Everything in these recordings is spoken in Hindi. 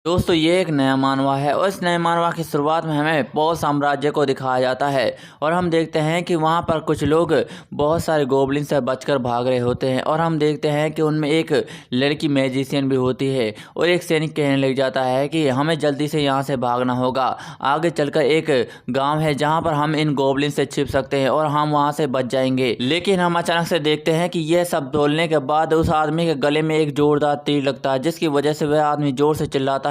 दोस्तों ये एक नया मानवा है और इस नए मानवा की शुरुआत में हमें पौ साम्राज्य को दिखाया जाता है और हम देखते हैं कि वहाँ पर कुछ लोग बहुत सारे गोबलिन से बचकर भाग रहे होते हैं और हम देखते हैं कि उनमें एक लड़की मैजिशियन भी होती है और एक सैनिक कहने लग जाता है कि हमें जल्दी से यहाँ से भागना होगा। आगे चलकर एक गाँव है जहाँ पर हम इन गोबलिन से छिप सकते हैं और हम वहाँ से बच जाएंगे। लेकिन हम अचानक से देखते हैं कि यह सब बोलने के बाद उस आदमी के गले में एक जोरदार तीर लगता है, जिसकी वजह से वह आदमी जोर से चिल्लाता है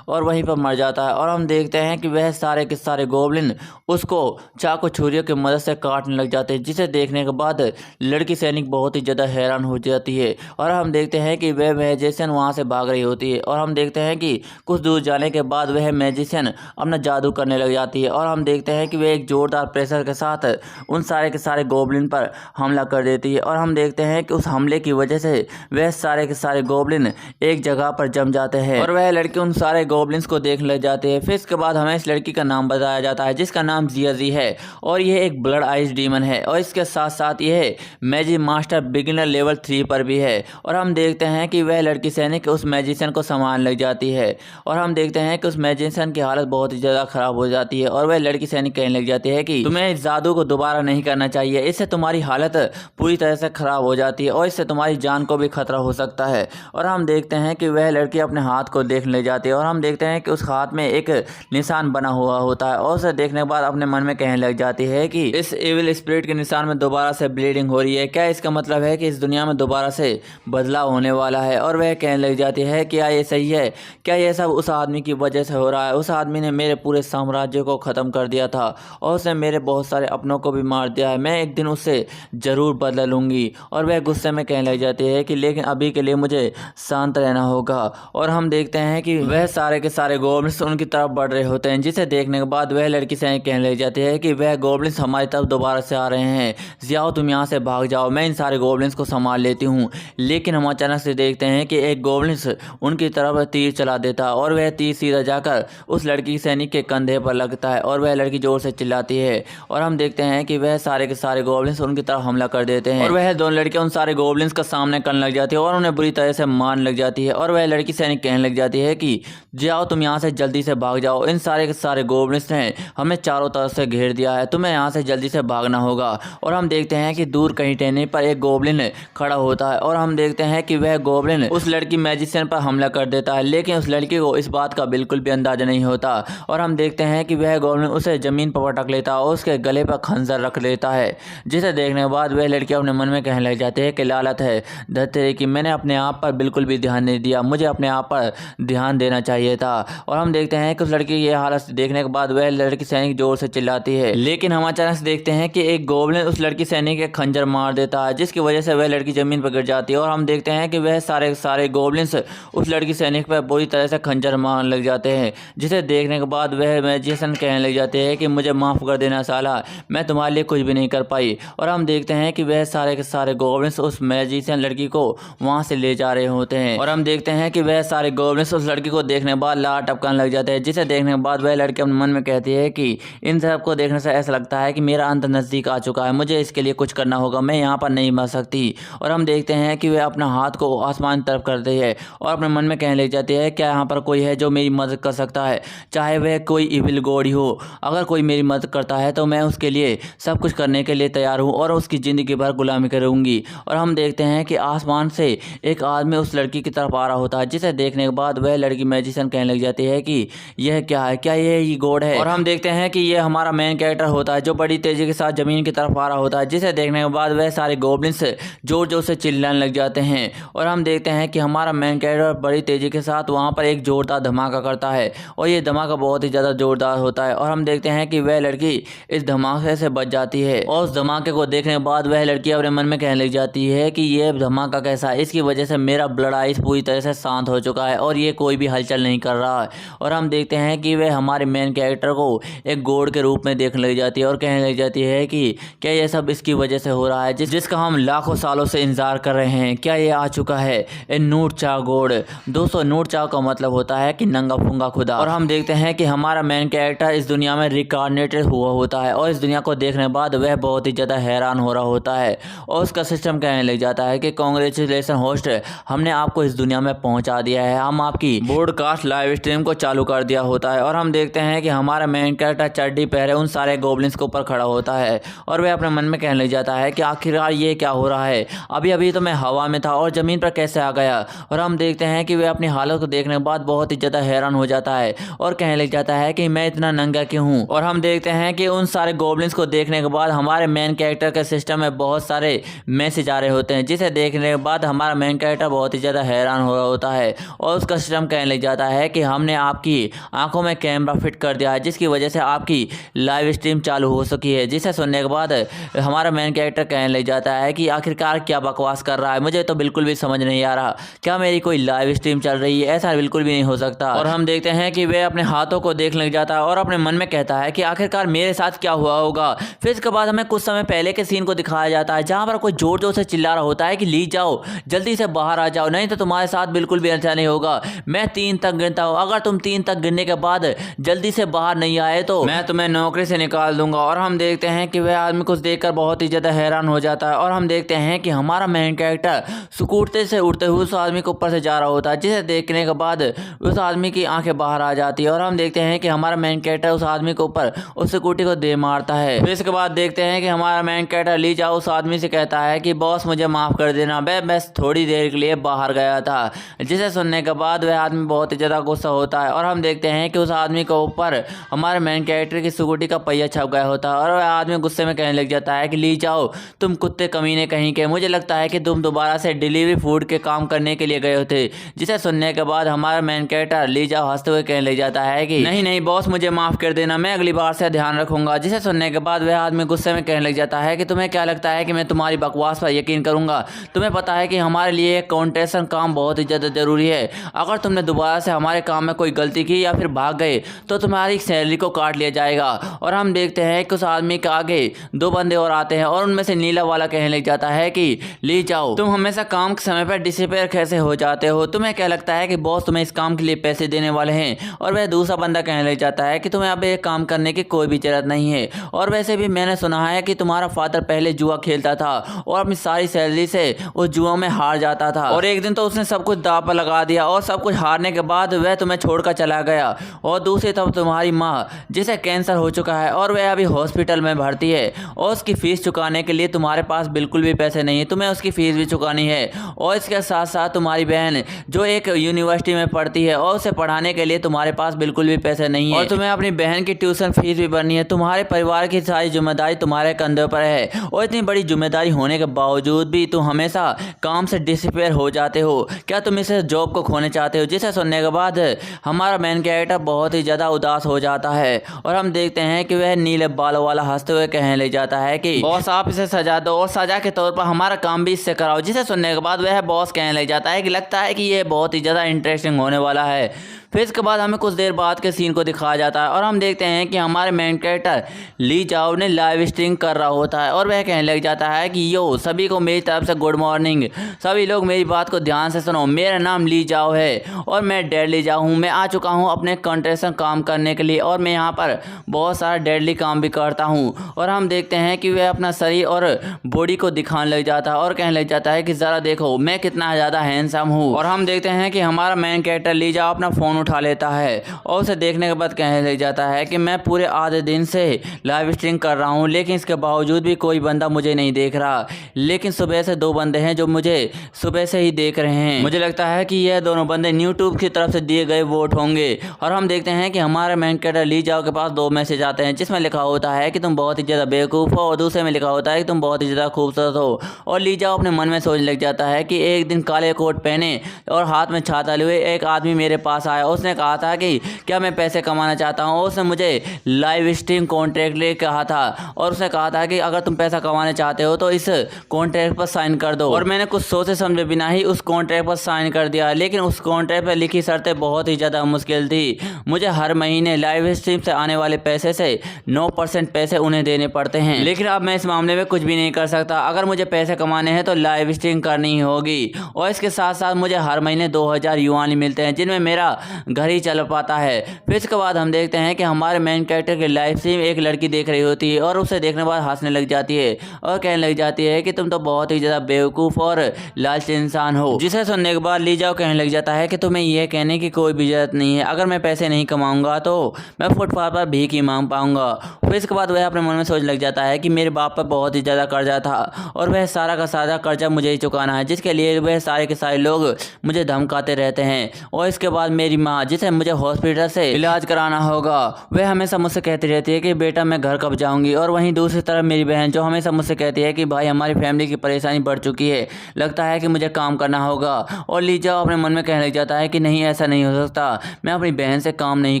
और वहीं पर मर जाता है। और हम देखते हैं कि वह सारे के सारे गोबलिन उसको चाकू छुरियों की मदद से काटने लग जाते हैं, जिसे देखने के बाद लड़की सैनिक बहुत ही ज़्यादा हैरान हो जाती है। और हम देखते हैं कि वह मैजिशियन वहाँ से भाग रही होती है और हम देखते हैं कि कुछ दूर जाने के बाद वह मैजिशियन अपना जादू करने लग जाती है और हम देखते हैं कि वह एक जोरदार प्रेशर के साथ उन सारे के सारे गोबलिन पर हमला कर देती है। और हम देखते हैं कि उस हमले की वजह से वह सारे के सारे गोबलिन एक जगह पर जम जाते हैं और वह लड़की उन सारे गोबलिन्स को देखने लग जाते हैं। फिर इसके बाद हमें इस लड़की का नाम बताया जाता है जिसका नाम जियाजी है और यह एक ब्लड आइज डीमन है और इसके साथ साथ यह मैजिक मास्टर बिगिनर लेवल 3 पर भी है। और हम देखते हैं कि वह लड़की सैनिक उस मैजिशियन को संभालने लग जाती है और हम देखते हैं कि उस मैजिशियन की हालत बहुत ही ज़्यादा खराब हो जाती है और वह लड़की सैनिक कहने लग जाती है कि तुम्हें इस जादू को दोबारा नहीं करना चाहिए, इससे तुम्हारी हालत पूरी तरह से खराब हो जाती है और इससे तुम्हारी जान को भी खतरा हो सकता है। और हम देखते हैं कि वह लड़की अपने हाथ को देखने लग जाती है और हम देखते हैं कि उस हाथ में एक निशान बना हुआ होता है और उसे देखने के बाद अपने मन में कहने लग जाती है कि इस एविल स्पिरिट के निशान में दोबारा से ब्लीडिंग हो रही है, क्या इसका मतलब है कि इस दुनिया में दोबारा से बदलाव होने वाला है। और वह कहने लग जाती है क्या ये सही है, क्या ये सब उस आदमी की वजह से हो रहा है। उस आदमी ने मेरे पूरे साम्राज्य को ख़त्म कर दिया था और उसने मेरे बहुत सारे अपनों को भी मार दिया है, मैं एक दिन उससे ज़रूर बदला लूँगी। और वह गुस्से में कहने लग जाती है कि लेकिन अभी के लिए मुझे शांत रहना होगा। और हम देखते हैं कि वह सारे के सारे गोबलिन्स उनकी तरफ बढ़ रहे होते हैं, जिसे देखने के बाद वह लड़की से कहने लग जाती है कि वह गोबलिन्स हमारी तरफ दोबारा से आ रहे हैं, जाओ तुम यहाँ से भाग जाओ, मैं इन सारे गोबलिन्स को संभाल लेती हूँ। लेकिन हम अचानक से देखते हैं कि एक गोबलिन्स उनकी तरफ तीर चला देता है और वह तीर सीधा जाकर उस लड़की सैनिक के कंधे पर लगता है और वह लड़की जोर से चिल्लाती है और हम देखते हैं कि वह सारे के सारे गोबलिन्स उनकी तरफ हमला कर देते हैं और वह दोनों लड़कियां उन सारे गोबलिन्स का सामना करने लग जाती है और उन्हें बुरी तरह से मारने लग जाती है। और वह लड़की सैनिक कहने लग जाती है कि जाओ तुम यहाँ से जल्दी से भाग जाओ, इन सारे के सारे गोबलिन्स ने हमें चारों तरफ से घेर दिया है, तुम्हें यहाँ से जल्दी से भागना होगा। और हम देखते हैं कि दूर कहीं टहनी पर एक गोबलिन खड़ा होता है और हम देखते हैं कि वह गोबलिन उस लड़की मैजिशियन पर हमला कर देता है, लेकिन उस लड़की को इस बात का बिल्कुल भी अंदाजा नहीं होता। और हम देखते हैं कि वह गोबलिन उसे जमीन पर पटक लेता है और उसके गले पर खंजर रख लेता है, जिसे देखने के बाद वह लड़की अपने मन में कहने लग जाती है कि लालत है धत्ते कि मैंने अपने आप पर बिल्कुल भी ध्यान नहीं दिया, मुझे अपने आप पर ध्यान देना चाहिए था। और हम देखते हैं कि उस लड़की की यह हालत देखने के बाद वह लड़की सैनिक जोर से चिल्लाती है, लेकिन हम अचानक से देखते हैं कि एक गोबलिन उस लड़की सैनिक के खंजर मार देता है, जिसकी वजह से वह लड़की जमीन पर गिर जाती है। और हम देखते हैं कि वह सारे सारे गोबलिन्स उस लड़की सैनिक पर बुरी तरह से खंजर मारने लग जाते हैं, जिसे देखने के बाद वह मैजिशियन कहने लग जाते हैं कि मुझे माफ़ कर देना साला, मैं तुम्हारे लिए कुछ भी नहीं कर पाई। और हम देखते हैं कि वह सारे के सारे गोबलिन्स उस मैजिशियन लड़की को वहाँ से ले जा रहे होते हैं और हम देखते हैं कि वह सारे गोबलिन्स उस लड़की को देखने के बाद लार टपकाने लग जाते हैं, जिसे देखने के बाद वह लड़की अपने मन में कहती है कि इन सब को देखने से ऐसा लगता है कि मेरा अंत नज़दीक आ चुका है, मुझे इसके लिए कुछ करना होगा, मैं यहाँ पर नहीं मर सकती। और हम देखते हैं कि वह अपना हाथ को आसमान की तरफ करती है और अपने मन में कहने लग जाती है क्या यहाँ पर कोई है जो मेरी मदद कर सकता है, चाहे वह कोई इविल गॉड ही हो, अगर कोई मेरी मदद करता है तो मैं उसके लिए सब कुछ करने के लिए तैयार हूँ और उसकी ज़िंदगी भर गुलामी करूँगी। और हम देखते हैं कि आसमान से एक आदमी उस लड़की की तरफ आ रहा होता है, जिसे देखने के बाद वह लड़की मैजिशियन कहने लग जाती है कि यह क्या है, क्या ये गॉड है। और हम देखते हैं कि यह हमारा मेन कैरेक्टर होता है जो बड़ी तेजी के साथ जमीन की तरफ आ रहा होता है, जिसे देखने के बाद वह सारे गोबलिन्स जोर जोर से चिल्लाने लग जाते हैं। और हम देखते हैं कि हमारा मेन कैरेक्टर बड़ी तेजी के साथ वहाँ पर एक जोरदार धमाका करता है और ये धमाका बहुत ही ज़्यादा जोरदार होता है। और हम देखते हैं कि वह लड़की इस धमाके से बच जाती है और उस धमाके को देखने के बाद वह लड़की अपने मन में कहने लग जाती है कि यह धमाका कैसा है, इसकी वजह से मेरा ब्लड आइस पूरी तरह से शांत हो चुका है और ये कोई भी हलचल नहीं कर रहा है। और हम देखते हैं कि वह हमारे मेन कैरेक्टर को एक गॉड के रूप में देखने लग जाती है और कहने लग जाती है कि क्या ये सब इसकी वजह से हो रहा है जिसका हम लाखों सालों से इंतजार कर रहे हैं, क्या ये आ चुका है ए नूर चा गॉड। दोस्तों नूर चा का मतलब होता है कि नंगा फूंगा खुदा। और हम देखते हैं कि हमारा मेन कैरेक्टर इस दुनिया में रिकार्नेटेड हुआ होता है और इस दुनिया को देखने के बाद वह बहुत ही ज़्यादा हैरान हो रहा होता है और उसका सिस्टम कहने लग जाता है कि कांग्रेचुलेसन होस्ट, हमने आपको इस दुनिया में पहुंचा दिया है, हम आपकी ब्रॉडकास्ट लाइव स्ट्रीम को चालू कर दिया होता है और हम देखते हैं कि हमारा मेन कैरेक्टर चड्डी पहने उन सारे गोब्लिन्स के ऊपर खड़ा होता है और वह अपने मन में कहने लग जाता है कि आखिरकार ये क्या हो रहा है, अभी अभी तो मैं हवा में था और ज़मीन पर कैसे आ गया। और हम देखते हैं कि वह अपनी हालत को देखने के बाद बहुत ही ज़्यादा हैरान हो जाता है और कहने लग जाता है कि मैं इतना नंगा क्यों हूँ। और हम देखते हैं कि उन सारे गोब्लिन्स को देखने के बाद हमारे मेन कैरेक्टर के सिस्टम में बहुत सारे मैसेज आ रहे होते हैं, जिसे देखने के बाद हमारा मेन कैरेक्टर बहुत ही ज़्यादा हैरान हो रहा होता है और उसका सिस्टम कहने लग जाता है कि हमने आपकी आंखों में कैमरा फिट कर दिया है, जिसकी वजह से आपकी लाइव स्ट्रीम चालू हो सकी है। जिसे सुनने के बाद हमारा मेन कैरेक्टर कहने लग जाता है कि आखिरकार क्या बकवास कर रहा है, मुझे तो बिल्कुल भी समझ नहीं आ रहा, क्या मेरी कोई लाइव स्ट्रीम चल रही है, ऐसा बिल्कुल भी नहीं हो सकता। और हम देखते हैं कि वह अपने हाथों को देखने लग जाता है और अपने मन में कहता है कि आखिरकार मेरे साथ क्या हुआ होगा। फिर इसके बाद हमें कुछ समय पहले के सीन को दिखाया जाता है जहाँ पर कोई जोर जोर से चिल्ला रहा होता है कि ली जाओ, जल्दी से बाहर आ जाओ, नहीं तो तुम्हारे साथ बिल्कुल भी अच्छा नहीं होगा। मैं 3 तक गिनता हूँ, अगर तुम 3 तक गिनने के बाद जल्दी से बाहर नहीं आए तो मैं तुम्हें नौकरी से निकाल दूंगा। और हम देखते हैं कि वह आदमी कुछ देखकर बहुत ही ज़्यादा हैरान हो जाता है और हम देखते हैं कि हमारा मेन कैरेक्टर स्कूटर से उड़ते हुए उस आदमी के ऊपर से जा रहा होता है, जिसे देखने के बाद उस आदमी की आंखें बाहर आ जाती है और हम देखते हैं कि हमारा मेन कैरेक्टर उस आदमी के ऊपर उस स्कूटी को दे मारता है। फिर इसके बाद देखते हैं कि हमारा मेन कैरेक्टर ली जाओ उस आदमी से कहता है कि बॉस मुझे माफ़ कर देना, मैं बस थोड़ी देर के लिए बाहर गया था। जिसे सुनने के बाद वह आदमी बहुत ही ज़्यादा गुस्सा होता है और हम देखते हैं कि उस आदमी के ऊपर हमारे मेन कैरेक्टर की स्कूटी का पहिया छप गया होता है और वह आदमी गुस्से में कहने लग जाता है कि ली जाओ तुम कुत्ते कमीने कहीं के, मुझे लगता है कि तुम दोबारा से डिलीवरी फूड के काम करने के लिए गए होते। जिसे सुनने के बाद हमारा मेन कैरेक्टर ली जाओ हंसते हुए कहने लग जाता है कि नहीं नहीं बॉस मुझे माफ़ कर देना, मैं अगली बार से ध्यान रखूंगा। जिसे सुनने के बाद वह आदमी गुस्से में कहने लग जाता है कि तुम्हें क्या लगता है कि मैं तुम्हारी बकवास पर यकीन करूंगा? तुम्हें पता है कि हमारे लिए एक कॉन्ट्रैक्शन काम बहुत ही ज़्यादा ज़रूरी है, अगर तुमने दोबारा से हमारे काम में कोई गलती की या फिर भाग गए तो तुम्हारी सैलरी को काट लिया जाएगा। और हम देखते हैं कि उस आदमी के आगे 2 बंदे और आते हैं और उनमें से नीला वाला कहने लग जाता है कि ली जाओ तुम हमेशा काम के समय पर डिसअपीयर कैसे हो जाते हो, तुम्हें क्या लगता है कि बॉस तुम्हें इस काम के लिए पैसे देने वाले हैं? और वह दूसरा बंदा कहने लग जाता है कि तुम्हें अब एक काम करने की कोई भी जरूरत नहीं है, और वैसे भी मैंने सुना है कि तुम्हारा फादर पहले जुआ खेलता था और अपनी सारी सैलरी से उस जुआ में हार जाता था और एक दिन तो उसने सब कुछ दांव पर लगा दिया और सब कुछ हारने के बाद वह तुम्हें छोड़कर चला गया। और दूसरी तरफ तुम्हारी माँ जिसे कैंसर हो चुका है और वह अभी हॉस्पिटल में भर्ती है और उसकी फीस चुकाने के लिए तुम्हारे पास बिल्कुल भी पैसे नहीं है, तुम्हें उसकी फीस भी चुकानी है। और इसके साथ साथ तुम्हारी बहन जो एक यूनिवर्सिटी में पढ़ती है और उसे पढ़ाने के लिए तुम्हारे पास बिल्कुल भी पैसे नहीं है और तुम्हें अपनी बहन की ट्यूशन फीस भी भरनी है। तुम्हारे परिवार की सारी जिम्मेदारी तुम्हारे कंधे पर है और इतनी बड़ी जिम्मेदारी होने के बावजूद भी तुम हमेशा काम से डिसअपीयर हो जाते हो, क्या तुम इस जॉब को खोने चाहते हो? जिसे सुनने के बाद हमारा मेन कैरेक्टर बहुत ही ज़्यादा उदास हो जाता है और हम देखते हैं कि वह नीले बालों वाला हंसते हुए कहने लग जाता है कि बॉस आप इसे सजा दो और सजा के तौर पर हमारा काम भी इससे कराओ। जिसे सुनने के बाद वह बॉस कहने लग जाता है कि लगता है कि ये बहुत ही ज़्यादा इंटरेस्टिंग होने वाला है। फिर इसके बाद हमें कुछ देर बाद के सीन को दिखाया जाता है और हम देखते हैं कि हमारे मेन कैरेक्टर ली जाओ ने लाइव स्ट्रीम कर रहा होता है और वह कहने लग जाता है कि यो सभी को मेरी तरफ से गुड मॉर्निंग, सभी लोग मेरी बात को ध्यान से सुनो, मेरा नाम ली जाओ है और मैं डेड ली जाओ हूँ। मैं आ चुका हूँ अपने कॉन्ट्रैक्शन काम करने के लिए और मैं यहाँ पर बहुत सारा डेडली काम भी करता हूँ। और हम देखते हैं कि वह अपना शरीर और बॉडी को दिखाने लग जाता है और कहने लग जाता है कि ज़रा देखो मैं कितना ज़्यादा हैंडसम हूँ। और हम देखते हैं कि हमारा मेन कैरेक्टर ली जाओ अपना फ़ोन उठा लेता है और उसे देखने के बाद कहने लग जाता है कि मैं पूरे आधे दिन से लाइव स्ट्रीम कर रहा हूँ लेकिन इसके बावजूद भी कोई बंदा मुझे नहीं देख रहा, लेकिन सुबह से 2 बंदे हैं जो मुझे सुबह से ही देख रहे हैं। मुझे लगता है कि यह दोनों बंदे यूट्यूब की तरफ से दिए गए वोट होंगे। और हम देखते हैं कि हमारे मेन कैरेक्टर ली जाओ के पास 2 मैसेज आते हैं जिसमें लिखा होता है कि तुम बहुत ही ज़्यादा बेवकूफ़ हो और दूसरे में लिखा होता है कि तुम बहुत ही ज़्यादा खूबसूरत हो। और ली जाओ अपने मन में सोचने लग जाता है कि एक दिन काले कोट पहने और हाथ में छाता लिए एक आदमी मेरे पास आया, उसने कहा था कि क्या मैं पैसे कमाना चाहता हूँ। उसने मुझे लाइव स्ट्रीम कॉन्ट्रैक्ट ले कहा था और उसने कहा था कि अगर तुम पैसा कमाना चाहते हो तो इस कॉन्ट्रैक्ट पर साइन कर दो। और मैंने कुछ सोचे समझे बिना ही उस कॉन्ट्रैक्ट पर साइन कर दिया, लेकिन उस कॉन्ट्रैक्ट पर लिखी शर्तें बहुत ही ज़्यादा मुश्किल थी। मुझे हर महीने लाइव स्ट्रीम से आने वाले पैसे से 9% पैसे उन्हें देने पड़ते हैं, लेकिन अब मैं इस मामले में कुछ भी नहीं कर सकता। अगर मुझे पैसे कमाने हैं तो लाइव स्ट्रीम करनी ही होगी। और इसके साथ साथ मुझे हर महीने 2000 युआन मिलते हैं जिनमें मेरा घर ही चल पाता है। फिर इसके बाद हम देखते हैं कि हमारे मेन कैरेक्टर की लाइफ से एक लड़की देख रही होती है और उसे देखने के बाद हंसने लग जाती है और कहने लग जाती है कि तुम तो बहुत ही ज़्यादा बेवकूफ़ और लालची इंसान हो। जिसे सुनने के बाद ली जाओ कहने लग जाता है कि तुम्हें यह कहने की कोई भी जरूरत नहीं है, अगर मैं पैसे नहीं कमाऊंगा तो मैं फुटपाथ पर भीख ही मांग पाऊंगा। फिर इसके बाद वह अपने मन में सोचने लग जाता है कि मेरे बाप पर बहुत ही ज़्यादा कर्जा था और वह सारा का सारा कर्जा मुझे ही चुकाना है, जिसके लिए वह सारे के सारे लोग मुझे धमकाते रहते हैं। और इसके बाद मेरी माँ, जिसे मुझे हॉस्पिटल से इलाज कराना होगा, वह हमेशा मुझसे कहती रहती है कि बेटा मैं घर कब जाऊंगी। और वहीं दूसरी तरफ मेरी बहन जो हमेशा मुझसे कहती है कि भाई हमारी फैमिली की परेशानी बढ़ चुकी है, लगता है कि मुझे काम करना होगा। और ली जाओ अपने मन में कहने लग जाता है कि नहीं, ऐसा नहीं हो सकता, मैं अपनी बहन से काम नहीं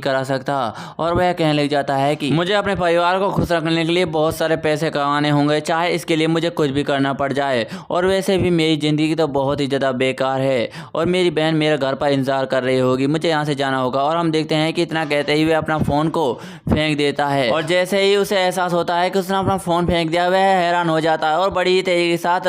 करा सकता। और वह कहने लग जाता है कि मुझे अपने परिवार को खुश रखने के लिए बहुत सारे पैसे कमाने होंगे, चाहे इसके लिए मुझे कुछ भी करना पड़ जाए। और वैसे भी मेरी ज़िंदगी तो बहुत ही ज़्यादा बेकार है और मेरी बहन मेरे घर पर इंतजार कर रही होगी, मुझे यहाँ से जाना होगा। और हम देखते हैं कि इतना कहते ही वह अपना फ़ोन को फेंक देता है। और जैसे ही उसे एहसास होता है कि उसने अपना फ़ोन फेंक दिया, वह हैरान हो जाता है और बड़ी तेजी के साथ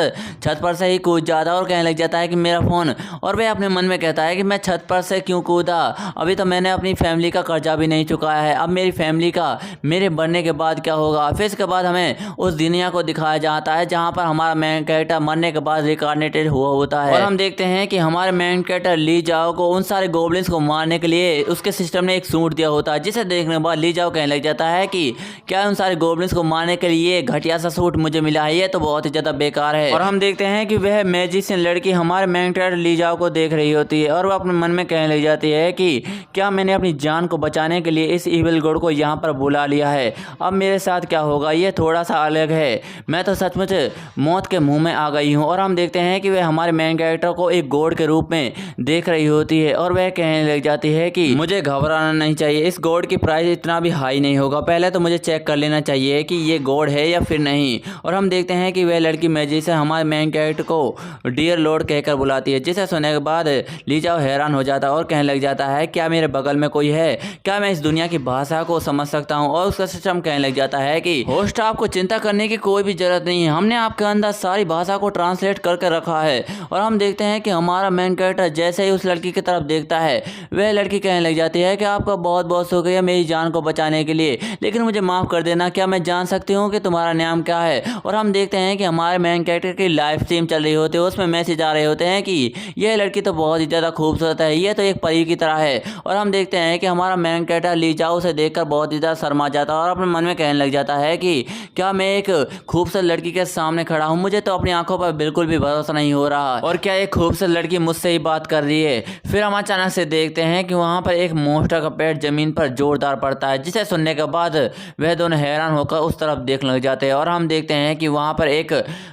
छत पर से ही कूद जाता है और कहने लग जाता है कि मेरा फ़ोन। और वह अपने मन में कहता है कि मैं छत पर से क्यों कूदा, अभी तो मैंने अपनी फैमिली का कर्जा भी नहीं चुकाया है, अब मेरी फैमिली का मेरे बनने के बाद क्या होगा। फिर इसके बाद हमें उस दुनिया को दिखाया जाता है जहाँ पर हमारा मेन कैरेक्टर मरने के बाद रिकार्नेटेड हुआ होता है। और हम देखते हैं कि हमारे मेन कैरेक्टर ली जाओ को उन सारे गोब्लिन्स को मारने के लिए उसके सिस्टम ने एक सूट दिया होता है, जिसे देखने के बाद ली जाओ कहने लग जाता है कि क्या उन सारे गोब्लिन्स को मारने के लिए घटिया सा सूट मुझे मिला है, ये तो बहुत ही ज़्यादा बेकार है। और हम देखते हैं कि वह मैजिशियन लड़की हमारे मेन कैरेक्टर ली जाओ को देख रही होती है और वह अपने मन में कहने लग जाती है कि क्या मैंने अपनी जान को बचाने के लिए इस इविल गॉड को यहाँ पर बुला लिया है, अब मेरे साथ क्या होगा, ये थोड़ा सा अलग है, मैं तो सचमुच मौत के मुंह में आ गई हूँ। और हम देखते हैं कि वह हमारे मेन कैरेक्टर को एक गॉड के रूप में देख रही होती है और वह कहने लग जाती है कि मुझे घबराना नहीं चाहिए, इस गॉड की प्राइस इतना भी हाई नहीं होगा, पहले तो मुझे चेक कर लेना चाहिए कि ये गॉड है या फिर नहीं। और हम देखते हैं कि वह लड़की मैजिक से हमारे मेन कैरेक्टर को डियर लॉर्ड कहकर बुलाती है, जिसे सुनने के बाद ली जाओ हैरान हो जाता है और कहने लग जाता है क्या मेरे बगल में कोई है, क्या मैं इस दुनिया की भाषा को समझ सकता हूँ। और उसका सिस्टम कहने लग जाता है कि होस्ट आपको चिंता करने की कोई भी जरूरत नहीं है, हमने आपके अंदर सारी भाषा को ट्रांसलेट करके रखा है। और हम देखते हैं कि हमारा मेन कैरेक्टर जैसे ही उस लड़की की तरफ देखता है, वह लड़की कहने लग जाती है कि आपका बहुत बहुत शुक्रिया मेरी जान को बचाने के लिए, लेकिन मुझे माफ़ कर देना, क्या मैं जान सकती हूँ कि तुम्हारा नाम क्या है। और हम देखते हैं कि हमारे मेन कैरेक्टर की लाइव स्ट्रीम चल रही होती है, उसमें मैसेज आ रहे होते हैं कि यह लड़की तो बहुत ही ज़्यादा खूबसूरत है, ये तो एक परी की तरह है। और हम देखते हैं कि हमारा मेन कैरेक्टर ली जाओ उसे देखकर बहुत ही ज़्यादा शर्मा जाता है और अपने मन में कहने लग जाता है कि क्या मैं एक खूबसूरत लड़की के सामने खड़ा हूँ, मुझे तो अपनी आंखों पर बिल्कुल भी भरोसा नहीं हो रहा, और क्या एक खूबसूरत लड़की मुझसे ही बात कर रही है। फिर हम अचानक से देखते हैं कि वहाँ पर एक मोस्टर का पेड़ जमीन पर जोरदार पड़ता है, जिसे सुनने के बाद वह दोनों हैरान होकर उस तरफ देखने लग जाते हैं। और हम देखते हैं कि वहाँ पर एक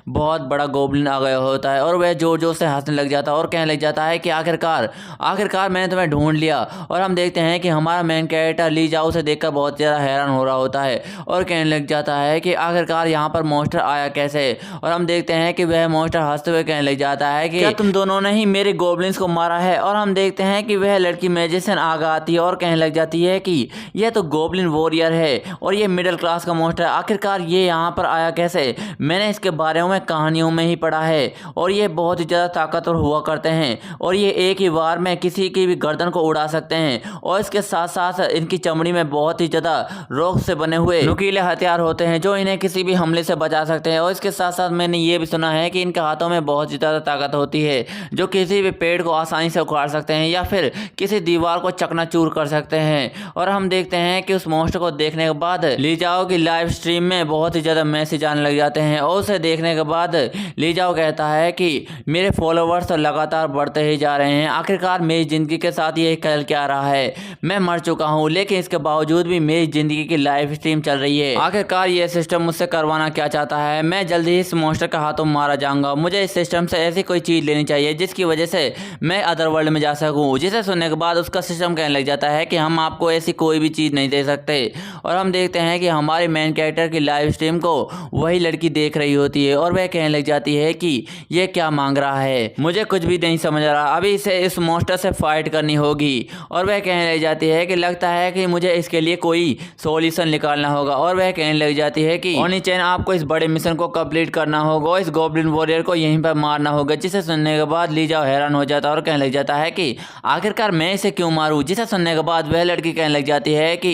बहुत बड़ा गोब्लिन आ गया होता है और वह जोर जोर से हंसने लग जाता है और कहने लग जाता है कि आखिरकार मैंने तुम्हें ढूंढ लिया। और हम देखते हैं कि हमारा मेन कैरेक्टर ली जाओ उसे देखकर बहुत ज़्यादा हैरान हो रहा होता है और कहने लग जाता है कि आखिरकार यहाँ पर मॉन्स्टर आया कैसे। और हम देखते हैं कि वह मॉन्स्टर हंसते हुए कहने लग जाता है कि क्या तुम दोनों ने ही मेरे गोब्लिन्स को मारा है। और हम देखते हैं कि वह लड़की मैजिशियन आगे आती है और कहने लग जाती है कि यह तो गोब्लिन वॉरियर है और ये मिडिल क्लास का मॉन्स्टर, आखिरकार ये यहाँ पर आया कैसे, मैंने इसके बारे में कहानियों में ही पढ़ा है और ये बहुत ही ज़्यादा ताकतवर हुआ करते हैं और ये एक ही बार में किसी की भी गर्दन को उड़ा सकते हैं। और इसके साथ साथ इनकी चमड़ी में बहुत ही ज़्यादा रोग से बने हुए नुकीले हथियार होते हैं जो इन्हें किसी भी हमले से बचा सकते हैं। और इसके साथ साथ मैंने ये भी सुना है कि इनके हाथों में बहुत ही ज़्यादा ताकत होती है जो किसी भी पेड़ को आसानी से उखाड़ सकते हैं या फिर किसी दीवार को चकनाचूर कर सकते हैं। और हम देखते हैं कि उस मॉन्स्टर को देखने के बाद ली जाओ की लाइव स्ट्रीम में बहुत ही ज़्यादा मैसेज आने लग जाते हैं और उसे देखने के बाद ली जाओ कहता है कि मेरे फॉलोवर्स तो लगातार बढ़ते ही जा रहे हैं, आखिरकार मेरी ज़िंदगी के साथ ये कल क्या रहा है, मैं मर चुका हूँ लेकिन इसके बावजूद भी मेरी ज़िंदगी की लाइव स्ट्रीम चल रही है, आखिरकार ये सिस्टम मुझसे करवाना क्या चाहता है, मैं जल्दी ही इस मॉन्स्टर के हाथों मारा जाऊंगा, मुझे इस सिस्टम से ऐसी कोई चीज़ लेनी चाहिए जिसकी वजह से मैं अदर वर्ल्ड में जा सकूँ। जिसे सुनने के बाद उसका सिस्टम कहने लग जाता है कि हम आपको ऐसी कोई भी चीज़ नहीं दे सकते। और हम देखते हैं कि हमारे मेन कैरेक्टर की लाइव स्ट्रीम को वही लड़की देख रही होती है और वह कहने लग जाती है कि ये क्या मांग रहा है, मुझे कुछ भी नहीं समझ रहा, अभी इसे इस मॉन्स्टर से फाइट करनी होगी। और वह कहने लग जाती है कि लगता है कि मुझे इसके लिए कोई सॉल्यूशन निकालना होगा। और वह कहने लग जाती है कि ओनी चैन आपको इस बड़े मिशन को कंप्लीट करना होगा और इस गोब्लिन वॉरियर को यहीं पर मारना होगा। जिसे सुनने के बाद ली जाओ हैरान हो जाता है और कहने लग जाता है कि आखिरकार मैं इसे क्यों मारूं। जिसे सुनने के बाद वह लड़की कहने लग जाती है कि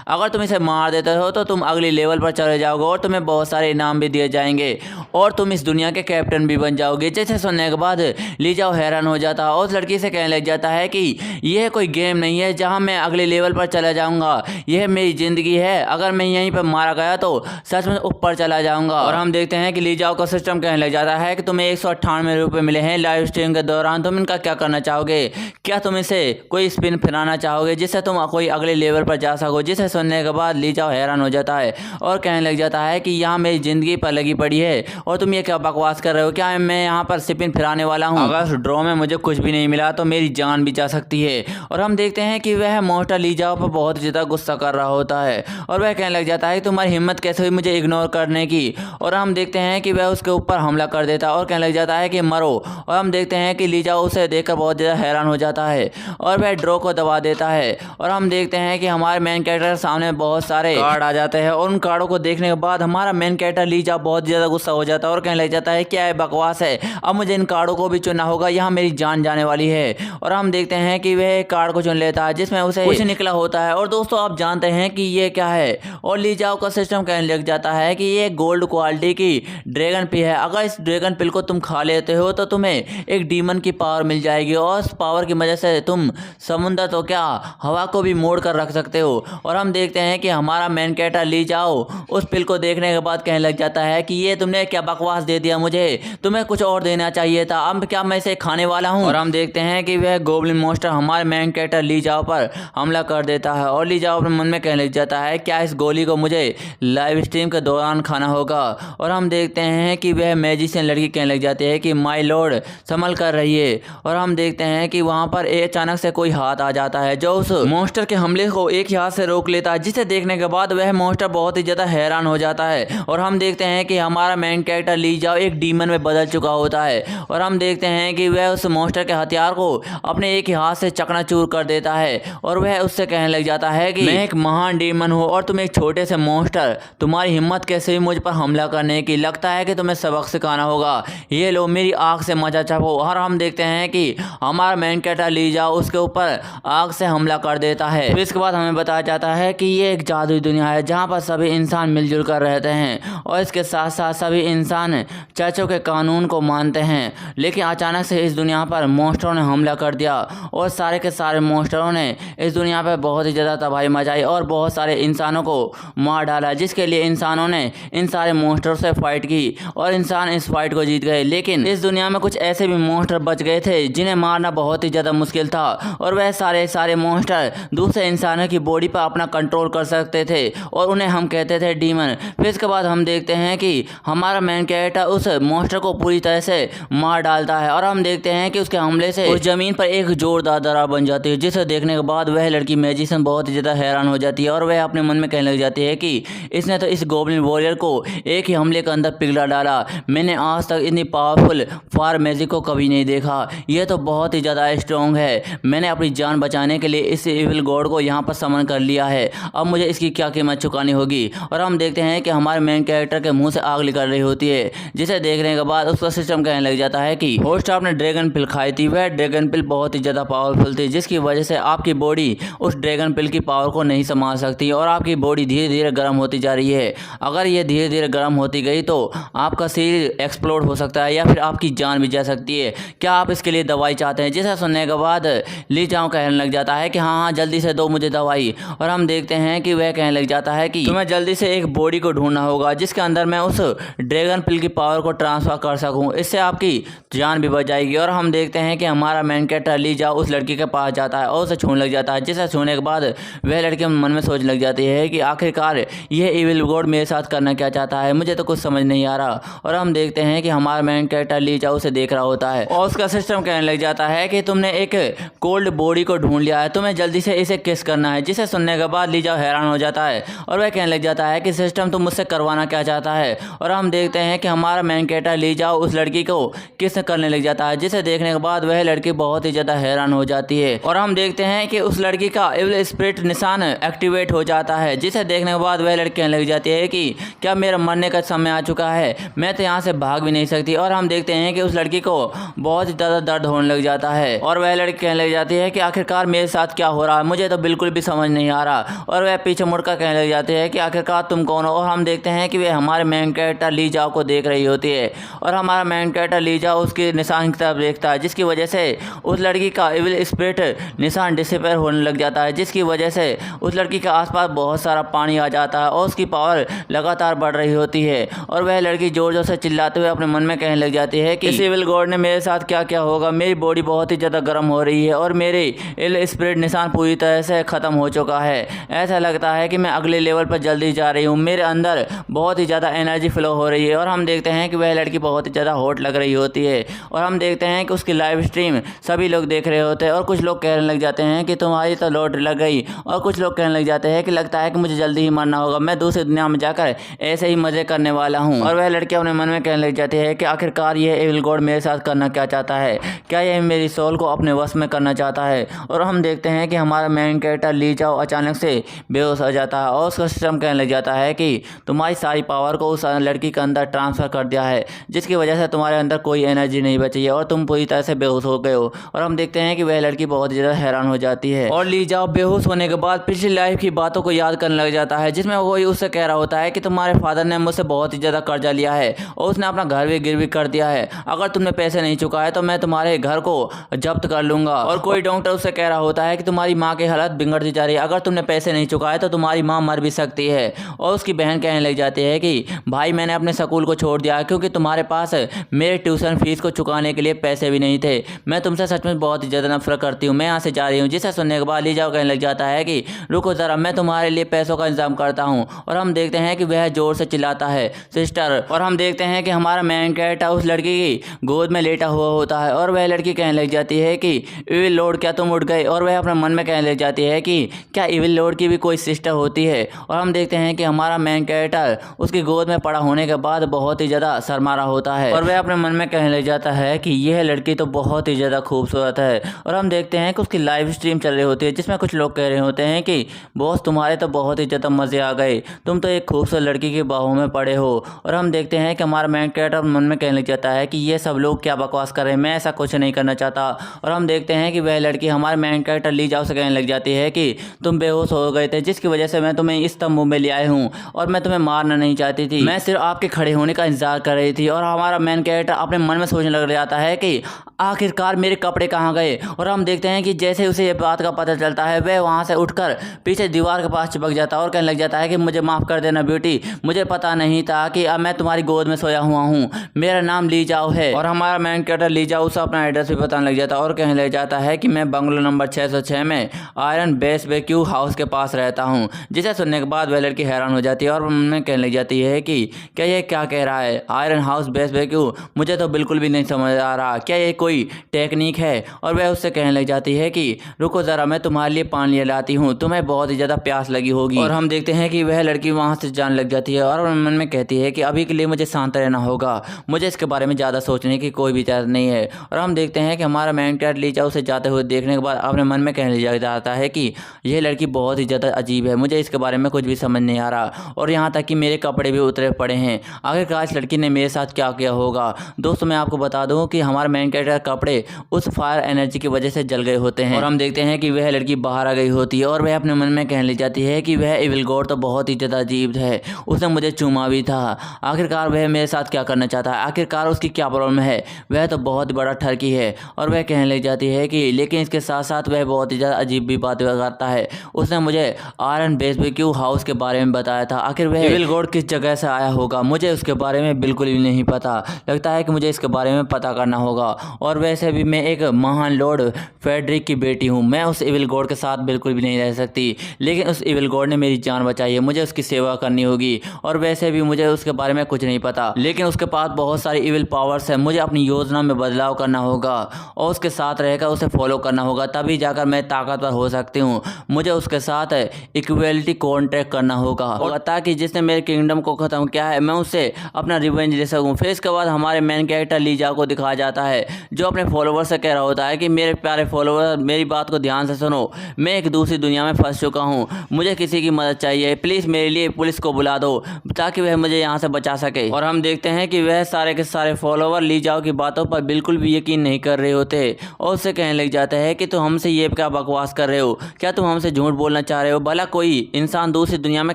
अगर तुम इसे मार देते हो तो तुम अगली लेवल पर चले जाओगे और तुम्हें बहुत सारे इनाम भी दिए जाएंगे और तुम इस दुनिया के कैप्टन भी बन जाओगे। जिसे सुनने के बाद ली जाओ हैरान हो जाता है और उस लड़की से कहने लग जाता है कि यह कोई गेम नहीं है जहां मैं अगले लेवल पर चला जाऊंगा, यह मेरी ज़िंदगी है। अगर मैं यहीं पर मारा गया तो सच में ऊपर चला जाऊंगा। और हम देखते हैं कि ली जाओ का सिस्टम कहने लग जाता है कि तुम्हें 198 रुपये मिले हैं लाइव स्ट्रीम के दौरान, तुम इनका क्या करना चाहोगे। क्या तुम इसे कोई स्पिन फिराना चाहोगे जिससे तुम कोई अगले लेवल पर जा सको। जिसे सुनने के बाद ली जाओ हैरान हो जाता है और कहने लग जाता है कि यहाँ मेरी ज़िंदगी पर लगी पड़ी है और तुम ये क्या बकवास कर रहे हो। क्या मैं यहाँ पर स्पिन फिराने वाला हूँ। अगर ड्रॉ में मुझे कुछ भी नहीं मिला तो मेरी जान भी जा सकती है। और हम देखते हैं कि वह मोस्टर ली जाओ पर बहुत ज़्यादा गुस्सा कर रहा होता है और वह कहने लग जाता है कि तुम्हारी हिम्मत कैसे हुई मुझे इग्नोर करने की। और हम देखते हैं कि वह उसके ऊपर हमला कर देता है और कहने लग जाता है कि मरो। और हम देखते हैं कि ली जाओ उसे देखकर बहुत ज़्यादा हैरान हो जाता है और वह ड्रॉ को दबा देता है। और हम देखते हैं कि हमारे मेन कैरेक्टर सामने बहुत सारे कार्ड आ जाते हैं और उन कार्डों को देखने के बाद हमारा मेन कैरेक्टर ली जाओ बहुत ज़्यादा गुस्सा हो जाता है और कहने लग जाता है क्या है बकवास है, अब मुझे इन कार्डों को भी चुनना होगा, यहाँ मेरी जान जाने वाली है। और हम देखते हैं कि वह एक कार्ड को चुन लेता है जिसमें उसे कुछ निकला होता है। और दोस्तों आप जानते हैं कि ये क्या है। और ली जाओ का सिस्टम कहने लग जाता है कि ये गोल्ड क्वालिटी की ड्रैगन पिल है। अगर इस ड्रैगन पिल को तुम खा लेते हो तो तुम्हें एक डीमन की पावर मिल जाएगी और उस पावर की वजह से तुम समुद्र तो क्या हवा को भी मोड़ कर रख सकते हो। और हम देखते हैं कि हमारा मेन कैरेक्टर ली जाओ उस पिल को देखने के बाद कहने लग जाता है कि ये तुमने क्या बकवास दे दिया, मुझे तुम्हें कुछ और देना चाहिए था, अब क्या मैं इसे खाने वाला हूँ। और हम देखते हैं कि वह गोब्लिन मॉन्स्टर हमारे मेन कैरेक्टर ली जाओ पर हमला कर देता है और ली जाओ अपने मन में कहने लग जाता है क्या इस गोली को मुझे लाइव स्ट्रीम के दौरान खाना होगा। और हम देखते हैं कि वह मैजिशियन लड़की कहने लग जाती है कि माय लॉर्ड संभल कर रहिए। और हम देखते हैं कि वहाँ पर अचानक से कोई हाथ आ जाता है जो उस मॉन्स्टर के हमले को एक ही हाथ से रोक लेता है। जिसे देखने के बाद वह मॉन्स्टर बहुत ही ज़्यादा हैरान हो जाता है। और हम देखते हैं कि हमारा मेन कैरेक्टर ली जाओ एक डीमन में बदल चुका होता है। और हम देखते हैं कि वह उस मॉन्स्टर के हथियार को अपने एक ही हाथ से चकनाचूर कर देता है और वह उससे कहने लग जाता है कि मैं एक महान डीमन हूँ और तुम एक छोटे से मॉन्स्टर, तुम्हारी हिम्मत कैसे हुई मुझ पर हमला करने की, लगता है कि तुम्हें सबक सिखाना होगा, ये लो मेरी आग से मजा चखो। और हम देखते हैं कि हमारा मेन कैरेक्टर ली जाओ उसके ऊपर आग से हमला कर देता है। फिर इसके बाद हमें बताया जाता है कि ये एक जादुई दुनिया है जहाँ पर सभी इंसान मिलजुल कर रहते हैं और इसके साथ साथ सभी इंसान चर्चों के कानून को मानते हैं। लेकिन अचानक से इस दुनिया पर मॉन्स्टरों ने हमला कर दिया और सारे के सारे मॉन्स्टरों ने इस दुनिया पर बहुत ही ज़्यादा तबाही मचाई और बहुत सारे इंसानों को मार डाला, जिसके लिए इंसानों ने इन सारे मॉन्स्टरों से फाइट की और इंसान इस फाइट को जीत गए। लेकिन इस दुनिया में कुछ ऐसे भी मॉन्स्टर बच गए थे जिन्हें मारना बहुत ही ज़्यादा मुश्किल था और वह सारे मॉन्स्टर दूसरे इंसानों की बॉडी पर अपना कंट्रोल कर सकते थे और उन्हें हम कहते थे डीमन। फिर इसके बाद हम देखते हैं कि हमारा मेन कैरेक्टर उस मॉन्स्टर को पूरी तरह से मार डालता है और हम देखते हैं कि उसके हमले से उस जमीन पर एक जोरदार दरार बन जाती है। जिसे देखने के बाद वह लड़की मैजिशियन बहुत ही ज़्यादा हैरान हो जाती है और वह अपने मन में कहने लग जाती है कि इसने तो इस गोब्लिन वॉरियर को एक ही हमले के अंदर पिघला डाला, मैंने आज तक इतनी पावरफुल फायर मैजिक को कभी नहीं देखा, यह तो बहुत ही ज़्यादा स्ट्रॉन्ग है, मैंने अपनी जान बचाने के लिए इस इविल गॉड को यहाँ पर समन कर लिया है, अब मुझे इसकी क्या कीमत चुकानी होगी। और हम देखते हैं कि हमारे मेन कैरेक्टर के मुंह से आग निकल रही होती है। जिसे देखने के बाद उसका सिस्टम कहने लग जाता है कि होस्ट आपने ड्रैगन पिल खाई थी, वह ड्रैगन पिल बहुत ही ज़्यादा पावरफुल थी जिसकी वजह से आपकी बॉडी उस ड्रैगन पिल की पावर को नहीं संभाल सकती और आपकी बॉडी धीरे धीरे गर्म होती जा रही है। अगर ये धीरे धीरे गर्म होती गई तो आपका शरीर एक्सप्लोड हो सकता है या फिर आपकी जान भी जा सकती है। क्या आप इसके लिए दवाई चाहते हैं। जिसे सुनने के बाद ली जाओ कहने लग जाता है कि हाँ जल्दी से दो मुझे दवाई। और हम देखते हैं कि वह कहने लग जाता है कि तुम्हें जल्दी से एक बॉडी को ढूंढना होगा जिसके अंदर मैं उस ड्रैगन पिल की पावर को ट्रांसफर कर सकूं, इससे आपकी जान भी बच जाएगी। और हम देखते हैं कि हमारा मेन कैरेक्टर ली जाओ उस लड़की के पास जाता है और उसे छूने लग जाता है। जिसे छूने के बाद वह लड़की मन में सोचने लग जाती है कि आखिरकार यह इविल गॉड मेरे साथ करना क्या चाहता है, मुझे तो कुछ समझ नहीं आ रहा। और हम देखते हैं कि हमारा मेन कैरेक्टर ली जाओ उसे देख रहा होता है और उसका सिस्टम कहने लग जाता है कि तुमने एक कोल्ड बॉडी को ढूंढ लिया है, तुम्हें जल्दी से इसे किस करना है। जिसे सुनने के बाद ली जाओ हैरान हो जाता है और वह कहने लग जाता है कि सिस्टम तुम मुझसे करवाना क्या चाहता है। और हम देखते हैं कि हमारा मेन कैरेक्टर ली जाओ उस लड़की को किस करने लग जाता है। जिसे देखने के बाद वह लड़की बहुत ही ज़्यादा हैरान हो जाती है और हम देखते हैं कि उस लड़की का इविल स्पिरिट निशान एक्टिवेट हो जाता है। जिसे देखने के बाद वह लड़की कहने लग जाती है कि क्या मेरा मरने का समय आ चुका है, मैं तो यहाँ से भाग भी नहीं सकती। और हम देखते हैं कि उस लड़की को बहुत ही ज़्यादा दर्द होने लग जाता है और वह लड़की कहने लग जाती है कि आखिरकार मेरे साथ क्या हो रहा है, मुझे तो बिल्कुल भी समझ नहीं आ रहा। और वह पीछे मुड़कर कहने लग जाती है कि आखिरकार तुम कौन हो। और हम देखते हैं कि वह हमारे मेन कैरेक्टर ली जाओ को देख रही होती है और हमारा मेन कैरेक्टर ली जाओ उसके निशान की तरफ देखता है, जिसकी वजह से उस लड़की का इविल स्पिरिट निशान डिसअपीयर होने लग जाता है, जिसकी वजह से उस लड़की के आसपास बहुत सारा पानी आ जाता है और उसकी पावर लगातार बढ़ रही होती है। और वह लड़की जोर जोर से चिल्लाते हुए अपने मन में कहने लग जाती है कि इस इविल गॉड ने मेरे साथ क्या क्या होगा, मेरी बॉडी बहुत ही ज़्यादा गर्म हो रही है और मेरे इविल स्पिरिट निशान पूरी तरह से ख़त्म हो चुका है। ऐसा लगता है कि मैं अगले लेवल पर जल्दी जा रही हूँ, मेरे अंदर बहुत ही ज़्यादा एनर्जी फ्लो हो रही है। और हम देखते हैं कि वह लड़की बहुत ही ज़्यादा हॉट लग रही होती है और हम देखते हैं कि उसकी लाइव स्ट्रीम सभी लोग देख रहे होते हैं और कुछ लोग कहने लग जाते हैं कि तुम्हारी तो लॉटरी लग गई और कुछ लोग कहने लग जाते हैं कि लगता है कि मुझे जल्दी ही मरना होगा, मैं दूसरी दुनिया में जाकर ऐसे ही मज़े करने वाला हूँ। और वह लड़की अपने मन में कहने लग जाती है कि आखिरकार ये एविल गॉड मेरे साथ करना क्या चाहता है, क्या ये मेरी सोल को अपने वश में करना चाहता है। और हम देखते हैं कि हमारा मेन कैरेक्टर ली जाओ अचानक से बेहोश हो जाता है और उसका सिस्टम कहने लग जाता है कि तुम्हारी सारी पावर को उस लड़की के अंदर ट्रांसफ़र कर दिया है, जिसकी वजह से तुम्हारे अंदर कोई एनर्जी नहीं बची है और तुम पूरी तरह से बेहोश हो गए हो। और हम देखते हैं कि वह लड़की बहुत ज़्यादा हैरान हो जाती है और ली जाओ बेहोश होने के बाद पिछली लाइफ की बातों को याद करने लग जाता है, जिसमें वही उससे कह रहा होता है कि तुम्हारे फादर ने मुझसे बहुत ही ज़्यादा कर्जा लिया है और उसने अपना घर भी गिरवी कर दिया है, अगर तुमने पैसे नहीं चुकाए तो मैं तुम्हारे घर को जब्त कर लूँगा। और कोई डॉक्टर उससे कह रहा होता है कि तुम्हारी माँ की हालत बिगड़ती जा रही है, अगर तुमने पैसे नहीं चुकाए तो तुम्हारी माँ मर भी सकती है। और उसकी बहन कहने लग जाती है कि भाई मैंने अपने स्कूल को छोड़ दिया क्योंकि तुम्हारे पास मेरे ट्यूशन फीस को चुकाने के लिए पैसे भी नहीं थे, मैं तुमसे सच में बहुत ही ज़्यादा नफरत करती हूँ, मैं यहाँ से जा रही हूँ। जिसे सुनने के बाद ली जाओ कहने लग जाता है कि रुको ज़रा, मैं तुम्हारे लिए पैसों का इंतजाम करता हूँ। और हम देखते हैं कि वह जोर से चिल्लाता है सिस्टर। और हम देखते हैं कि हमारा मेन कैरेक्टर उस लड़की की गोद में लेटा हुआ होता है और वह लड़की कहने लग जाती है कि इविल लॉर्ड क्या तुम उठ गए। और वह अपने मन में कहने लग जाती है कि क्या इविल लॉर्ड की भी कोई सिस्टर होती है। और हम देखते हैं कि हमारा मेन कैरेक्टर उसकी गोद में पड़ा होने के बाद बहुत ही ज़्यादा शर्मा रहा होता है और वह अपने मन में कहने लग जाता है कि यह लड़की तो बहुत ही ज़्यादा खूबसूरत है। और हम देखते हैं कि उसकी लाइव स्ट्रीम चल रही होती है, जिसमें कुछ लोग कह रहे होते हैं कि बॉस तुम्हारे तो बहुत ही ज़्यादा मज़े आ गए, तुम तो एक खूबसूरत लड़की की बाहों में पड़े हो। और हम देखते हैं कि हमारा मेन कैरेक्टर मन में कहने लग जाता है कि ये सब लोग क्या बकवास कर रहे हैं, मैं ऐसा कुछ नहीं करना चाहता। और हम देखते हैं कि वह लड़की हमारे मेन कैरेक्टर ली जाओ से कहने लग जाती है कि तुम बेहोश हो गए थे, जिसकी वजह से मैं तुम्हें इस तंबू में ले आई हूँ और मैं तुम्हें मारना नहीं चाहती थी, मैं सिर्फ आपके खड़े होने का इंतजार कर रही थी। और हमारा मेन कैरेक्टर अपने मन में सोचने लग जाता है कि आखिरकार मेरे कपड़े कहाँ गए। और हम देखते हैं कि जैसे उसे ये बात का पता चलता है वह वहाँ से उठकर पीछे दीवार के पास चिपक जाता है और कहने लग जाता है कि मुझे माफ़ कर देना ब्यूटी, मुझे पता नहीं था कि अब मैं तुम्हारी गोद में सोया हुआ हूँ, मेरा नाम ली जाओ है। और हमारा मेन कैरेक्टर ली जाओ उसे अपना एड्रेस भी बताने लग जाता है और कहने लग जाता है कि मैं बंगलो नंबर 606 में आयरन बेसबेक्यू हाउस के पास रहता हूँ। जिसे सुनने के बाद वह लड़की हैरान हो जाती है और उनमें कहने लग जाती है कि क्या ये क्या कह रहा है, आयरन हाउस बेसबेक्यू, मुझे तो बिल्कुल भी नहीं समझ आ रहा, क्या ये कोई टेक्निक है। और वह उससे कहने लग जाती है कि रुको ज़रा, मैं तुम्हारे लिए पानी लाती हूँ, तुम्हें बहुत ही ज़्यादा प्यास लगी होगी। और हम देखते हैं कि वह लड़की वहाँ से जाने लग जाती है और मन में कहती है कि अभी के लिए मुझे शांत रहना होगा, मुझे इसके बारे में ज़्यादा सोचने की कोई भी ज़रूरत नहीं है। और हम देखते हैं कि हमारा मेन कैरेक्टर ली जाओ उसे जाते हुए देखने के बाद अपने मन में कहने लग जाता है कि यह लड़की बहुत ही ज़्यादा अजीब है, मुझे इसके बारे में कुछ भी समझ नहीं आ रहा और यहाँ तक कि मेरे कपड़े भी उतरे पड़े हैं, आखिरकार इस लड़की ने मेरे साथ क्या किया होगा। दोस्तों मैं आपको बता दूँ कि हमारा मेन कैरेक्टर कपड़े उस फायर एनर्जी की वजह से जल गए होते हैं। और हम देखते हैं कि वह लड़की बाहर आ गई होती है और वह अपने मन में कहने लग जाती है कि वह इविल गॉड तो बहुत ही ज़्यादा अजीब है, उसने मुझे चूमा भी था, आखिरकार वह मेरे साथ क्या करना चाहता है, आखिरकार उसकी क्या प्रॉब्लम है, वह तो बहुत बड़ा ठरकी है। और वह कहने लग जाती है कि लेकिन इसके साथ साथ वह बहुत ही ज़्यादा अजीब भी बातें करता है, उसने मुझे आयरन बेसबेक्यू हाउस के बारे में बताया था, आखिर वह इविल गॉड किस जगह से आया होगा, मुझे उसके बारे में बिल्कुल भी नहीं पता, लगता है कि मुझे इसके बारे में पता करना होगा। और वैसे भी मैं एक महान लॉर्ड फेडरिक की बेटी हूँ, मैं उस इविल गॉड के साथ बिल्कुल भी नहीं रह सकती, लेकिन उस इविल गॉड ने मेरी जान बचाई है, मुझे उसकी सेवा करनी होगी। और वैसे भी मुझे उसके बारे में कुछ नहीं पता, लेकिन उसके पास बहुत सारी इविल पावर्स है, मुझे अपनी योजना में बदलाव करना होगा और उसके साथ रहकर उसे फॉलो करना होगा, तभी जाकर मैं ताकतवर हो सकती हूँ। मुझे उसके साथ इक्वलिटी कॉन्ट्रैक्ट करना होगा और ताकि जिसने मेरे किंगडम को ख़त्म किया है मैं उससे अपना रिवेंज ले सकूँ। फिर इसके बाद हमारे मेन कैरेक्टर ली जाओ को दिखाया जाता है, जो अपने फॉलोवर से कह रहा होता है कि मेरे प्यारे फॉलोवर मेरी बात को ध्यान से सुनो, मैं एक दूसरी दुनिया में फंस चुका हूँ, मुझे किसी की मदद चाहिए, प्लीज़ मेरे लिए पुलिस को बुला दो ताकि वह मुझे यहाँ से बचा सके। और हम देखते हैं कि वह सारे के सारे फॉलोवर ली जाओ की बातों पर बिल्कुल भी यकीन नहीं कर रहे होते और उससे कहने लग जाता है कि तुम हमसे ये क्या बकवास कर रहे हो, क्या तुम हमसे झूठ बोलना चाह रहे हो, भला कोई इंसान दूसरी दुनिया में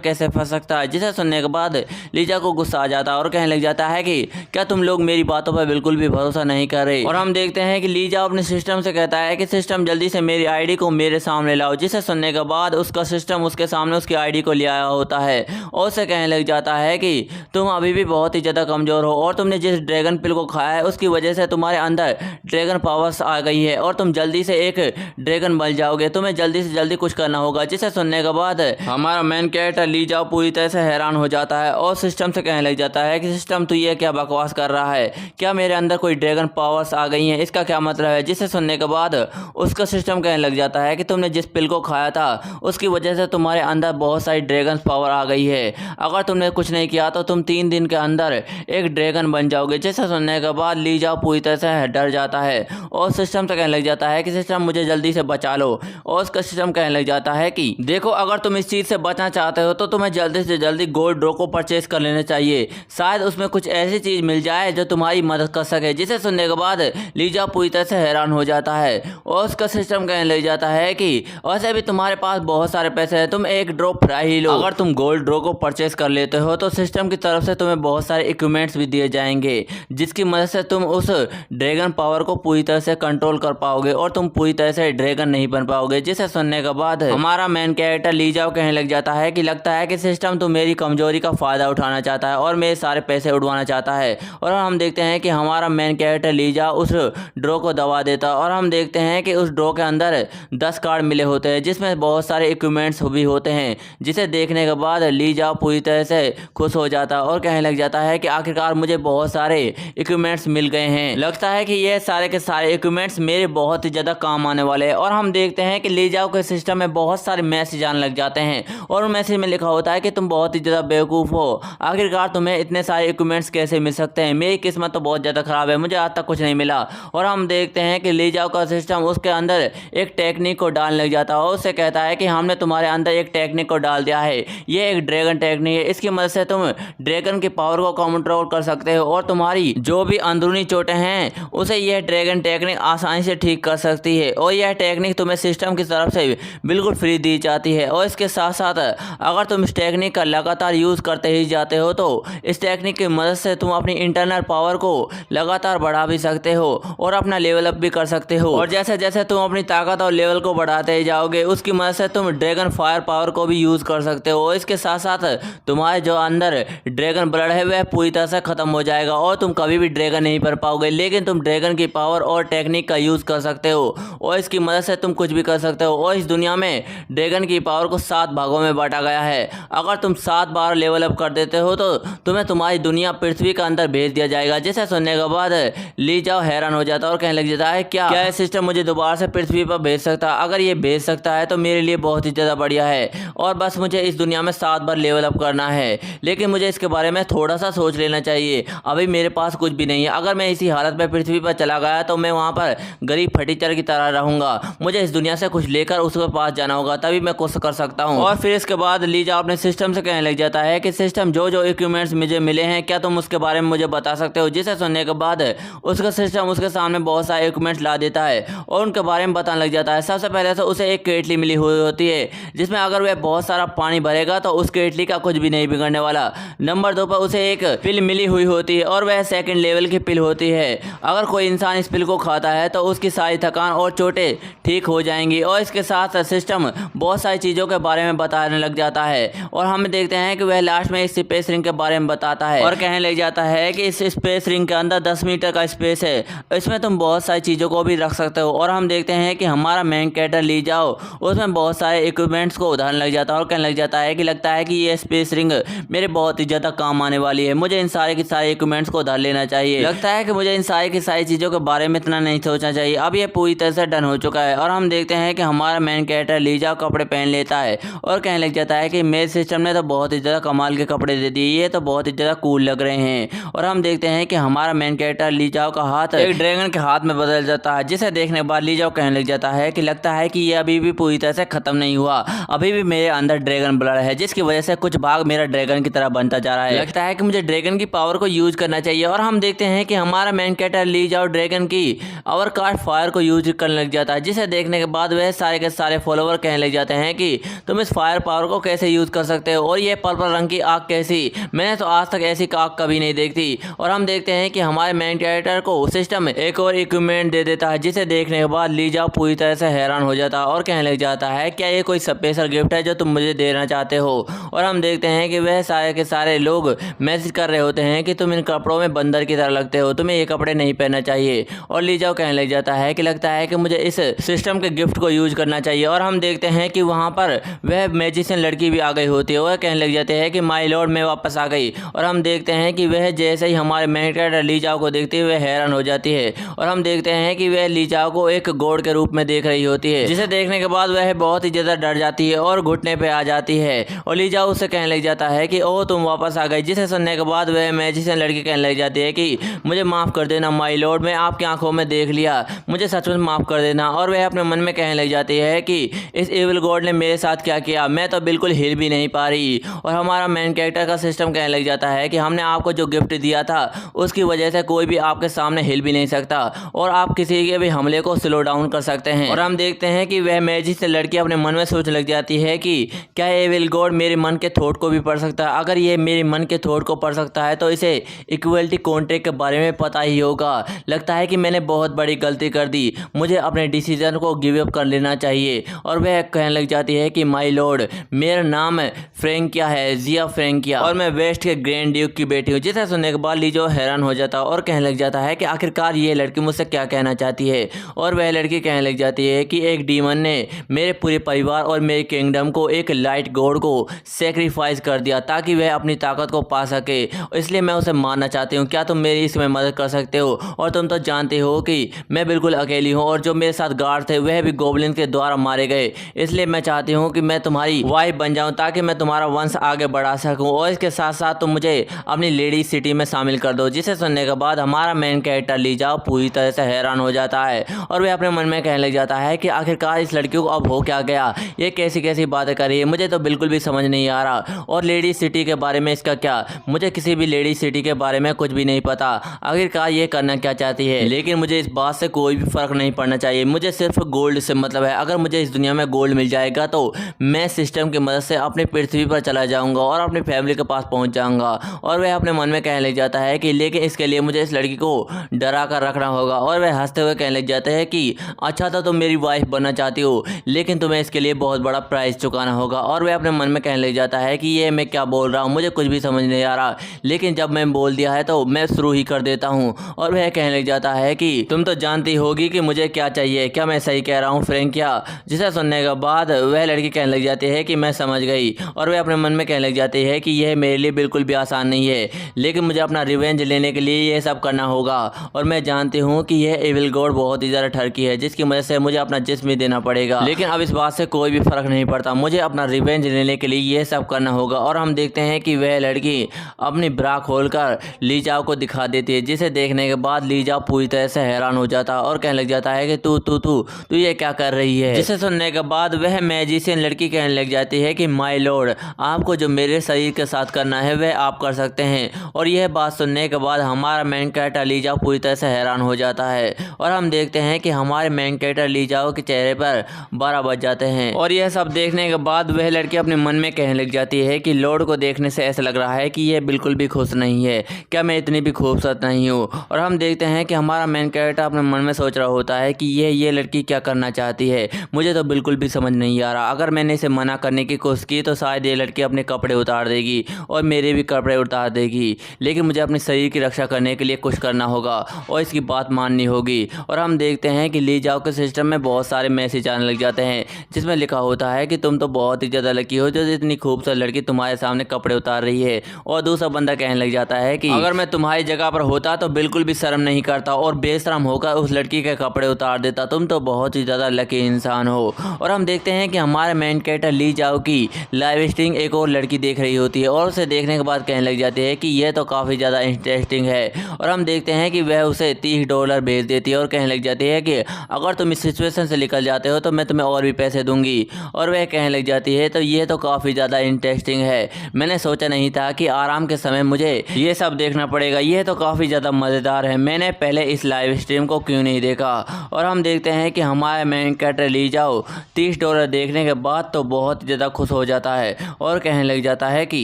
कैसे फंस सकता है। जिसे सुनने के बाद लीजा को गुस्सा आ जाता है और कहने लग जाता है कि क्या तुम लोग मेरी बातों पर बिल्कुल भी भरोसा नहीं कर रहे। और हम देखते हैं कि लीजा अपने सिस्टम से कहता है कि सिस्टम जल्दी से मेरी आईडी को मेरे सामने लाओ। जिसे सुनने के बाद उसका सिस्टम उसके सामने उसकी आईडी को ले आया होता है और उसे कहने लग जाता है कि तुम अभी भी बहुत ही ज़्यादा कमज़ोर हो और तुमने जिस ड्रैगन पिल को खाया है उसकी वजह से तुम्हारे अंदर ड्रैगन पावर्स आ गई है और तुम जल्दी से एक ड्रैगन बन जाओगे, तुम्हें जल्दी से जल्दी कुछ करना होगा। जिसे सुनने के बाद हमारा मेन कैरेक्टर लीजा पूरी तरह से हैरान हो जाता है और सिस्टम से कहने लग जाता है कि सिस्टम तू ये क्या बकवास कर रहा है, क्या मेरे अंदर कोई ड्रैगन पावर्स आ गई हैं, इसका क्या मतलब है। जिसे सुनने के बाद उसका सिस्टम कहने लग जाता है कि तुमने जिस पिल को खाया था उसकी वजह से तुम्हारे अंदर बहुत सारी ड्रैगन पावर आ गई है, अगर तुमने कुछ नहीं किया तो तुम 3 दिन के अंदर एक ड्रैगन बन जाओगे। जिसे सुनने के बाद लीजा पूरी तरह से डर जाता है और सिस्टम से कहने लग जाता है कि सिस्टम मुझे जल्दी से बचा लो। और उसका सिस्टम कहने लग जाता है कि देखो अगर तुम इस चीज़ से बचना चाहते हो तो तुम्हें जल्दी से जल्दी गोल्ड ड्रो को परचेज कर लेना चाहिए, शायद उसमें कुछ ऐसी चीज़ मिल जाए जो तुम्हारी मदद कर सके। जिसे सुनने के बाद लीजा पूरी तरह से हैरान हो जाता है और उसका सिस्टम कहने लग जाता है कि वैसे भी तुम्हारे पास बहुत सारे पैसे हैं, तुम एक ड्रॉ फ्राई ही लो। अगर तुम गोल्ड ड्रॉ को परचेज कर लेते हो तो सिस्टम की तरफ से तुम्हें बहुत सारे इक्विपमेंट्स भी दिए जाएंगे जिसकी मदद से तुम उस ड्रैगन पावर को पूरी तरह से कंट्रोल कर पाओगे और तुम पूरी तरह से ड्रैगन नहीं बन पाओगे। जिसे सुनने के बाद हमारा मेन कैरेक्टर लीजा कहने लग जाता है कि लगता है कि सिस्टम तो मेरी कमजोरी का फायदा उठाना चाहता है और मेरे सारे पैसे उड़वाना चाहता है। और हम देखते हैं कि हमारा मेन कैरेक्टर लीजा उस ड्रॉ को दबा देता है और हम देखते हैं कि उस ड्रॉ के अंदर 10 कार्ड मिले होते हैं जिसमें बहुत सारे इक्विपमेंट्स भी होते हैं। जिसे देखने के बाद लीजा पूरी तरह से खुश हो जाता है और कहने लग जाता है कि आखिरकार मुझे बहुत सारे इक्विपमेंट्स मिल गए हैं, लगता है कि ये सारे के सारे इक्विपमेंट्स मेरे बहुत ही ज़्यादा काम आने वाले हैं। और हम देखते हैं कि लीजा के सिस्टम में बहुत सारे मैसेज आने लग जाते हैं और उन मैसेज में लिखा होता है कि तुम बहुत ही ज़्यादा बेवकूफ़ हो, आखिरकार तुम्हें इतने सारे इक्विपमेंट्स कैसे मिल सकते हैं, मेरी किस्मत तो बहुत ज़्यादा ख़राब है, मुझे आज तक कुछ नहीं मिला। और हम देखते हैं कि लीजा का सिस्टम उसके अंदर एक टेक्निक को डालने लग जाता है और उससे कहता है कि हमने तुम्हारे अंदर एक टेक्निक को डाल दिया है, ये एक ड्रैगन टेक्निक है, इसकी मदद से तुम ड्रैगन की पावर को कंट्रोल कर सकते हो और तुम्हारी जो भी अंदरूनी चोटें हैं उसे यह ड्रैगन टेक्निक आसानी से ठीक कर सकती है। और यह टेक्निक तुम्हें सिस्टम की तरफ से बिल्कुल फ्री दी जाती है। और इसके साथ साथ अगर तुम इस टेक्निक का लगातार यूज़ करते ही जाते हो तो इस टेक्निक की मदद से तुम अपनी इंटरनल पावर को लगातार बढ़ा भी सकते हो और अपना लेवल अप भी कर सकते हो। और जैसे जैसे तुम अपनी ताकत और लेवल को बढ़ाते ही जाओगे उसकी मदद से तुम ड्रैगन फायर पावर को भी यूज़ कर सकते हो। इसके साथ साथ तुम्हारे जो अंदर ड्रैगन ब्लड है वह पूरी तरह से ख़त्म हो जाएगा और तुम कभी भी ड्रैगन नहीं बन पाओगे, लेकिन तुम ड्रैगन की पावर और टेक्निक का यूज़ कर सकते हो और इसकी मदद से तुम कुछ भी कर सकते हो। और इस दुनिया में ड्रैगन की पावर को 7 भागों में बांटा गया है, अगर तुम 7 बार लेवल अप कर देते हो तो तुम्हें तुम्हारी दुनिया पृथ्वी के अंदर भेज दिया जाएगा। जिसे सुनने के बाद लीजा हैरान हो जाता है और कहने लग जाता है क्या यह सिस्टम मुझे दोबारा से पृथ्वी पर भेज सकता है, अगर ये भेज सकता है तो मेरे लिए बहुत ही ज़्यादा बढ़िया है और बस मुझे इस दुनिया में 7 बार लेवल अप करना है, लेकिन मुझे इसके बारे में थोड़ा सा सोच लेना चाहिए, अभी मेरे पास कुछ भी नहीं है। अगर मैं इसी हालत में पृथ्वी पर चला गया तो मैं वहाँ पर गरीब फटीचर की तरह रहूँगा, मुझे इस दुनिया से कुछ लेकर उसके पास जाना होगा तभी मैं कुछ कर सकता हूँ। और फिर इसके बाद लीजा अपने सिस्टम से कहने लग जाता है कि सिस्टम जो जो इक्विपमेंट्स मुझे मिले हैं क्या तुम उसके बारे में मुझे बता सकते हो। जिसे सुनने के बाद उसका सिस्टम उसके सामने बहुत सारे इक्विपमेंट्स ला देता है और उनके बारे में बताने लग जाता है। सबसे पहले तो उसे एक केटली मिली हुई होती है जिसमें अगर वह बहुत सारा पानी भरेगा तो उस केटली का कुछ भी नहीं बिगड़ने वाला। नंबर 2 पर उसे एक पिल मिली हुई होती है और वह सेकंड लेवल की पिल होती है, अगर कोई इंसान इस पिल को खाता है तो उसकी सारी थकान और चोटें ठीक हो जाएंगी। और इसके साथ सिस्टम बहुत सारी चीज़ों के बारे में बताने लग जाता है और हम देखते हैं कि वह लास्ट में इस स्पेस रिंग के बारे में बताता है और कहने लग जाता है कि इस स्पेस रिंग के अंदर 10 मीटर का स्पेस है, इसमें तुम बहुत सारी चीज़ों को भी रख सकते हो। और हम देखते हैं कि हमारा मेन कैरेक्टर लीजा उसमें बहुत सारे इक्विपमेंट्स को उधारने लग जाता है और कहने लग जाता है कि लगता है कि ये स्पेस रिंग मेरे बहुत ही ज़्यादा काम आने वाली है, मुझे इन सारे के सारे इक्विपमेंट्स को उधार लेना चाहिए। लगता है कि मुझे इन सारी की सारी चीज़ों के बारे में इतना नहीं सोचना चाहिए, अब ये पूरी तरह से डन हो चुका है। और हम देखते हैं कि हमारा मेन कैरेक्टर लीजा कपड़े पहन लेता है और कहने लग जाता है कि मेरे सिस्टम ने तो बहुत ही ज़्यादा कमाल के कपड़े दे दिए, ये तो बहुत ही ज़्यादा कूल लग रहे हैं। और हम देखते हैं कि हमारा मेन कैरेक्टर लीजा का हाथ एक ड्रैगन के हाथ में बदल जाता है, जिसे देखने के बाद लीजा कहने लग जाता है कि लगता है कि ये अभी भी पूरी तरह से ख़त्म नहीं हुआ, अभी भी मेरे अंदर ड्रैगन ब्लड है जिसकी वजह से कुछ भाग मेरा ड्रैगन की तरह बनता जा रहा है, लगता है कि मुझे ड्रैगन की पावर को यूज़ करना चाहिए। और हम देखते हैं कि हमारा मेन कैरेक्टर लीजा और ड्रैगन की आवर कार्ड फायर को यूज करने लग जाता है, जिसे देखने के बाद वह सारे के सारे फॉलोवर कहने लग जाते हैं कि तुम इस फायर पावर को कैसे यूज कर सकते हो और ये पर्पल रंग की आग कैसी, मैंने तो आज तक ऐसी आग कभी नहीं देखी। और हम देखते हैं कि हमारे मेन कैरेक्टर को सिस्टम एक और इक्विपमेंट दे देता है, जिसे देखने के बाद ली जाओ पूरी तरह से हैरान हो जाता है और कहने लग जाता है क्या ये कोई स्पेशल गिफ्ट है जो तुम मुझे देना चाहते हो। और हम देखते हैं कि वह सारे के सारे लोग मैसेज कर रहे होते हैं कि तुम इन कपड़ों में बंदर की तरह लगते हो, तुम्हें ये कपड़े नहीं पहनना चाहिए। और ली जाओ कहने लग जाता है कि लगता है कि मुझे इस सिस्टम के गिफ्ट को यूज करना चाहिए। और हम देखते हैं कि वहाँ पर वह मैजिशियन लड़की भी आ गई होती है, वह कहने लग जाते हैं कि माय लॉर्ड मैं वापस आ गई। और हम देखते हैं कि वह जैसे ही हमारे मेन कैरेक्टर ली जाओ को देखती हुए हैरान हो जाती है। और हम देखते हैं कि वह ली जाओ को एक गॉड के रूप में देख रही होती है, जिसे देखने के बाद वह बहुत ही ज्यादा डर जाती है और घुटने पे आ जाती है। और ली जाओ उससे कहने लग जाता है कि ओह तुम वापस आ गई, जिसे सुनने के बाद वह मैजिशियन लड़की कहने लग जाती है कि मुझे माफ कर देना माय लॉर्ड, मैं आपकी आंखों में देख लिया, मुझे सच में माफ कर देना। और वह अपने मन में कहने लग जाती है कि इस एविल गॉड ने मेरे साथ क्या किया, मैं तो बिल्कुल हिल भी नहीं पा रही। और हमारा मेन कैरेक्टर का सिस्टम कहने लग जाता है कि हमने आपको जो गिफ्ट दिया था उसकी वजह से कोई भी आपके सामने हिल भी नहीं सकता और आप किसी के भी हमले को स्लो डाउन कर सकते हैं। और हम देखते हैं कि वह मैजिक से लड़की अपने मन में सोचने लग जाती है कि क्या एविल गॉड मेरे मन के थॉट को भी पढ़ सकता है, अगर ये मेरे मन के थॉट को पढ़ सकता है तो इसे इक्वलिटी कॉन्ट्रैक्ट के बारे में पता ही होगा। लगता है कि मैंने बहुत बड़ी गलती कर दी, मुझे अपने डिसीजन को गिव अप कर लेना चाहिए। और वह कहने लग जाती है कि माय लॉर्ड मेरा नाम फ्रैंकिया है, जिया फ्रैंकिया, और मैं वेस्ट के ग्रैंड ड्यूक की बेटी हूँ। जिसे सुनने के बाद लीजो हैरान हो जाता है और कहने लग जाता है कि आखिरकार ये लड़की मुझसे क्या कहना चाहती है। और वह लड़की कहने लग जाती है कि एक डीमन ने मेरे पूरे परिवार और मेरे किंगडम को एक लाइट गॉड को सेक्रीफाइस कर दिया ताकि वह अपनी ताकत को पा सके, इसलिए मैं उसे मारना चाहती हूँ, क्या तुम मेरी इसमें मदद कर सकते हो। और तुम तो जानते हो कि मैं बिल्कुल अकेली हूँ और जो मेरे साथ गार्ड थे वह भी गोब्लिन के द्वारा मारे गए, इसलिए मैं चाहती हूँ कि मैं तुम्हारी वाइफ बन जाऊँ ताकि मैं तुम्हारा वंश आगे बढ़ा सकूँ और इसके साथ साथ तुम मुझे अपनी लेडी सिटी में शामिल कर दो। जिसे सुनने के बाद हमारा मेन कैरेक्टर ली जाओ पूरी तरह से हैरान हो जाता है और वह अपने मन में कहने लग जाता है कि आखिरकार इस लड़की को अब हो क्या गया, ये कैसी कैसी बातें कर रही है, मुझे तो बिल्कुल भी समझ नहीं आ रहा। और लेडी सिटी के बारे में इसका क्या, मुझे किसी भी लेडी सिटी के बारे में कुछ भी नहीं पता, आखिरकार ये करना क्या चाहती है। लेकिन मुझे इस बात से कोई भी फर्क नहीं पड़ना चाहिए, मुझे सिर्फ गोल्ड से मतलब है। अगर मुझे इस दुनिया में गोल्ड मिल जाएगा तो मैं सिस्टम की मदद से अपनी पृथ्वी पर चला जाऊंगा और अपनी फैमिली के पास पहुंच जाऊंगा। और वह अपने मन में कहने लग जाता है कि लेकिन इसके लिए मुझे इस लड़की को डरा कर रखना होगा। और वह हंसते हुए कहने लग जाता है कि अच्छा तो तुम मेरी वाइफ बनना चाहती हो, लेकिन तुम्हें इसके लिए बहुत बड़ा प्राइस चुकाना होगा। और वह अपने मन में कहने लग जाता है कि ये मैं क्या बोल रहा हूँ, मुझे कुछ भी समझ नहीं आ रहा, लेकिन जब मैं बोल दिया है तो मैं शुरू ही कर देता हूँ। और वह कहने लग जाता है कि तुम तो जानती होगी कि मुझे क्या चाहिए, क्या मैं सही कह रहा हूँ फ्रैंकिया। जिसे सुनने के बाद वह लड़की कहने लग जाती है कि मैं समझ गई। और वह अपने मन में कहने लग जाती है कि यह मेरे लिए बिल्कुल भी आसान नहीं है, लेकिन मुझे अपना रिवेंज लेने के लिए यह सब करना होगा। और मैं जानती हूँ कि यह एविल गॉड बहुत ही ज़्यादा ठरकी है, जिसकी वजह से मुझे अपना जिस्म भी देना पड़ेगा, लेकिन अब इस बात से कोई भी फर्क नहीं पड़ता, मुझे अपना रिवेंज लेने के लिए यह सब करना होगा। और हम देखते हैं कि वह लड़की अपनी ब्रा खोलकर ली जाओ को दिखा देती है, जिसे देखने के बाद ली जाओ पूरी तरह से हैरान हो जाता है और कहने लग जाता है कि तू तू तू तू ये क्या कर रही है। जिसे सुनने के बाद वह मैजिशियन लड़की कहने लग जाती है कि माय लॉर्ड आपको जो मेरे शरीर के साथ करना है वह आप कर सकते हैं। और यह बात सुनने के बाद हमारा मेन कैरेक्टर ली जाओ पूरी तरह से हैरान हो जाता है और हम देखते हैं कि हमारे मेन कैरेक्टर ली जाओ के चेहरे पर 12 बज जाते हैं। और यह सब देखने के बाद वह लड़की अपने मन में कहने लग जाती है कि लॉर्ड को देखने से ऐसा लग रहा है कि यह बिल्कुल भी खुश नहीं है, क्या मैं इतनी भी खूबसूरत नहीं हूँ। और हम देखते हैं कि हमारा मेन कैरेक्टर अपने मन में सोच रहा होता है कि ये लड़की क्या करना चाहती है, मुझे तो बिल्कुल भी समझ नहीं आ रहा। अगर मैंने इसे मना करने की कोशिश की तो शायद ये लड़की अपने कपड़े उतार देगी और मेरे भी कपड़े उतार देगी, लेकिन मुझे अपने शरीर की रक्षा करने के लिए कुछ करना होगा और इसकी बात माननी होगी। और हम देखते हैं कि ली जाओ के सिस्टम में बहुत सारे मैसेज आने लग जाते हैं जिसमें लिखा होता है कि तुम तो बहुत ही ज़्यादा लकी हो जो इतनी खूबसूरत लड़की तुम्हारे सामने कपड़े उतार रही है। और दूसरा बंदा कहने लग जाता है कि अगर मैं तुम्हारी जगह पर होता तो बिल्कुल भी शर्म नहीं करता और बेशरम होकर उस लड़की के कपड़े उतार देता, तुम तो बहुत ही ज़्यादा लकी इंसान हो। और हम देखते हैं कि हमारे मेन कैरेक्टर ली जाओ की लाइव स्ट्रीम एक और लड़की देख रही होती है और उसे देखने के बाद कहने लग जाती है कि यह तो काफ़ी ज़्यादा इंटरेस्टिंग है। और हम देखते हैं कि वह उसे $30 भेज देती है और कहने लग जाती है कि अगर तुम इस सिचुएशन से निकल जाते हो तो मैं तुम्हें और भी पैसे दूंगी। और वह कहने लग जाती है तो ये तो काफ़ी ज़्यादा इंटरेस्टिंग है, मैंने सोचा नहीं था कि आराम के समय मुझे ये सब देखना पड़ेगा, यह तो काफ़ी ज़्यादा मज़ेदार है, मैंने पहले इस लाइव स्ट्रीम को क्यों नहीं देखा। जाएगा। और हम देखते हैं कि हमारे मेन कैरेक्टर ली जाओ $30 देखने के बाद तो बहुत ज़्यादा खुश हो जाता है और कहने लग जाता है कि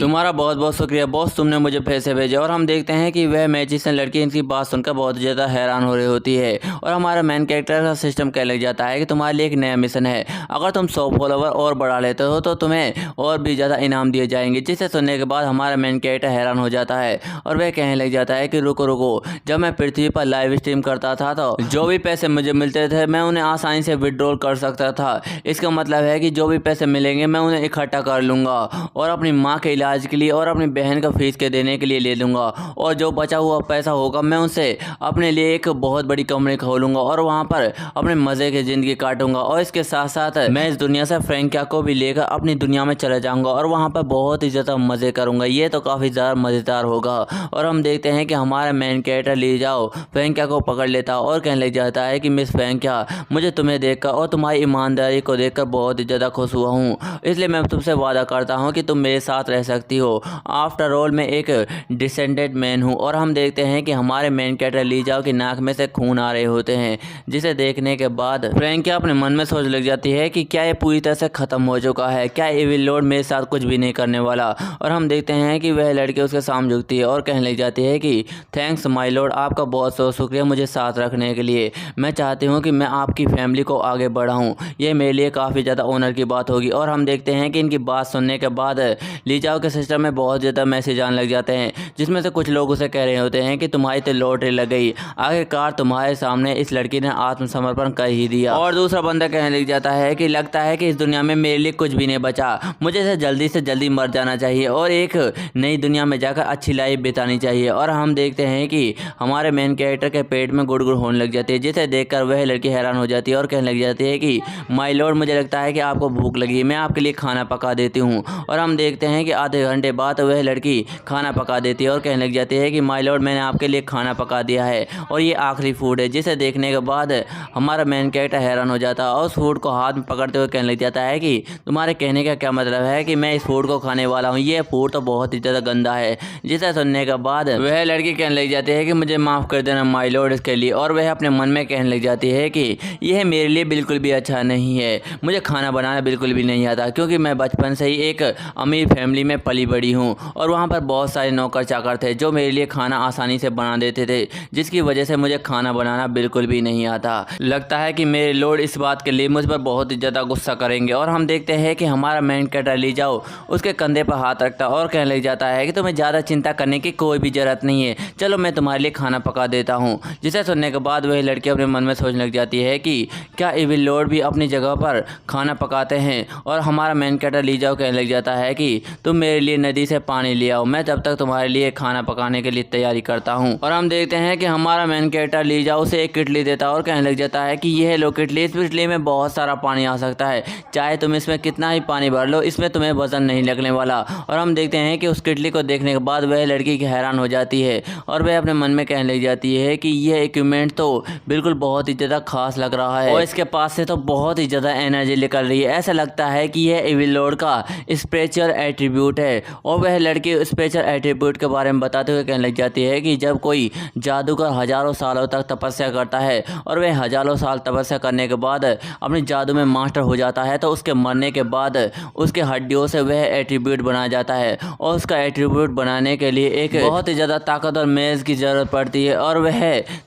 तुम्हारा बहुत बहुत शुक्रिया बॉस, तुमने मुझे पैसे भेजे। और हम देखते हैं कि वह मैजिशियन लड़की इनकी बात सुनकर बहुत ज़्यादा हैरान हो रही होती है और हमारा मेन कैरेक्टर का सिस्टम कहने लग जाता है कि तुम्हारे लिए एक नया मिशन है, अगर तुम 100 फॉलोवर और बढ़ा लेते हो तो तुम्हें और भी ज़्यादा इनाम दिए जाएंगे। जिसे सुनने के बाद हमारा मेन कैरेक्टर हैरान हो जाता है और वह कहने लग जाता है कि रुको रुको, जब मैं पृथ्वी पर लाइव स्ट्रीम करता था तो जो भी पैसे मुझे मिलते थे मैं उन्हें आसानी से विड्रॉल कर सकता था। इसका मतलब है कि जो भी पैसे मिलेंगे मैं उन्हें इकट्ठा कर लूँगा और अपनी माँ के इलाज के लिए और अपनी बहन का फीस के देने के लिए ले लूँगा, और जो बचा हुआ पैसा होगा मैं उनसे अपने लिए एक बहुत बड़ी कंपनी खोलूँगा और वहाँ पर अपने मज़े की ज़िंदगी काटूंगा। और इसके साथ साथ मैं इस दुनिया से फ्रैंकिया को भी लेकर अपनी दुनिया में चला जाऊँगा और वहाँ पर बहुत ही ज़्यादा मज़े करूँगा। ये तो काफ़ी ज़्यादा मज़ेदार होगा। और हम देखते हैं कि हमारा मेन कैरेक्टर ली जाओ फ्रैंकिया को पकड़ लेता और कहने लग जाता है कि मिस फ्रैंकिया, मुझे तुम्हें देखकर और तुम्हारी ईमानदारी को देखकर बहुत ही ज़्यादा खुश हुआ हूँ, इसलिए मैं तुमसे वादा करता हूँ कि तुम मेरे साथ रह सकती हो। आफ्टर ऑल मैं एक डिसेंडेंट मैन हूँ। और हम देखते हैं कि हमारे मेन कैरेक्टर ली जाओ की नाक में से खून आ रहे होते हैं, जिसे देखने के बाद फ्रैंकिया अपने मन में सोच लग जाती है कि क्या ये पूरी तरह से ख़त्म हो चुका है, क्या इविल लॉर्ड मेरे साथ कुछ भी नहीं करने वाला। और हम देखते हैं कि वह लड़की उसके सामने झुकती है और कहने लग जाती है कि थैंक्स माय लॉर्ड, आपका बहुत बहुत शुक्रिया मुझे साथ रखने के लिए। मैं चाहती हूँ कि मैं आपकी फैमिली को आगे बढ़ाऊँ, ये मेरे लिए काफ़ी ज़्यादा ऑनर की बात होगी। और हम देखते हैं कि इनकी बात सुनने के बाद ली जाओ के सिस्टम में बहुत ज़्यादा मैसेज आने लग जाते हैं, जिसमें से कुछ लोग उसे कह रहे होते हैं कि तुम्हारी तो लॉटरी लग गई, आखिरकार तुम्हारे सामने इस लड़की ने आत्मसमर्पण कर ही दिया। और दूसरा बंदा कहने लग जाता है कि लगता है कि इस दुनिया में मेरे लिए कुछ भी नहीं बचा, मुझे से जल्दी मर जाना चाहिए और एक नई दुनिया में जाकर अच्छी लाइफ बितानी चाहिए। और हम देखते हैं कि हमारे मेन कैरेक्टर के पेट में गुड़गुड़ होने लग जाती है, जिसे देखकर वह लड़की हैरान हो जाती है और कहने लग जाती है कि माय लॉर्ड, मुझे लगता है कि आपको भूख लगी, मैं आपके लिए खाना पका देती हूँ। और हम देखते हैं कि आधे घंटे बाद वह लड़की खाना पका देती है और कहने लग जाती है कि माय लॉर्ड, मैंने आपके लिए खाना पका दिया है और ये आखिरी फूड है। जिसे देखने के बाद हमारा मेन कैरेक्टर हैरान हो जाता है और उस फूड को हाथ में पकड़ते हुए कहने लग जाता है कि तुम्हारे कहने का क्या मतलब है कि मैं इस फूड को खाने वाला हूँ, ये फूड तो बहुत ही ज़्यादा गंदा है। जिसे सुनने के बाद वह लड़की कहने लग जाती है कि मुझे माफ़ कर देना माय लॉर्ड इसके लिए। और वह अपने मन में कहने लग जाती है कि यह मेरे लिए बिल्कुल भी अच्छा नहीं है, मुझे खाना बनाना बिल्कुल भी नहीं आता, क्योंकि मैं बचपन से ही एक अमीर फैमिली में पली बड़ी हूँ और वहाँ पर बहुत सारे नौकर चाकर थे जो मेरे लिए खाना आसानी से बना देते थे, जिसकी वजह से मुझे खाना बनाना बिल्कुल भी नहीं आता। लगता है कि मेरे लॉर्ड इस बात के लिए मुझ पर बहुत ही ज़्यादा गुस्सा करेंगे। और हम देखते हैं कि हमारा मेन कैरेक्टर ली जाओ उसके कंधे पर हाथ रखता और कहने लग जाता है कि तुम्हें ज़्यादा चिंता करने की कोई भी ज़रूरत नहीं है, चलो मैं तुम्हारे लिए खाना पका देता हूँ। जिसे सुनने के बाद वह लड़की अपने मन में सोचने लग जाती है कि क्या इविल लॉर्ड भी अपनी जगह पर खाना पकाते हैं। और हमारा मेन कैरेक्टर ली जाओ कहने लग जाता है कि तुम मेरे लिए नदी से पानी ले आओ, मैं तब तक तुम्हारे लिए खाना पकाने के लिए तैयारी करता हूँ। और हम देखते हैं कि हमारा मेन कैरेक्टर ली जाओ उसे एक किटली देता और कहने लग जाता है कि यह लो किटली, इस किटली में बहुत सारा पानी आ सकता है, चाहे तुम इसमें कितना ही पानी भर लो, इसमें तुम्हें वजन नहीं लगने वाला। और हम देखते हैं कि उस किटली को देखने के बाद वह लड़की हैरान हो जाती है और वह अपने मन में कहने लग जाती है कि यह इक्विपमेंट तो बिल्कुल बहुत ही ज़्यादा खास लग रहा है और इसके पास से तो बहुत ही ज़्यादा एनर्जी निकल रही है, ऐसा लगता है कि यह इविल लॉर्ड का स्पिरिचुअल एट्रीब्यूट है। और वह लड़की स्पिरिचुअल एट्रीब्यूट के बारे में बताते हुए कहने लग जाती है कि जब कोई जादूगर हजारों सालों तक तपस्या करता है और वह हजारों साल तपस्या करने के बाद अपने जादू में मास्टर हो जाता है, तो उसके मरने के बाद उसके हड्डियों से वह एट्रीब्यूट बनाया जाता है। और उसका एट्रीब्यूट बनाने के लिए एक बहुत ही ज़्यादा ताकतवर मेज की ज़रूरत पड़ती है और वह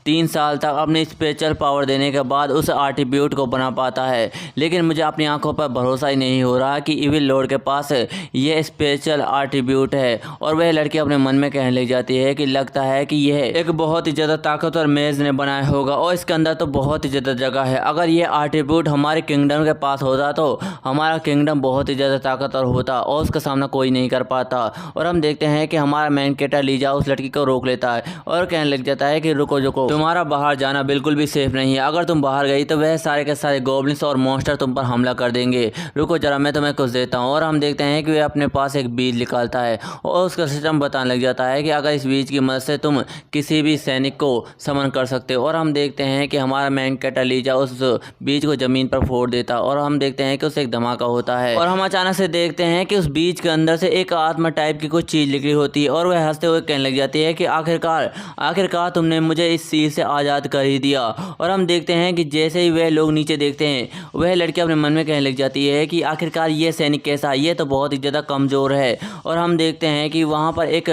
3 साल तक अपनी स्पेशल पावर देने के बाद उस एट्रीब्यूट को बना पाता है। लेकिन मुझे अपनी आंखों पर भरोसा ही नहीं हो रहा कि इविल लॉर्ड के पास यह स्पेशल एट्रीब्यूट है। और वह लड़की अपने मन में कहने लग जाती है कि लगता है कि यह एक बहुत ही ज़्यादा ताकतवर मेज ने बनाया होगा और इसके अंदर तो बहुत ही ज़्यादा जगह है, अगर ये एट्रीब्यूट हमारे किंगडम के पास होता तो हमारा किंगडम बहुत ही ज़्यादा ताकतवर होता और उसका सामना कोई नहीं कर पाता। और हम देखते हैं कि हमारा मेन कैरेक्टर ली जाओ उस लड़की को रोक लेता है और कहने लग जाता है कि रुको रुको, तुम्हारा बाहर जाना बिल्कुल भी सेफ नहीं है, अगर तुम बाहर गई तो वह सारे के सारे गॉब्लिन्स और मॉन्स्टर तुम पर हमला कर देंगे, रुको जरा मैं तुम्हें कुछ देता हूँ। और हम देखते हैं कि वह अपने पास एक बीज निकालता है और उसका सिस्टम बताने लग जाता है कि अगर इस बीज की मदद से तुम किसी भी सैनिक को समन कर सकते हो। और हम देखते हैं कि हमारा मेन कैरेक्टर ली जाओ उस बीज को जमीन पर फोड़ देता और हम देखते हैं कि उसे एक धमाका होता है और हम अचानक से देखते हैं कि उस बीज के अंदर से एक आत्मा टाइप की कुछ चीज निकली होती है और वह हंसते हुए कहने लग जाती है कि आखिरकार तुमने मुझे इस चीज से आज़ाद कर ही दिया। और हम देखते हैं कि जैसे ही वह लोग नीचे देखते हैं, वह लड़की अपने मन में कहने लग जाती है कि आखिरकार ये सैनिक कैसा है, ये तो बहुत ही ज़्यादा कमज़ोर है। और हम देखते हैं कि वहाँ पर एक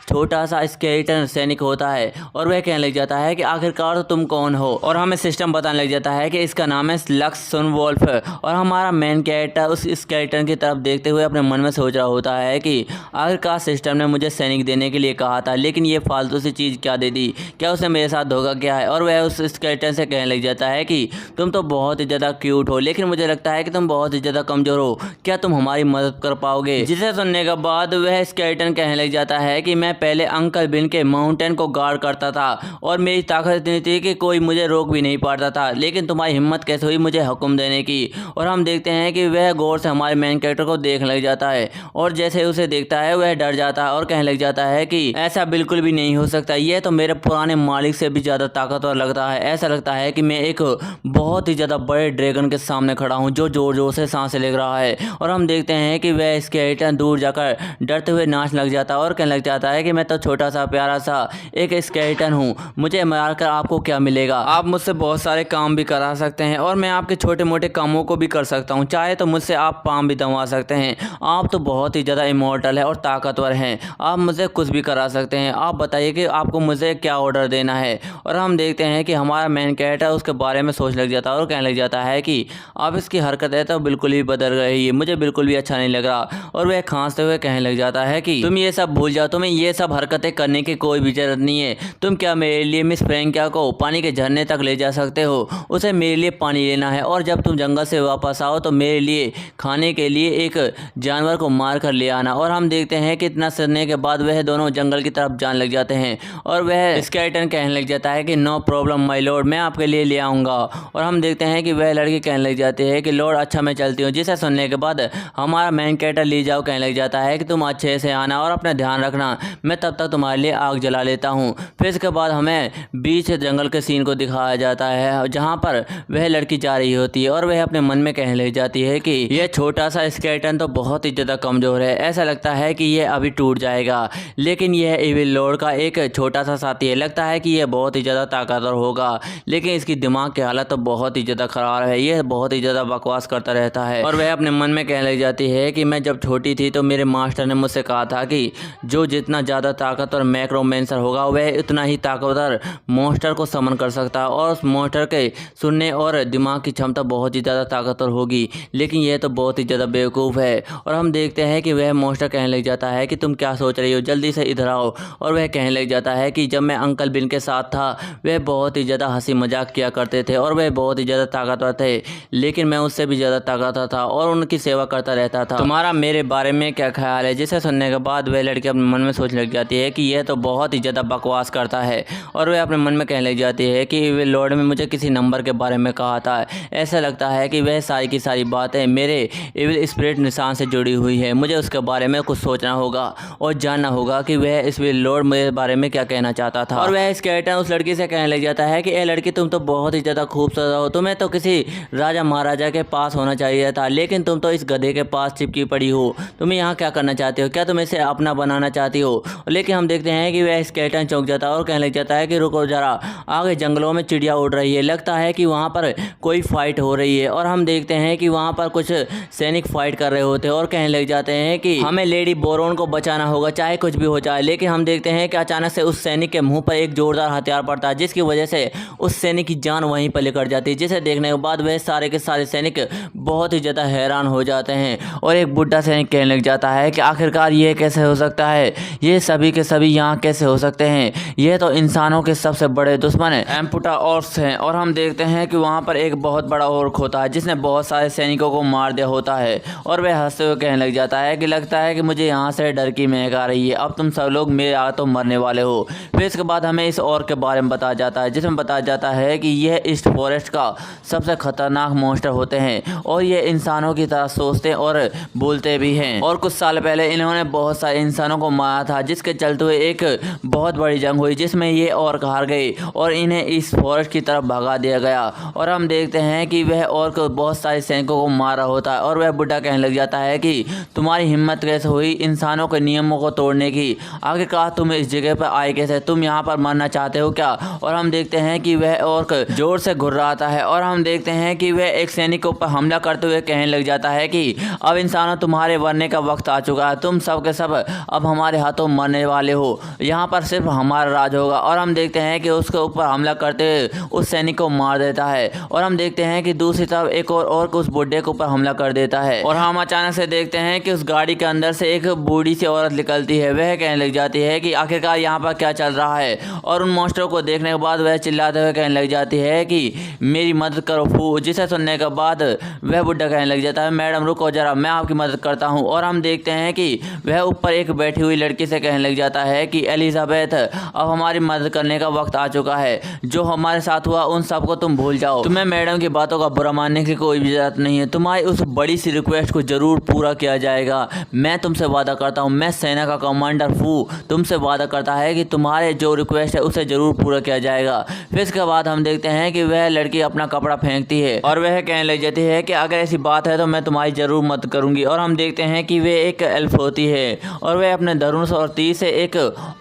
छोटा सा स्केलेटन सैनिक होता है और वह कहने लग जाता है कि आखिरकार तो तुम कौन हो, और हमें सिस्टम बताने लग जाता है कि इसका नाम है लक्स सुनवोल्फ। और हमारा मेन कैरेक्टर उस स्केलेटन की तरफ देखते हुए अपने मन में सोच रहा होता है कि आखिरकार सिस्टम ने मुझे सैनिक देने के लिए कहा था, लेकिन ये फालतू सी चीज़ क्या दे दी, क्या उसने मेरे साथ धोखा किया है। और वह उस स्केलेटन से कहने लग जाता है कि तुम तो बहुत ही ज़्यादा क्यूट हो, लेकिन मुझे लगता है कि तुम बहुत ही ज़्यादा कमज़ोर हो, क्या तुम हमारी मदद कर पाओगे। जिसे सुनने के बाद वह स्केलेटन कहने लग जाता है कि मैं पहले अंकल बिन के माउंटेन को गार्ड करता था और मेरी ताकत इतनी थी कि कोई मुझे रोक भी नहीं पाता था, लेकिन तुम्हारी हिम्मत कैसे हुई मुझे हुक्म देने की। और हम देखते हैं कि वह गौर से हमारे मेन कैरेक्टर को देखने लग जाता है और जैसे उसे देखता है वह डर जाता है और कहने लग जाता है कि ऐसा बिल्कुल भी नहीं हो सकता, यह तो मेरे पुराने मालिक से भी ज़्यादा ताकतवर लगता है। ऐसा लगता है कि मैं एक बहुत ही ज़्यादा बड़े ड्रैगन के सामने खड़ा हूँ जो जोर जोर से सांसें ले रहा है। और हम देखते हैं कि वह स्केलेटन दूर जाकर डरते हुए नाच लग जाता है और कहने लग जाता है कि मैं तो छोटा सा प्यारा सा एक स्केलेटन हूँ, मुझे मारकर आपको क्या मिलेगा। आप मुझसे बहुत सारे काम भी करा सकते हैं और मैं आपके छोटे मोटे कामों को भी कर सकता हूँ, चाहे तो मुझसे आप पाम भी दबा सकते हैं। आप तो बहुत ही ज़्यादा इमॉर्टल है और ताकतवर हैं, आप मुझसे कुछ भी करा सकते हैं। आप बताइए कि आपको मुझे क्या ऑर्डर देना है। और हम देखते हैं कि हमारा मेन कैरेक्टर उसके बारे में सोच लग जाता है और कहने लग जाता है कि अब इसकी हरकतें तो बिल्कुल ही बदल रही है, मुझे बिल्कुल भी अच्छा नहीं लग रहा। और वह खांसते हुए कहने लग जाता है कि तुम ये सब भूल जाओ, तुम्हें ये सब हरकतें करने की कोई भी जरूरत नहीं है। तुम क्या मेरे लिए मिस फ्रैंकिया को पानी के झरने तक ले जा सकते हो, उसे मेरे लिए पानी लेना है, और जब तुम जंगल से वापस आओ तो मेरे लिए खाने के लिए एक जानवर को मार कर ले आना। और हम देखते हैं कि इतना सुनने के बाद वह दोनों जंगल की तरफ जाने लग जाते हैं और वह स्केलेटन कहने लग जाता है कि नो प्रॉब्लम माय लॉर्ड, मैं आपके लिए ले आऊँगा। और हम देखते हैं कि वह लड़की कहने लग जाती है कि लॉर्ड अच्छा मैं चलती हूँ। जिसे सुनने के बाद हमारा मेन कैरेक्टर ली जाओ कहने लग जाता है कि तुम अच्छे से आना और अपना ध्यान रखना, मैं तब तक तुम्हारे लिए आग जला लेता हूँ। फिर इसके बाद हमें बीच जंगल के सीन को दिखाया जाता है जहाँ पर वह लड़की जा रही होती है और वह अपने मन में कहने लग जाती है कि यह छोटा सा स्केलेटन तो बहुत ही ज़्यादा कमज़ोर है, ऐसा लगता है कि यह अभी टूट जाएगा, लेकिन यह इविल लॉर्ड का एक छोटा सा साथी है, लगता है कि यह बहुत ही ज़्यादा ताकतवर होगा, लेकिन इसकी दिमाग की हालत तो बहुत ही ज़्यादा ख़राब है, यह बहुत ही ज़्यादा बकवास करता रहता है। और वह अपने मन में कहने लग जाती है कि मैं जब छोटी थी तो मेरे मास्टर ने मुझसे कहा था कि जो जितना ज़्यादा ताकतवर मैक्रोमेंसर होगा वह उतना ही ताकतवर मॉन्स्टर को समन कर सकता है और उस मॉन्स्टर के सुनने और दिमाग की क्षमता बहुत ही ज़्यादा ताकतवर होगी, लेकिन यह तो बहुत ही ज़्यादा बेवकूफ़ है। और हम देखते हैं कि वह मॉन्स्टर कहने लग जाता है कि तुम क्या सोच रही हो, जल्दी से इधर आओ। और वह कहने लग जाता है कि जब मैं अंकल बिन के साथ था वह बहुत ही ज़्यादा हंसी मजाक किया करते थे और वह बहुत ही ज़्यादा ताकतवर थे, लेकिन मैं उससे भी ज़्यादा ताकतवर था और उनकी सेवा करता रहता था। तुम्हारा मेरे बारे में क्या ख्याल है। जिसे सुनने के बाद वह लड़की अपने मन में सोच लग जाती है कि यह तो बहुत ही ज़्यादा बकवास करता है और वह अपने मन में कहने लग जाती है कि इविल लॉर्ड में मुझे किसी नंबर के बारे में कहा था, ऐसा लगता है कि वह सारी की सारी बातें मेरे इविल स्पिरिट निशान से जुड़ी हुई है, मुझे उसके बारे में कुछ सोचना होगा और जानना होगा कि वह इविल लॉर्ड मेरे बारे में क्या कहना चाहता था। और वह स्केलेटन उस लड़की से कहने लग जाता है कि ए लड़की तुम तो बहुत ही ज़्यादा खूबसूरत हो, तुम्हें तो किसी राजा महाराजा के पास होना चाहिए था, लेकिन तुम तो इस गधे के पास चिपकी पड़ी हो, तुम्हें यहाँ क्या करना चाहती हो, क्या तुम इसे अपना बनाना चाहती हो। लेकिन हम देखते हैं कि वह स्केलेटन चौंक जाता है और कहने लग जाता है कि रुको जरा, आगे जंगलों में चिड़िया उड़ रही है, लगता है कि वहाँ पर कोई फाइट हो रही है। और हम देखते हैं कि वहाँ पर कुछ सैनिक फाइट कर रहे होते हैं और कहने लग जाते हैं कि हमें लेडी बोरोन को बचाना होगा चाहे कुछ भी हो जाए। लेकिन हम देखते हैं कि अचानक से उस सैनिक के मुंह पर एक जोरदार हथियार पड़ता है, जिसकी वजह से उस सैनिक की जान वहीं पर लेकर जाती है, जिसे देखने के बाद वह सारे के सारे सैनिक बहुत ही ज़्यादा हैरान हो जाते हैं। और एक बुढ़ा सैनिक कहने लग जाता है कि आखिरकार ये कैसे हो सकता है, ये सभी के सभी यहाँ कैसे हो सकते हैं, ये तो इंसानों के सबसे बड़े दुश्मन एम्पुटा ऑर्क्स हैं। और हम देखते हैं कि वहाँ पर एक बहुत बड़ा ऑर्क होता है जिसने बहुत सारे सैनिकों को मार दिया होता है और वह हंसते हुए कहने लग जाता है कि लगता है कि मुझे यहाँ से डर की महक आ रही है, अब तुम सब लोग मेरे हाथों मरने वाले हो। फिर इसके बाद हमें इस ऑर्क के बारे में बताया जाता है, जिसमें बताया जाता है कि यह ईस्ट फॉरेस्ट का सबसे खतरनाक मॉन्स्टर होते हैं और ये इंसानों की तरह सोचते और बोलते भी हैं। और कुछ साल पहले इन्होंने बहुत सारे इंसानों को मारा था, जिसके चलते हुए एक बहुत बड़ी जंग हुई जिसमें ये ऑर्क हार गए और इन्हें इस फॉरेस्ट की तरफ भगा दिया गया। और हम देखते हैं कि वह ऑर्क बहुत सारे सैनिकों को मार रहा होता है और वह बुढ़ा कहने लग जाता है कि तुम्हारी हिम्मत कैसे हुई इंसानों के नियमों को तोड़ने की, आखिरकार तुम इस जगह पर आए कैसे, तुम यहाँ पर मरना चाहते हो क्या। और हम देखते हैं कि वह ऑर्क जोर से घुर्राता है और हम देखते हैं कि वह एक सैनिक के ऊपर हमला करते हुए कहने लग जाता है कि अब इंसानों तुम्हारे मरने का वक्त आ चुका है, तुम सब के सब अब हमारे हाथों मरने वाले हो, यहाँ पर सिर्फ हमारा राज होगा। और हम देखते हैं कि उसके ऊपर हमला करते हुए उस सैनिक को मार देता है। और हम देखते हैं कि दूसरी तरफ एक और ऑर्क उस बुड्ढे के ऊपर हमला कर देता है और हम अचानक से देखते हैं कि उस गाड़ी के अंदर से एक बूढ़ी सी औरत निकलती है। वह कहने लग जाती है कि आखिरकार यहाँ पर क्या चल रहा है, और उन मॉन्स्टरों को देखने के बाद वह चिल्लाते हुए कहने लग जाती है कि मेरी मदद करो फू। जिसे सुनने के बाद वह बुड्ढा कहने लग जाता है मैडम रुको जरा, मैं आपकी मदद करता हूँ। और हम देखते हैं कि वह ऊपर एक बैठी हुई लड़की से कहने लग जाता है कि एलिजाबेथ अब हमारी मदद करने का वक्त आ चुका है, जो हमारे साथ हुआ उन सबको तुम भूल जाओ, तुम्हें मैडम की बातों का बुरा मानने की कोई भी जरूरत नहीं है, तुम्हारी उस बड़ी सी रिक्वेस्ट को जरूर पूरा किया जाएगा, मैं तुमसे वादा करता हूँ, मैं सेना का कमांडर फू तुमसे वादा करता है कि तुम्हारे जो रिक्वेस्ट है उसे जरूर पूरा किया जाएगा। फिर इसके बाद हम देखते हैं कि वह लड़की अपना कपड़ा फेंकती है और वह कहने लग जाती है कि अगर ऐसी बात है तो मैं तुम्हारी जरूर मदद करूंगी। और हम देखते हैं कि वे एक एल्फ होती है और वह अपने धनुष और तीर से एक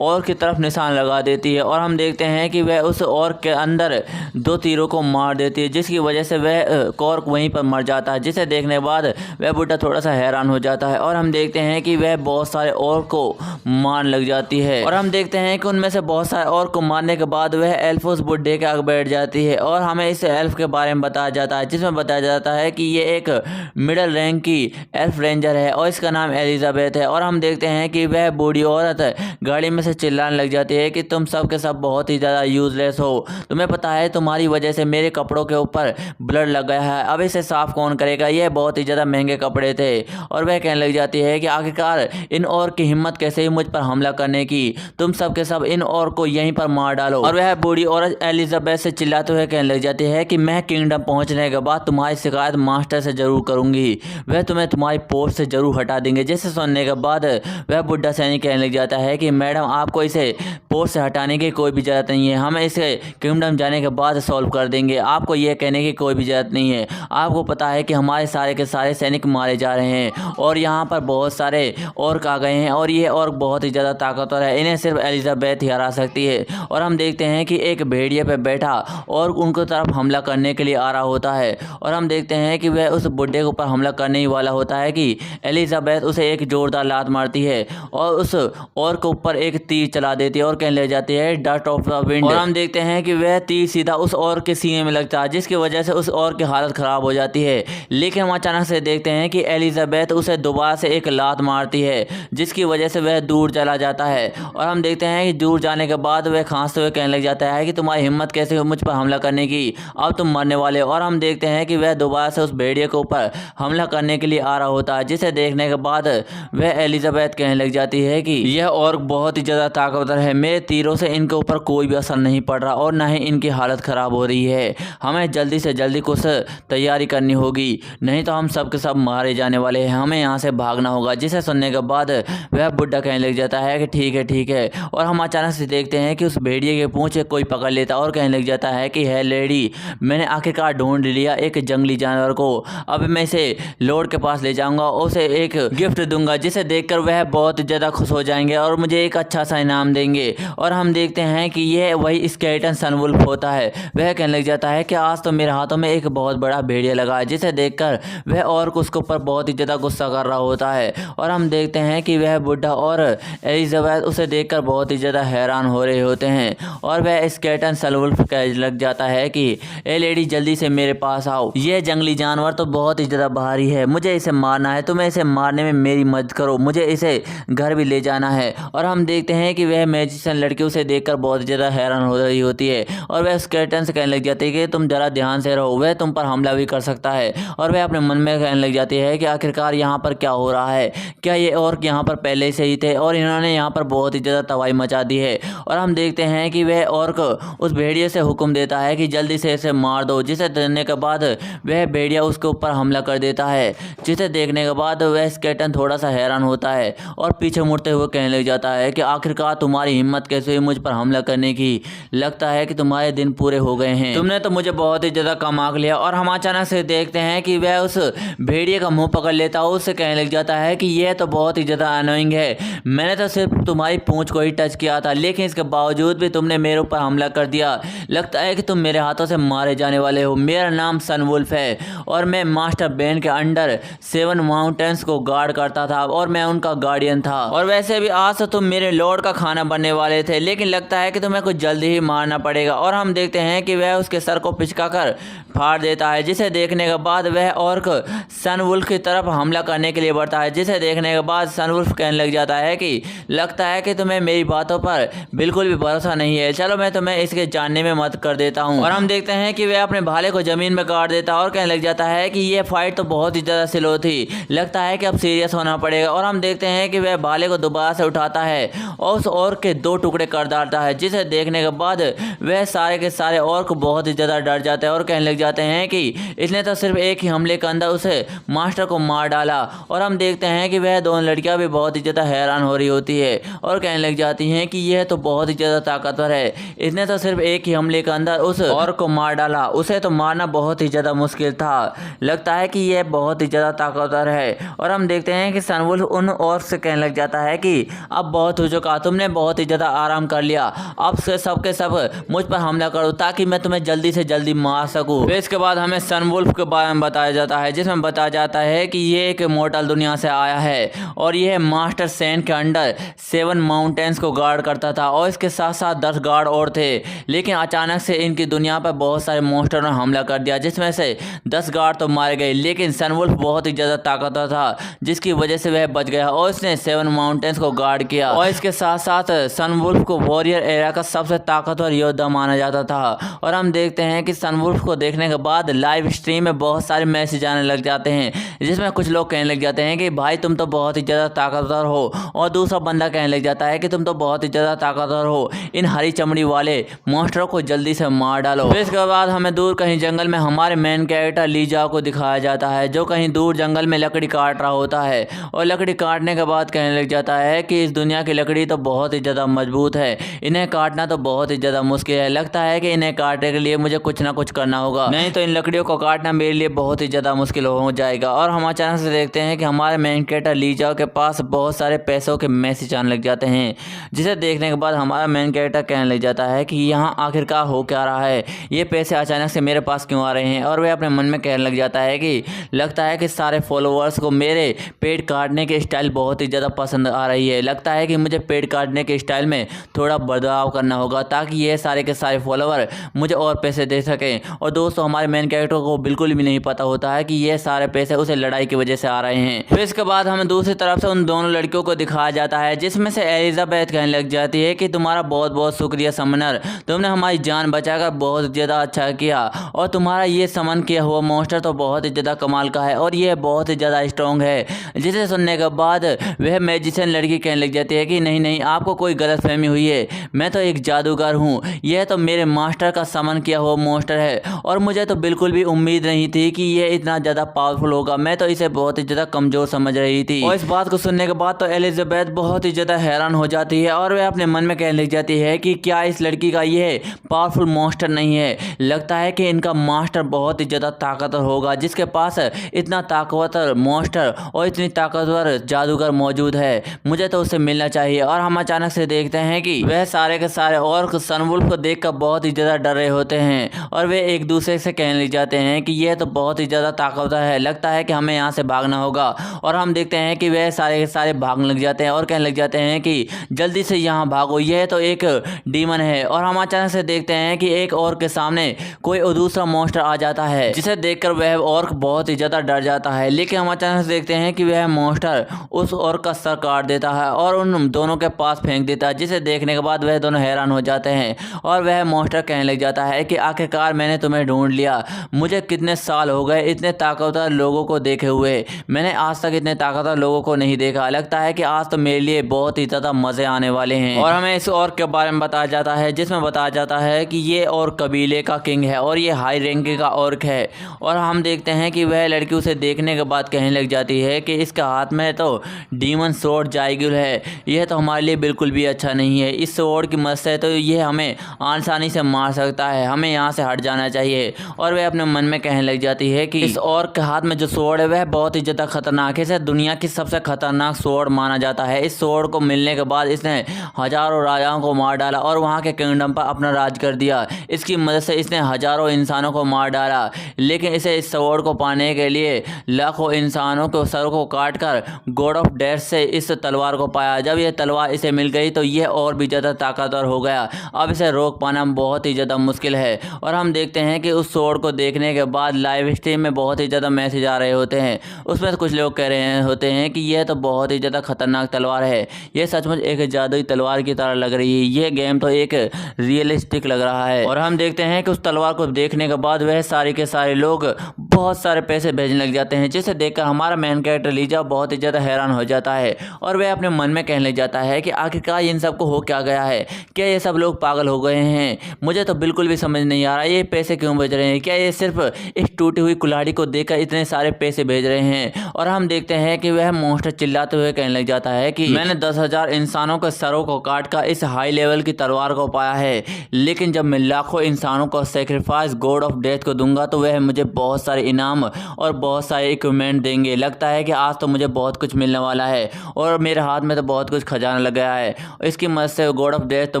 और की तरफ निशान लगा देती है और हम देखते हैं कि वह उस और के अंदर 2 तीरों को मार देती है, जिसकी वजह से वह कॉर्क वहीं पर मर जाता है। जिसे देखने के बाद वह बुड्ढा थोड़ा सा हैरान हो जाता है और हम देखते हैं कि वह बहुत सारे और को मारने लग जाती है और हम देखते हैं कि उनमें से बहुत सारे और को मारने के बाद वह एल्फ उस बुड्ढे के आगे बैठ जाती है और हमें इस एल्फ के बारे में बताया जाता है, जिसमें बताया जाता है कि ये एक मिडिल रैंक की एल्फ रेंजर है और इसका नाम एलिजाबेथ है। और हम देखते हैं कि वह बूढ़ी औरत गाड़ी में से चिल्लाने लग जाती है कि तुम सब के सब बहुत ही ज़्यादा यूजलेस हो, तुम्हें पता है तुम्हारी वजह से मेरे कपड़ों के ऊपर ब्लड लग गया है, अब इसे साफ कौन करेगा, ये बहुत ही ज़्यादा महंगे कपड़े थे। और वह कहने लग जाती है कि आखिरकार इन और की हिम्मत कैसे ही मुझ पर हमला करने की, तुम सब के सब इन और को यहीं पर मार डालो। और वह बूढ़ी औरत एलिजाबेथ से चिल्लाते हुए कहने लग जाती है कि मैं किंगडम पहुंचने के बाद तुम्हारी शिकायत मास्टर से जरूर करूंगी, वह तुम्हें तुम्हारी पोस्ट से जरूर हटा देंगे। जिसे सुनने के बाद वह बुड्ढा सैनिक कहने लग जाता है कि मैडम आपको इसे पोस्ट से हटाने की कोई भी जरूरत नहीं है, हम इसे किंगडम जाने के बाद सॉल्व कर देंगे, आपको यह कहने की कोई भी जरूरत नहीं है। आपको पता है कि हमारे सारे के सारे सैनिक मारे जा रहे हैं और यहाँ पर बहुत सारे ऑर्क आ गए हैं और ये ऑर्क बहुत ही ज़्यादा ताकतवर है, इन्हें सिर्फ एलिजाबेथ ही हरा सकती है। और हम देखते हैं कि एक भेड़िए पे बैठा और उनको तरफ हमला करने के लिए आ रहा होता है और हम देखते हैं कि वह उस बुड्ढे के ऊपर हमला करने ही वाला होता है कि एलिजाबेथ उसे एक जोरदार लात मारती है और उस ऑर्क के ऊपर एक तीर चला देती है और कहने लग जाती है डस्ट ऑफ द विंड। और हम देखते हैं कि वह तीर सीधा उस ऑर्क के सीने में लगता है, जिसकी वजह से उस ऑर्क की हालत खराब हो जाती है। लेकिन हम अचानक से देखते हैं कि एलिजाबेथ उसे दोबारा से एक लात मारती है, जिसकी वजह से वह दूर चला जाता है। और हम देखते हैं कि दूर जाने के बाद वह खांसते हुए कहने लग जाता है कि तुम्हारी हिम्मत कैसे हुई मुझ पर हमला करने की, अब तुम मरने वाले हो। और हम देखते हैं कि वह दोबारा से उस भेड़िए के ऊपर हमला करने के लिए आ रहा होता है, जिसे देखने के बाद वह एलिजाबेथ कहने लग जाती है कि यह ऑर्क बहुत ही ज़्यादा ताकतवर है, मेरे तीरों से इनके ऊपर कोई भी असर नहीं पड़ रहा और ना ही इनकी हालत ख़राब हो रही है, हमें जल्दी से जल्दी कुछ तैयारी करनी होगी, नहीं तो हम सब के सब मारे जाने वाले हैं, हमें यहाँ से भागना होगा। जिसे सुनने के बाद वह बुड्ढा कहने लग जाता है कि ठीक है ठीक है। और हम अचानक से देखते हैं कि उस भेड़िए के पूंछ कोई पकड़ लेता और कहने लग जाता है कि है लेडी, मैंने आखिरकार ढूंढ लिया एक जंगली जानवर को, अब मैं इसे लॉर्ड के पास ले जाऊंगा और उसे एक गिफ्ट दूंगा, जिसे देखकर वह बहुत ज़्यादा खुश हो जाएंगे और मुझे एक अच्छा सा इनाम देंगे। और हम देखते हैं कि यह वही स्केलेटन सनवुल्फ होता है। वह कहने लग जाता है कि आज तो मेरे हाथों में एक बहुत बड़ा भेड़िया लगा है, जिसे देखकर वह और उसके ऊपर बहुत ही ज़्यादा गुस्सा कर रहा होता है। और हम देखते हैं कि वह बुड्ढा और एलिजाबेथ उसे देखकर बहुत ही ज़्यादा हैरान हो रहे होते हैं और वह स्केलेटन सनवुल्फ कहने लग जाता है कि ए लेडी जल्दी से मेरे पास आओ, यह जंगली जानवर तो बहुत ही ज़्यादा भारी है, मुझे इसे मारना है, तुम्हें इसे मारने में मेरी मदद करो, मुझे इसे घर भी ले जाना है। और हम देखते हैं कि वह मैजिशियन लड़की उसे देखकर बहुत ज़्यादा हैरान हो रही होती है और वह स्केलेटन से कहने लग जाती है कि तुम ज़रा ध्यान से रहो, वह तुम पर हमला भी कर सकता है। और वह अपने मन में कहने लग जाती है कि आखिरकार यहाँ पर क्या हो रहा है, क्या ये ऑर्क यहाँ पर पहले से ही थे और इन्होंने यहाँ पर बहुत ही ज़्यादा तबाही मचा दी है। और हम देखते हैं कि वह ऑर्क उस भेड़िए से हुक्म देता है कि जल्दी से इसे मार दो, जिसे देने के बाद वह भेड़िया उसके ऊपर हमला कर देता है, जिसे देखने के बाद वह स्केलेटन थोड़ा सा हैरान होता है और पीछे मुड़ते हुए कहने लग जाता है कि आखिरकार तुम्हारी हिम्मत कैसे हुई मुझ पर हमला करने की, लगता है कि तुम्हारे दिन पूरे हो गए हैं, तुमने तो मुझे बहुत ही ज़्यादा कम आंक लिया। और हम अचानक से देखते हैं कि वह उस भेड़िए का मुंह पकड़ लेता है, उससे कहने लग जाता है कि यह तो बहुत ही ज़्यादा अनोइंग है, मैंने तो सिर्फ तुम्हारी पूंछ को ही टच किया था, लेकिन इसके बावजूद भी तुमने मेरे ऊपर हमला कर दिया, दिया, लगता है कि तुम मेरे हाथों से मारे जाने वाले हो। मेरा नाम सनवुल्फ है और मैं मास्टर बेन के अंडर 7 माउंटेन्स को गार्ड करता था और मैं उनका गार्डियन था। और वैसे भी आज तो तुम मेरे लॉर्ड का खाना बनने वाले थे, लेकिन लगता है कि तुम्हें कुछ जल्दी ही मारना पड़ेगा। और हम देखते हैं कि वह उसके सर को पिचकाकर फाड़ देता है, जिसे देखने के बाद वह ऑर्क सनवुल्फ की तरफ हमला करने के लिए बढ़ता है, जिसे देखने के बाद सनवुल्फ कहने लग जाता है कि लगता है कि तुम्हें मेरी बातों पर बिल्कुल भी भरोसा नहीं है, चलो मैं तुम्हें इसके जानने में मदद कर देता हूँ। और हम देखते हैं कि वह अपने भाले को जमीन में गाड़ देता है और कहने लग जाता है कि यह फाइट तो बहुत ही ज़्यादा स्लो थी, लगता है कि अब सीरियस होना पड़ेगा। और हम देखते हैं कि वह भाले को दोबारा से उठाता है और उस ऑर्क के 2 टुकड़े कर डालता है, जिसे देखने के बाद वह सारे के सारे ऑर्क बहुत ही ज़्यादा डर जाते हैं और कहने लग जाते हैं कि इसने तो सिर्फ एक ही हमले के अंदर उसे मास्टर को मार डाला। और हम देखते हैं कि वह दोनों लड़कियां भी बहुत ही ज़्यादा हैरान हो रही होती है और कहने लग जाती हैं कि यह तो बहुत ही ज़्यादा ताकतवर है, इसने तो सिर्फ एक ही हमले के अंदर उस ऑर्क को मार डाला, उसे तो मारना बहुत ही ज़्यादा मुश्किल था, लगता है कि यह बहुत ही ज़्यादा ताकतवर है। और हम देखते हैं कि सनवुल्फ उन ऑर्क से कहने लग जाता है कि अब बहुत हो चुका, तुमने बहुत ही ज़्यादा आराम कर लिया, अब से सब के सब मुझ पर हमला करो ताकि मैं तुम्हें जल्दी से जल्दी मार सकूं। फिर इसके बाद हमें सनवुल्फ के बारे में बताया जाता है, जिसमें बताया जाता है कि ये एक मॉर्टल दुनिया से आया है और यह मास्टर सेन के अंडर 7 माउंटेन्स को गार्ड करता था और इसके साथ साथ 10 गार्ड और थे। लेकिन अचानक से इनकी दुनिया पर बहुत सारे मॉन्स्टर ने हमला कर दिया, जिसमें से 10 गार्ड तो मारे गए, लेकिन सनवुल्फ बहुत ही ज़्यादा ताकतवर था, जिसकी वजह से वह बच गया और उसने 7 माउंटेन्स को गार्ड किया। और इसके साथ साथ सनवुल्फ को वॉरियर एरा का सबसे ताकतवर योद्धा माना जाता था। और हम देखते हैं कि सनवुल्फ को देखने के बाद लाइव स्ट्रीम में बहुत सारे मैसेज आने लग जाते हैं, जिसमें कुछ लोग कहने लग जाते हैं कि भाई तुम तो बहुत ही ज़्यादा ताकतवर हो, और दूसरा बंदा कहने लग जाता है कि तुम तो बहुत ही ज़्यादा ताकतवर हो, इन हरी चमड़ी वाले मॉन्स्टरों को जल्दी से मार डालो। फिर इसके बाद हमें दूर कहीं जंगल में हमारे मेन कैरेक्टर लीजाओ को दिखाया जाता है, जो कहीं दूर जंगल में लकड़ी काट रहा होता है और लकड़ी काटने के बाद कहने लग जाता है कि इस दुनिया की लकड़ी तो बहुत ही ज़्यादा मजबूत है, इन्हें काटना तो बहुत ही ज़्यादा मुश्किल है, लगता है कि इन्हें काटने के लिए मुझे कुछ ना कुछ करना होगा, नहीं तो इन लकड़ियों को काटना मेरे लिए बहुत ही ज़्यादा मुश्किल हो जाएगा। और हम अचानक से देखते हैं कि हमारे मेन कैरेक्टर लीजाओ के पास बहुत सारे पैसों के मैसेज आने लग जाते हैं, जिसे देखने के बाद हमारा मेन कैरेक्टर कहने लग जाता है कि यहाँ आखिरकार हो क्या रहा है, ये पैसे अचानक से मेरे पास क्यों आ रहे हैं। और वह अपने मन में कहने लग जाता है कि लगता है कि सारे फॉलोअर्स को मेरे पेट काटने की स्टाइल बहुत ही ज़्यादा पसंद आ रही है, लगता है कि मुझे पेट काटने के स्टाइल में थोड़ा बदलाव करना होगा ताकि ये सारे के सारे फॉलोअर मुझे और पैसे दे सकें। और दोस्तों हमारे मेन कैरेक्टर को बिल्कुल भी नहीं पता होता है कि ये सारे पैसे उसे लड़ाई की वजह से आ रहे हैं। फिर इसके बाद हमें दूसरी तरफ से उन दोनों लड़कियों को दिखाया जाता है, जिसमें से एलिजाबेथ कहने लग जाती है कि तुम्हारा बहुत बहुत शुक्रिया समनर, तुमने हमारी जान बचाकर बहुत ज़्यादा अच्छा किया और तुम्हारा ये समन किया हुआ मॉन्स्टर तो बहुत ही ज़्यादा कमाल का है और ये बहुत ही ज़्यादा स्ट्रॉन्ग है। जिसे सुनने के बाद वह मैजिशियन लड़की कहने लग जाती है कि नहीं नहीं, आपको कोई गलतफहमी हुई है, मैं तो एक जादूगर हूँ, यह तो मेरे मास्टर का समन किया हुआ मॉन्स्टर है और मुझे तो बिल्कुल भी उम्मीद नहीं थी कि ये इतना ज़्यादा पावरफुल होगा, मैं तो इसे बहुत ही ज़्यादा कमज़ोर समझ रही थी। और इस बात को सुनने के बाद तो एलिजाबेथ बहुत ही ज़्यादा हैरान हो जाती है और वह अपने मन में कहने लग जाती है कि क्या इस लड़की का ये पावरफुल मॉन्स्टर नहीं है, लगता है कि इनका मास्टर बहुत ही ज़्यादा ताकतवर होगा, जिसके पास इतना ताकतवर मॉन्स्टर और इतनी ताकतवर जादूगर मौजूद है, मुझे तो उससे मिलना चाहिए। और हम अचानक से देखते हैं कि वह सारे के सारे ऑर्क सनवुल्फ को देखकर बहुत ही ज़्यादा डर रहे होते हैं और वे एक दूसरे से कहने लग जाते हैं कि यह तो बहुत ही ज़्यादा ताकतवर है, लगता है कि हमें यहाँ से भागना होगा। और हम देखते हैं कि वह सारे के सारे भागने लग जाते हैं और कहने लग जाते हैं कि जल्दी से यहाँ भागो, यह तो एक डीमन है। और हम अचानक से देखते हैं कि एक ऑर्क के सामने कोई दूसरा मॉन्स्टर आ जाता है, जिसे देखकर वह ऑर्क बहुत ही ज़्यादा डर जाता है। लेकिन हम अचानक से देखते हैं कि वह मॉन्स्टर उस ऑर्क का सर काट देता है और उन दोनों के पास फेंक देता है, जिसे देखने के बाद वह दोनों हैरान हो जाते हैं। और वह मॉन्स्टर कहने लग जाता है कि आखिरकार मैंने तुम्हें ढूंढ लिया, मुझे कितने साल हो गए इतने ताकतवर लोगों को देखे हुए, मैंने आज तक इतने ताकतवर लोगों को नहीं देखा, लगता है कि आज तो मेरे लिए बहुत ही ज़्यादा मज़े आने वाले हैं। और हमें इस ऑर्क के बारे में बताया जाता है, जिसमें बताया जाता है कि ये ऑर्क कबीले का किंग है और ये हाई रैंक का ऑर्क है। और हम देखते हैं कि वह लड़की उसे देखने के बाद कहने लग जाती है कि इसका हाथ में तो डीमन स्वॉर्ड जाइगुल है, यह तो हमारे लिए बिल्कुल भी अच्छा नहीं है, इस स्वॉर्ड की मदद से तो ये हमें आसानी से मार सकता है, हमें यहाँ से हट जाना चाहिए। और वह अपने मन में कहने लग जाती है कि इस ऑर्क के हाथ में जो स्वॉर्ड है वह बहुत ही ज़्यादा खतरनाक है, इसे दुनिया की सबसे खतरनाक स्वॉर्ड माना जाता है। इस स्वॉर्ड को मिलने के बाद इसने हजारों राजाओं को मार डाला और वहाँ के किंगडम पर अपना राज कर दिया। इसकी मदद से इसने हजारों इंसानों को मार डाला, लेकिन इसे इस स्वॉर्ड को पाने के लिए लाखों इंसानों को सर को काट कर गॉड ऑफ डेथ से इस तलवार को पाया। जब यह तलवार इसे मिल गई तो यह और भी ज़्यादा ताकतवर हो गया। अब इसे रोक पाना बहुत ही ज़्यादा मुश्किल है। और हम देखते हैं कि उस स्वॉर्ड को देखने के बाद लाइव स्ट्रीम में बहुत ही ज़्यादा मैसेज आ रहे होते हैं। उसमें कुछ लोग कह रहे होते हैं कि यह तो बहुत ही ज़्यादा खतरनाक तलवार है, यह सचमुच एक जादुई तलवार की तरह लग रही है, यह गेम तो एक रियलिस्टिक लग रहा है। और हम देखते हैं कि उस तलवार को देखने के बाद वह सारे के सारे लोग बहुत सारे पैसे भेजने लग जाते हैं, जिसे देखकर हमारा मेन कैरेक्टर लीजा बहुत ही ज़्यादा हैरान हो जाता है। और वह अपने मन में कहने लग जाता है कि आखिरकार इन सबको हो क्या गया है, क्या ये सब लोग पागल हो गए हैं? मुझे तो बिल्कुल भी समझ नहीं आ रहा ये पैसे क्यों भेज रहे हैं, क्या ये सिर्फ इस टूटी हुई कुल्हाड़ी को देखकर इतने सारे पैसे भेज रहे हैं? और हम देखते हैं कि वह मॉन्स्टर चिल्लाते हुए कहने लग जाता है कि मैंने 10,000 इंसानों के सरों को काटकर इस हाई लेवल की तलवार को पाया है, लेकिन जब मैं लाखों इंसानों को सेक्रीफाइस गॉड ऑफ डेथ को दूंगा तो वह मुझे बहुत सारे इनाम और बहुत सारे इक्विपमेंट देंगे। लगता है कि आज तो मुझे बहुत कुछ मिलने वाला है और मेरे हाथ में तो बहुत कुछ खजाना लग गया है। इसकी मदद से गॉड ऑफ डेथ तो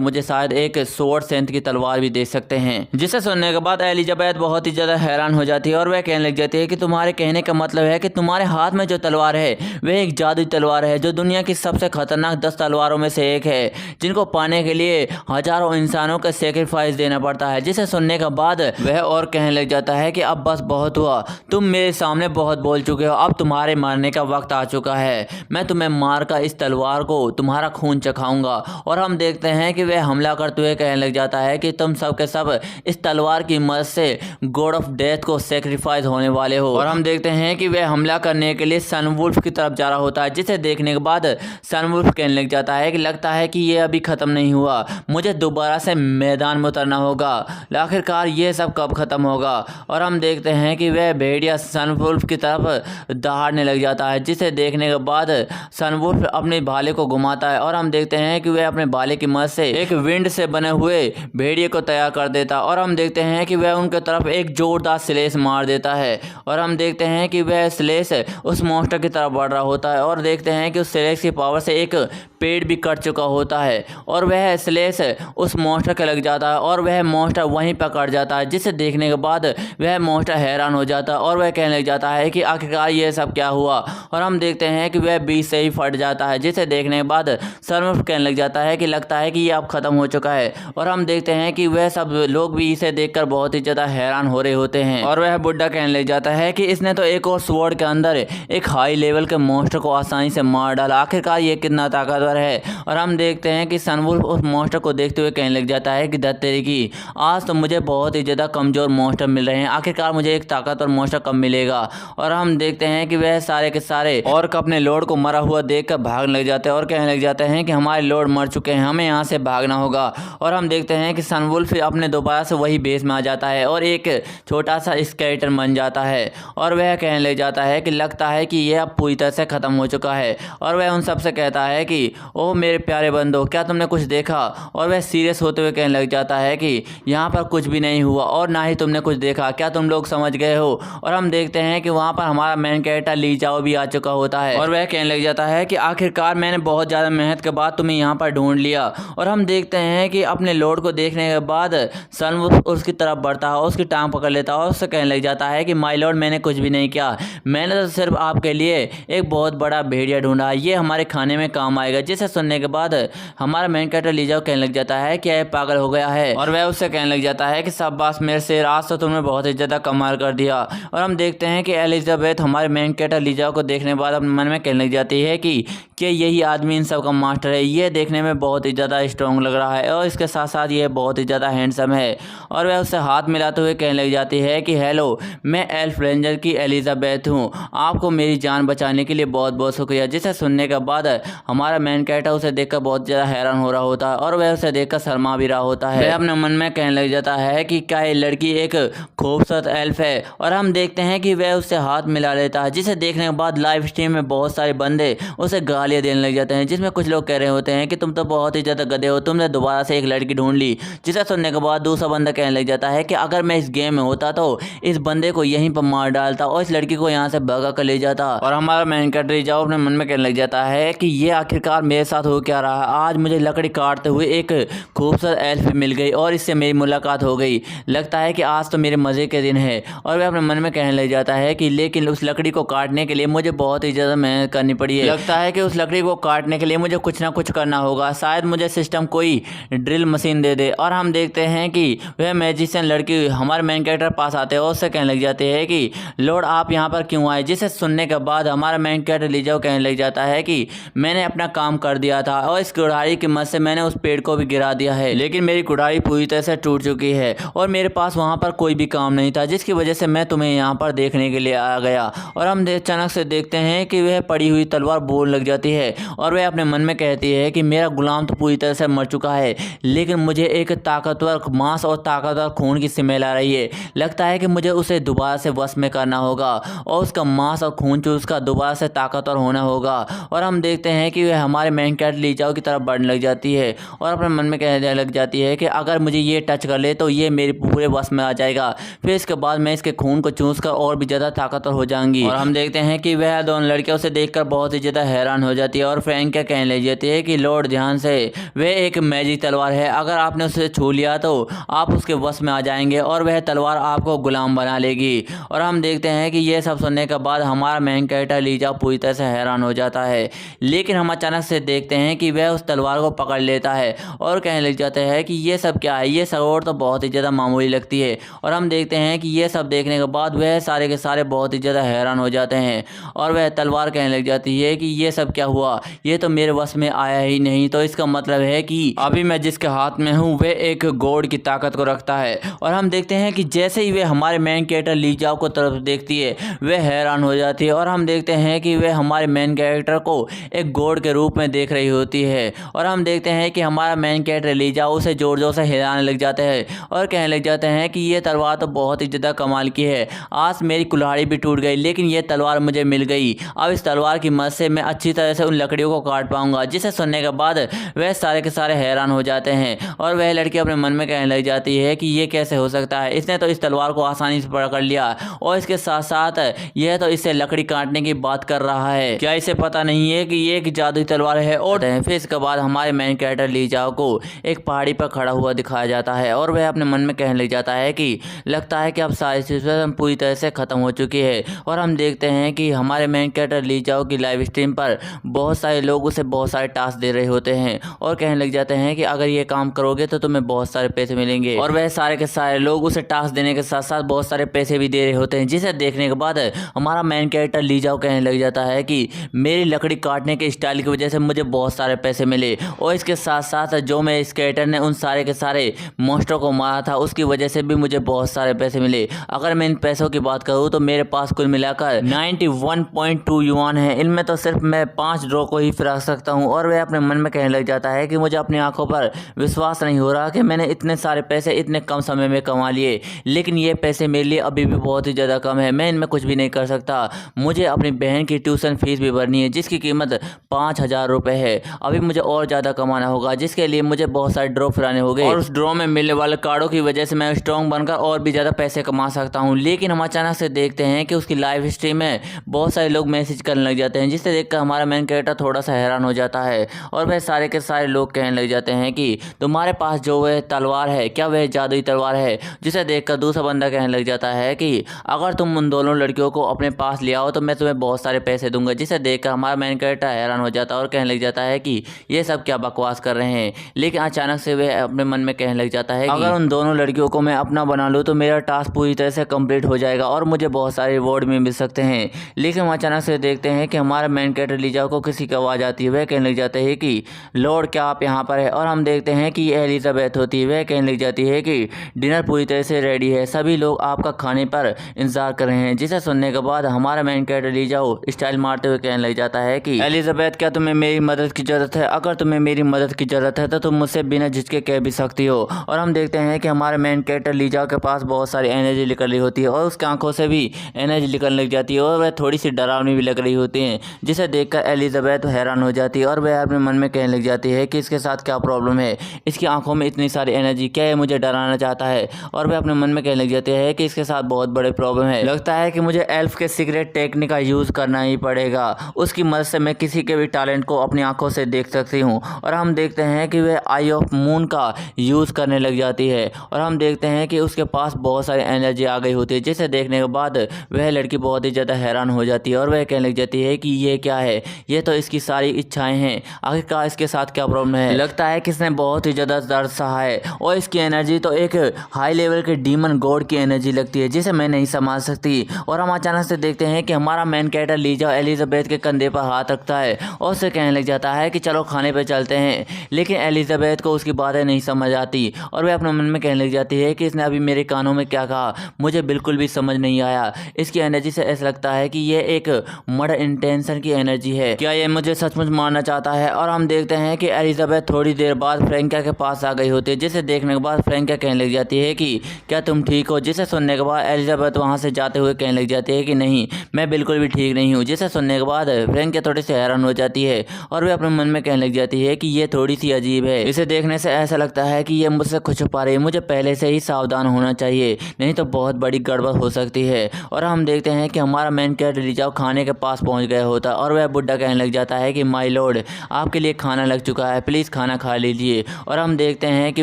मुझे शायद एक स्वॉर्ड सेंथ की तलवार भी दे सकते हैं। जिसे सुनने के बाद एलिजाबेथ बहुत ही ज़्यादा हैरान हो जाती है और वह कहने लग जाती है कि तुम्हारे कहने का मतलब है कि तुम्हारे हाथ में जो तलवार है वह एक जादुई तलवार है जो दुनिया की सबसे खतरनाक 10 तलवारों में से एक है, जिनको पाने के लिए हजारों इंसानों का सेक्रीफाइस देना पड़ता है। जिसे सुनने के बाद वह और कहने लग जाता है कि अब बस बहुत हुआ, तुम मेरे सामने बहुत बोल चुके हो, अब तुम्हारे मारने का वक्त आ चुका है। मैं तुम्हें मारकर इस तलवार को तुम्हारा खून चखाऊंगा। और हम देखते हैं कि वह हमला करते हुए कहने लग जाता है कि तुम सब के सब इस तलवार की मदद से गॉड ऑफ डेथ को सेक्रीफाइस होने वाले हो। और हम देखते हैं कि वह हमला करने के लिए सनवुल्फ की तरफ जा रहा होता है, जिसे देखने के बाद सनवुल्फ कहने लग जाता है कि लगता है कि ये अभी खत्म नहीं हुआ, मुझे दोबारा से मैदान में उतरना होगा। आखिरकार ये सब कब खत्म होगा? और हम देखते हैं कि वह भेड़िया सनवुल्फ की तरफ दहाड़ने लग जाता है, जिसे देखने के बाद सनवुल्फ अपने भाले को घुमाता है और हम देखते हैं कि वह अपने भाले की मदद से एक विंड से बने हुए भेड़िए को तैयार कर देता है। और हम देखते हैं कि वह उनके तरफ एक जोरदार स्लेश मार देता है और हम देखते हैं कि वह स्लेश उस मॉन्स्टर की तरफ बढ़ रहा होता है और देखते हैं कि उस स्लेश की पावर से एक पेड़ भी कट चुका होता है और वह स्लेश उस मॉन्स्टर के लग जाता है और वह मॉन्स्टर वहीं पर कट जाता है, जिसे देखने के बाद वह मॉन्स्टर हैरान हो जाता है और वह कहने लग जाता है कि आखिरकार ये सब क्या हुआ। और हम देखते हैं कि वह बीच से ही फट जाता है, जिसे देखने के बाद सनवुल्फ कहने लग जाता है कि लगता है कि ये अब खत्म हो चुका है। और हम देखते हैं कि वह सब लोग भी इसे देखकर बहुत ही ज़्यादा हैरान हो रहे होते हैं और वह बुड्ढा कहने लग जाता है कि इसने तो एक और स्वॉर्ड के अंदर एक हाई लेवल के मॉन्स्टर को आसानी से मार डाला, आखिरकार ये कितना ताकतवर है। और हम देखते हैं कि सनवुल्फ उस मॉन्स्टर को देखते हुए कहने लग जाता है कि दत्तेरी की आज तो मुझे बहुत ही ज़्यादा कमज़ोर मॉन्स्टर मिल रहे हैं, आखिरकार मुझे एक ताकतवर मॉन्स्टर कब मिलेगा। और हम देखते हैं कि वह सारे के सारे ऑर्क अपने लॉर्ड को मरा हुआ देखकर भागने लग जाते हैं और कहने लग जाते हैं कि हमारे लॉर्ड मर चुके हैं, हमें यहाँ से भागना होगा। और हम देखते हैं कि सनवुल्फ अपने दोबारा से वही बेस में आ जाता है और एक छोटा सा स्केलेटन बन जाता है और वह कहने लग जाता है कि लगता है कि यह अब पूरी तरह से ख़त्म हो चुका है। और वह उन सबसे कहता है कि ओह मेरे प्यारे बंदो, क्या तुमने कुछ देखा? और वह सीरियस होते हुए कहने लग जाता है कि यहाँ पर कुछ भी नहीं हुआ और ना ही तुमने कुछ देखा, क्या तुम लोग समझ गए हो? और हम देखते हैं कि वहाँ पर हमारा मेन कैरेक्टर ली जाओ भी आ चुका होता है और वह कहने लग जाता है कि आखिरकार मैंने बहुत ज़्यादा मेहनत के बाद तुम्हें यहाँ पर ढूंढ लिया। और हम देखते हैं कि अपने लॉर्ड को देखने के बाद सनवुल्फ उसकी तरफ बढ़ता है, उसकी टांग पकड़ लेता है और उससे कहने लग जाता है कि माय लॉर्ड मैंने कुछ भी नहीं किया, मैंने तो सिर्फ आपके लिए एक बहुत बड़ा भेड़िया ढूंढा, ये हमारे खाने में काम आएगा। जिसे सुनने के बाद हमारा मेन कैरेक्टर ली जाओ कहने लग जाता है कि यह पागल हो गया है और वह उससे कहने लग जाता है कि शाबाश मेरे से, आज तो तुमने बहुत ही ज़्यादा कमाल कर दिया। और हम देखते हैं कि एलिजाबेथ हमारे मेन कैरेक्टर ली जाओ को देखने के बाद अपने मन में कहने लग जाती है कि यही आदमी इन सब का मास्टर है, ये देखने में बहुत ही ज़्यादा स्ट्रॉन्ग लग रहा है और इसके साथ साथ ये बहुत ही ज़्यादा हैंडसम है। और वह उससे हाथ मिलाते हुए कहने लग जाती है कि हेलो, मैं एल्फ रेंजर की एलिजाबेथ हूँ, आपको मेरी जान बचाने के लिए बहुत बहुत शुक्रिया। जिसे सुनने के बाद हमारा मेन कैरेक्टर उसे देखकर बहुत ज़्यादा हैरान हो रहा होता है और वह उसे देखकर शर्मा भी रहा होता है। वह अपने मन में कहने लग जाता है कि क्या ये लड़की एक खूबसूरत एल्फ है और और हम देखते हैं कि वह उससे हाथ मिला लेता है, जिसे देखने के बाद लाइव स्ट्रीम में बहुत सारे बंदे उसे गालियाँ देने लग जाते हैं, जिसमें कुछ लोग कह रहे होते हैं कि तुम तो बहुत ही ज़्यादा गधे हो, तुमने दोबारा से एक लड़की ढूंढ ली। जिसे सुनने के बाद दूसरा बंदा कहने लग जाता है कि अगर मैं इस गेम में होता तो इस बंदे को यहीं पर मार डालता और इस लड़की को यहाँ से भगा कर ले जाता। और हमारा मेन कैरेक्टर लीजाओ अपने मन में कहने लग जाता है कि ये आखिरकार मेरे साथ हो क्या रहा है। आज मुझे लकड़ी काटते हुए एक खूबसूरत एल्फ मिल गई और इससे मेरी मुलाकात हो गई। लगता है कि आज तो मेरे मज़े के दिन है। और वह अपने मन में कहने लग जाता है कि लेकिन उस लकड़ी को काटने के लिए मुझे बहुत ही ज़्यादा मेहनत करनी पड़ी है। लगता है कि उस लकड़ी को काटने के लिए मुझे कुछ ना कुछ करना होगा। शायद मुझे सिस्टम कोई ड्रिल मशीन दे दे। और हम देखते हैं कि वह मैजिशियन लड़की हमारे मेन कैरेक्टर पास आते हैं और उससे कहने लग जाते हैं कि लॉर्ड आप यहाँ पर क्यों आए। जिसे सुनने के बाद हमारा मेन कैरेक्टर लीजाओ कहने लग जाता है कि मैंने अपना काम कर दिया था और इस कुल्हाड़ी की मदद से मैंने उस पेड़ को भी गिरा दिया है, लेकिन मेरी कुल्हाड़ी पूरी तरह से टूट चुकी है और मेरे पास वहाँ पर कोई भी काम नहीं था, जिसकी वजह से मैं तुम्हें यहाँ पर देखने के लिए आ गया। और हम अचानक से देखते हैं कि वह पड़ी हुई तलवार बोलने लग जाती है और वह अपने मन में कहती है कि मेरा गुलाम तो पूरी तरह से मर चुका है, लेकिन मुझे एक ताकतवर मांस और ताकतवर खून की स्मेल आ रही है। लगता है कि मुझे उसे दोबारा से वश में करना होगा और उसका मांस और खून चूस का दोबारा से ताकतवर होना होगा। और हम देखते हैं कि वह हमारे मेन कैरेक्टर लीजाओ की तरफ बढ़ने लग जाती है और अपने मन में कहने लग जाती है कि अगर मुझे ये टच कर ले तो ये मेरे पूरे वश में आ जाएगा, फिर इसके बाद मैं इसके खून को चूस कर और भी ज़्यादा ताकतवर हो जाऊंगी। और हम देखते हैं कि वह दोनों लड़कियां उसे देखकर बहुत ही ज़्यादा हैरान हो जाती है और फ्रैंक क्या कहने लग जाती है कि लॉर्ड ध्यान से, वह एक मैजिक तलवार है, अगर आपने उसे छू लिया तो आप उसके वश में आ जाएंगे और वह तलवार आपको गुलाम बना लेगी। और हम देखते हैं कि यह सब सुनने के बाद हमारा मेन कैरेक्टर लीजाओ पूरी तरह से हैरान हो जाता है, लेकिन हम अचानक से देखते हैं कि वह उस तलवार को पकड़ लेता है और कहने लग जाता है कि ये सब क्या है, ये सरोवर तो बहुत ही ज़्यादा मामूली लगती है। और हम देखते हैं कि ये सब देखने के बाद वह सारे के सारे बहुत ही ज़्यादा हैरान हो जाते हैं और वह तलवार कहने लग जाती है कि ये सब क्या हुआ, ये तो मेरे वश में आया ही नहीं, तो इसका मतलब है कि अभी मैं जिसके हाथ में हूँ वह एक गॉड की ताकत को रखता है। और हम देखते हैं कि जैसे ही वह हमारे मेन कैरेक्टर लीजाओ को तरफ देखती है वह हैरान हो जाती है और हम देखते हैं कि वह हमारे मेन कैरेक्टर को एक गॉड के रूप में देख रही होती है। और हम देखते हैं कि हमारा मेन कैरेक्टर लीजाओ उसे जोर जोर से हिलाने लग जाते हैं और कहने लग जाते हैं कि ये तलवार तो बहुत ही ज़्यादा कमाल की है, आज मेरी कुल्हाड़ी भी टूट गई लेकिन ये तलवार मुझे मिल गई, अब इस तलवार की मदद से मैं अच्छी तरह से उन लकड़ियों को काट पाऊंगा। जिसे सुनने के बाद वह सारे के सारे हैरान हो जाते हैं और वह लड़की अपने मन में कहने लग जाती है कि ये कैसे हो सकता है, इसने तो इस तलवार को आसानी से पकड़ लिया और इसके साथ साथ यह तो इससे लकड़ी काटने की बात कर रहा है, क्या इसे पता नहीं है कि ये एक जादुई तलवार है। और फिर इसके बाद हमारे मेन कैरेक्टर लीजाओ को एक पहाड़ी पर खड़ा हुआ दिखाया जाता है और वह अपने मन में कहने लग जाता है कि लगता है कि अब सारी सिचुएशन पूरी तरह से खत्म हो चुकी है। और हम देखते हैं कि हमारे मेन कैरेक्टर लीजाओ की लाइव स्ट्रीम पर बहुत सारे लोग उसे बहुत सारे टास्क दे रहे होते हैं और कहने लग जाते हैं कि अगर ये काम करोगे तो तुम्हें बहुत सारे पैसे मिलेंगे। और वह सारे के सारे लोग उसे टास्क देने के साथ साथ बहुत सारे पैसे भी दे रहे होते हैं, जिसे देखने के बाद हमारा मेन कैरेक्टर लीजाओ कहने लग जाता है कि मेरी लकड़ी काटने के स्टाइल की वजह से मुझे बहुत सारे पैसे मिले और इसके साथ साथ जो मैं इस कैरेक्टर ने उन सारे के सारे मॉन्स्टर को मारा था उसकी वजह से भी मुझे बहुत सारे पैसे मिले। अगर मैं इन पैसों की बात करूँ तो मेरे पास कुल मिलाकर 91.2 युआन है, इनमें तो सिर्फ मैं 5 ड्रॉ को ही फिरा सकता हूँ। और वह अपने मन में कहने लग जाता है कि मुझे अपनी आंखों पर विश्वास नहीं हो रहा कि मैंने इतने सारे पैसे इतने कम समय में कमा लिए, लेकिन ये पैसे मेरे लिए अभी भी बहुत ही ज़्यादा कम है, मैं इनमें कुछ भी नहीं कर सकता। मुझे अपनी बहन की ट्यूशन फीस भी भरनी है जिसकी कीमत 5,000 रुपये है, अभी मुझे और ज़्यादा कमाना होगा जिसके लिए मुझे बहुत सारे ड्रॉ फिराने होंगे और उस ड्रॉ में मिलने वाले कार्डों की वजह से मैं स्ट्रॉन्ग बनकर और भी ज़्यादा पैसे कमा सकता हूँ। लेकिन हम अचानक से देखते हैं कि उसकी लाइव स्ट्रीम में बहुत सारे लोग मैसेज करने लग जाते हैं, जिसे देखकर हमारा मेन कैरेक्टर थोड़ा सा हैरान हो जाता है और वह सारे के सारे लोग कहने लग जाते हैं कि तुम्हारे पास जो वह तलवार है क्या वह जादुई तलवार है। जिसे देखकर दूसरा बंदा कहने लग जाता है कि अगर तुम उन दोनों लड़कियों को अपने पास ले आओ तो मैं तुम्हें बहुत सारे पैसे दूंगा। जिसे देखकर हमारा मेन कैरेक्टर हैरान हो जाता है और कहने लग जाता है कि ये सब क्या बकवास कर रहे हैं। लेकिन अचानक से वह अपने मन में कहने लग जाता है अगर उन दोनों लड़कियों को मैं अपना बना लूँ तो मेरा टास्क पूरी तरह से कंप्लीट हो जाएगा और मुझे बहुत सारे रिवॉर्ड भी मिल सकते हैं। लेकिन हम अचानक से देखते हैं कि हमारा मेन कैरेक्टर लीजाओ को किसी की आवाज़ आती है, वह कहने लग जाते हैं कि लॉर्ड क्या आप यहाँ पर है। और हम देखते हैं कि यह एलिजाबेथ होती है, वह कहने लग जाती है कि डिनर पूरी तरह से रेडी है, सभी लोग आपका खाने पर इंतजार कर रहे हैं। जिसे सुनने के बाद हमारा मेन कैरेक्टर लीजाओ स्टाइल मारते हुए कहने लग जाता है कि एलिजाबेथ क्या तुम्हें मेरी मदद की जरूरत है, अगर तुम्हें मेरी मदद की जरूरत है तो तुम मुझसे बिना झिझके कह भी सकती हो। और हम देखते हैं कि हमारे मेन कैरेक्टर लीजाओ के पास बहुत सारी एनर्जी निकल रही होती होती है और उसकी आंखों से भी एनर्जी निकलने लग जाती है और वह थोड़ी सी डरावनी भी लग रही होती है, जिसे देखकर एलिजाबेथ हैरान हो जाती है और वह अपने मन में कहने लग जाती है कि इसके साथ क्या प्रॉब्लम है, इसकी आंखों में इतनी सारी एनर्जी, क्या ये मुझे डराना चाहता है। और वह अपने मन में कहने लग जाती है कि इसके साथ बहुत बड़े प्रॉब्लम है, लगता है कि मुझे एल्फ के सीक्रेट टेक्निक का यूज़ करना ही पड़ेगा, उसकी मदद से मैं किसी के भी टैलेंट को अपनी आंखों से देख सकती हूँ। और हम देखते हैं कि वह आई ऑफ मून का यूज़ करने लग जाती है और हम देखते हैं कि उसके पास बहुत सारी एनर्जी आ गई होती है, जिसे देखने के बाद वह लड़की बहुत ही ज़्यादा हैरान हो जाती है और वह कहने लग जाती है कि ये क्या है, ये तो इसकी सारी इच्छाएं हैं, आखिरकार इसके साथ क्या प्रॉब्लम है, लगता है कि इसने बहुत ही ज़्यादा दर्द सहा है और इसकी एनर्जी तो एक हाई लेवल के डीमन गॉड की एनर्जी लगती है, जिसे मैं नहीं संभाल सकती। और हम अचानक से देखते हैं कि हमारा मेन कैरेक्टर लीजा एलिजाबेथ के कंधे पर हाथ रखता है और उसे कहने लग जाता है कि चलो खाने पे चलते हैं, लेकिन एलिजाबेथ को उसकी बातें नहीं समझ आती और वह अपने मन में कहने लग जाती है कि इसने अभी मेरे कानों में क्या कहा, मुझे बिल्कुल भी समझ नहीं आया। इसकी एनर्जी से ऐसा लगता है कि यह एक मर्डर इंटेंशन की एनर्जी है, क्या ये मुझे सचमुच मारना चाहता है। और हम देखते हैं कि एलिजाबेथ थोड़ी देर बाद फ्रैंका के पास आ गई होती है, जिसे देखने के बाद फ्रैंका कहने लग जाती है कि क्या तुम ठीक हो, जिसे सुनने के बाद एलिजाबेथ वहां से जाते हुए कहने लग जाती है कि नहीं, मैं बिल्कुल भी ठीक नहीं हूँ, जिसे सुनने के बाद फ्रैंका थोड़ी सी हैरान हो जाती है और वह अपने मन में कहने लग जाती है कि ये थोड़ी सी अजीब है, इसे देखने से ऐसा लगता है कि ये मुझसे कुछ छुपा रही है, मुझे पहले से ही सावधान होना चाहिए, नहीं तो बहुत बड़ी गड़बड़ हो सकती है। और हम देखते हैं कि हमारा मेन कैरेक्टर लीजा खाने के पास पहुंच गया होता और वह बुड्ढा कहने लग जाता है कि माय लॉर्ड, आपके लिए खाना लग चुका है, प्लीज़ खाना खा लीजिए। और हम देखते हैं कि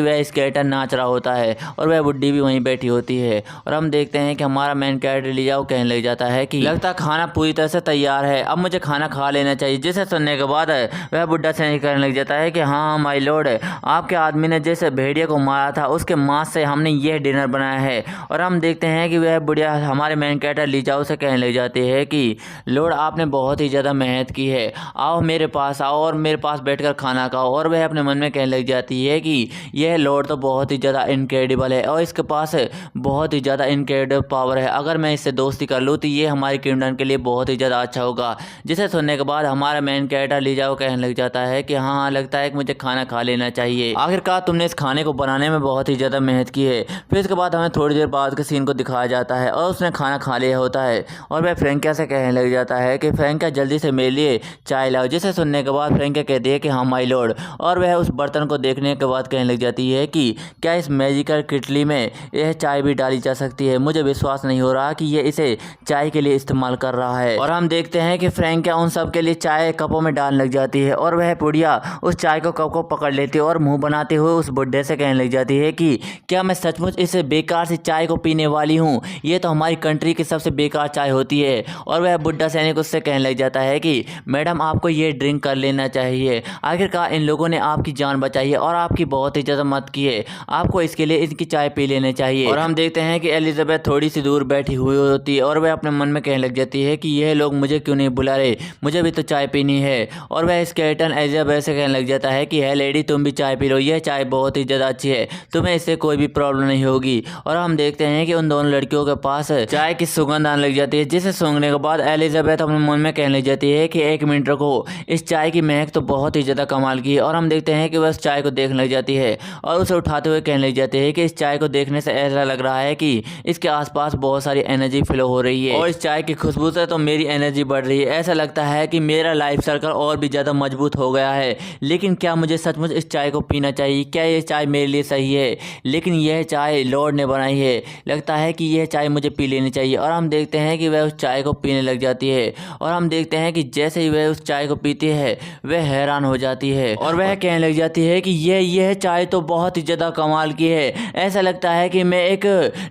वह स्केलेटन नाच रहा होता है और वह बुड्ढी भी वहीं बैठी होती है और हम देखते हैं कि हमारा मेन कैरेक्टर लीजा वो कहने लग जाता है कि लगता खाना पूरी तरह से तैयार है, अब मुझे खाना खा लेना चाहिए, जिसे सुनने के बाद वह बुड्ढा से कहने लग जाता है कि हाँ माय लॉर्ड, आपके आदमी ने जैसे भेड़िया को मारा था उसके मांस से हमने यह डिनर बनाया है। और हम देखते हैं कि वह बुढ़िया हमारे मेन कैरेक्टर लीजाओ से कहने लग जाती है कि लॉर्ड, आपने बहुत ही ज़्यादा मेहनत की है, आओ मेरे पास आओ और मेरे पास बैठकर खाना खाओ। और वह अपने मन में कहने लग जाती है कि यह लॉर्ड तो बहुत ही ज़्यादा इनक्रेडिबल है और इसके पास बहुत ही ज़्यादा इनक्रेडिबल पावर है, अगर मैं इससे दोस्ती कर लूँ तो ये हमारी किंगडम के लिए बहुत ही ज़्यादा अच्छा होगा। जिसे सुनने के बाद हमारा मेन कैरेक्टर लीजाओ कहने लग जाता है कि हाँ लगता है कि मुझे खाना खा लेना चाहिए, आखिरकार तुमने इस खाने को बनाने में बहुत ही ज़्यादा मेहनत की है। फिर इसके बाद हमें थोड़ी देर बाद के सीन को दिखाया जाता है और उसने खाना खा लिया होता है और वह फ्रैंका से कहने लग जाता है कि फ्रैंका जल्दी से मेरे लिए चाय लाओ। जिसे सुनने के बाद फ्रैंका कहती है कि हाँ माय लॉर्ड, और वह उस बर्तन को देखने के बाद कहने लग जाती है कि क्या इस मैजिकल किटली में यह चाय भी डाली जा सकती है, मुझे विश्वास नहीं हो रहा कि ये इसे चाय के लिए इस्तेमाल कर रहा है। और हम देखते हैं कि फ्रैंका उन सब के लिए चाय कपों में डालने लग जाती है और वह बुढ़िया उस चाय को कप को पकड़ लेती है और मुंह बनाते हुए उस बुढ़े से कहने लग जाती है कि क्या मैं सचमुच इस बेकार सी चाय को पीने वाली हूँ, ये तो हमारी कंट्री की सबसे बेकार चाय होती है। और वह बुढ़ा सैनिक उससे कहने लग जाता है कि मैडम आपको ये ड्रिंक कर लेना चाहिए, आखिरकार इन लोगों ने आपकी जान बचाई है और आपकी बहुत ही ज़्यादा मदद की है, आपको इसके लिए इनकी चाय पी लेनी चाहिए। और हम देखते हैं कि एलिजाबेथ थोड़ी सी दूर बैठी हुई होती है और वह अपने मन में कहने लग जाती है कि यह लोग मुझे क्यों नहीं बुला रहे, मुझे भी तो चाय पीनी है। और वह स्केलेटन एलिजाबेथ से कहने लग जाता है कि है लेडी, तुम भी चाय पी लो, यह चाय बहुत ही ज़्यादा अच्छी है, तुम्हें इससे कोई भी प्रॉब्लम नहीं होगी। और हम देखते हैं कि उन दोनों लड़कियों के पास चाय की सुगंध आने लग जाती है, जिसे सूंघने के बाद एलिजाबेथ अपने मन में कहने लग जाती है कि एक मिनट रखो, इस चाय की महक तो बहुत ही ज़्यादा कमाल की है। और हम देखते हैं कि वह उस चाय को देखने लग जाती है और उसे उठाते हुए कहने लग जाती है कि इस चाय को देखने से ऐसा लग रहा है कि इसके आसपास बहुत सारी एनर्जी फ्लो हो रही है और इस चाय की खुशबू से तो मेरी एनर्जी बढ़ रही है, ऐसा लगता है कि मेरा लाइफ सर्कल और भी ज़्यादा मजबूत हो गया है। लेकिन क्या मुझे सचमुच इस चाय को पीना चाहिए, क्या ये चाय मेरे लिए सही है? लेकिन यह चाय लॉर्ड ने बनाई है, लगता है कि यह चाय मुझे पी लेनी चाहिए। और हम देखते हैं कि वह उस चाय को पीने लग जाती है और हम देखते हैं कि जैसे ही वह उस चाय को पीती है वह हैरान हो जाती है और वह कहने लग जाती है कि यह चाय तो बहुत ही ज़्यादा कमाल की है, ऐसा लगता है कि मैं एक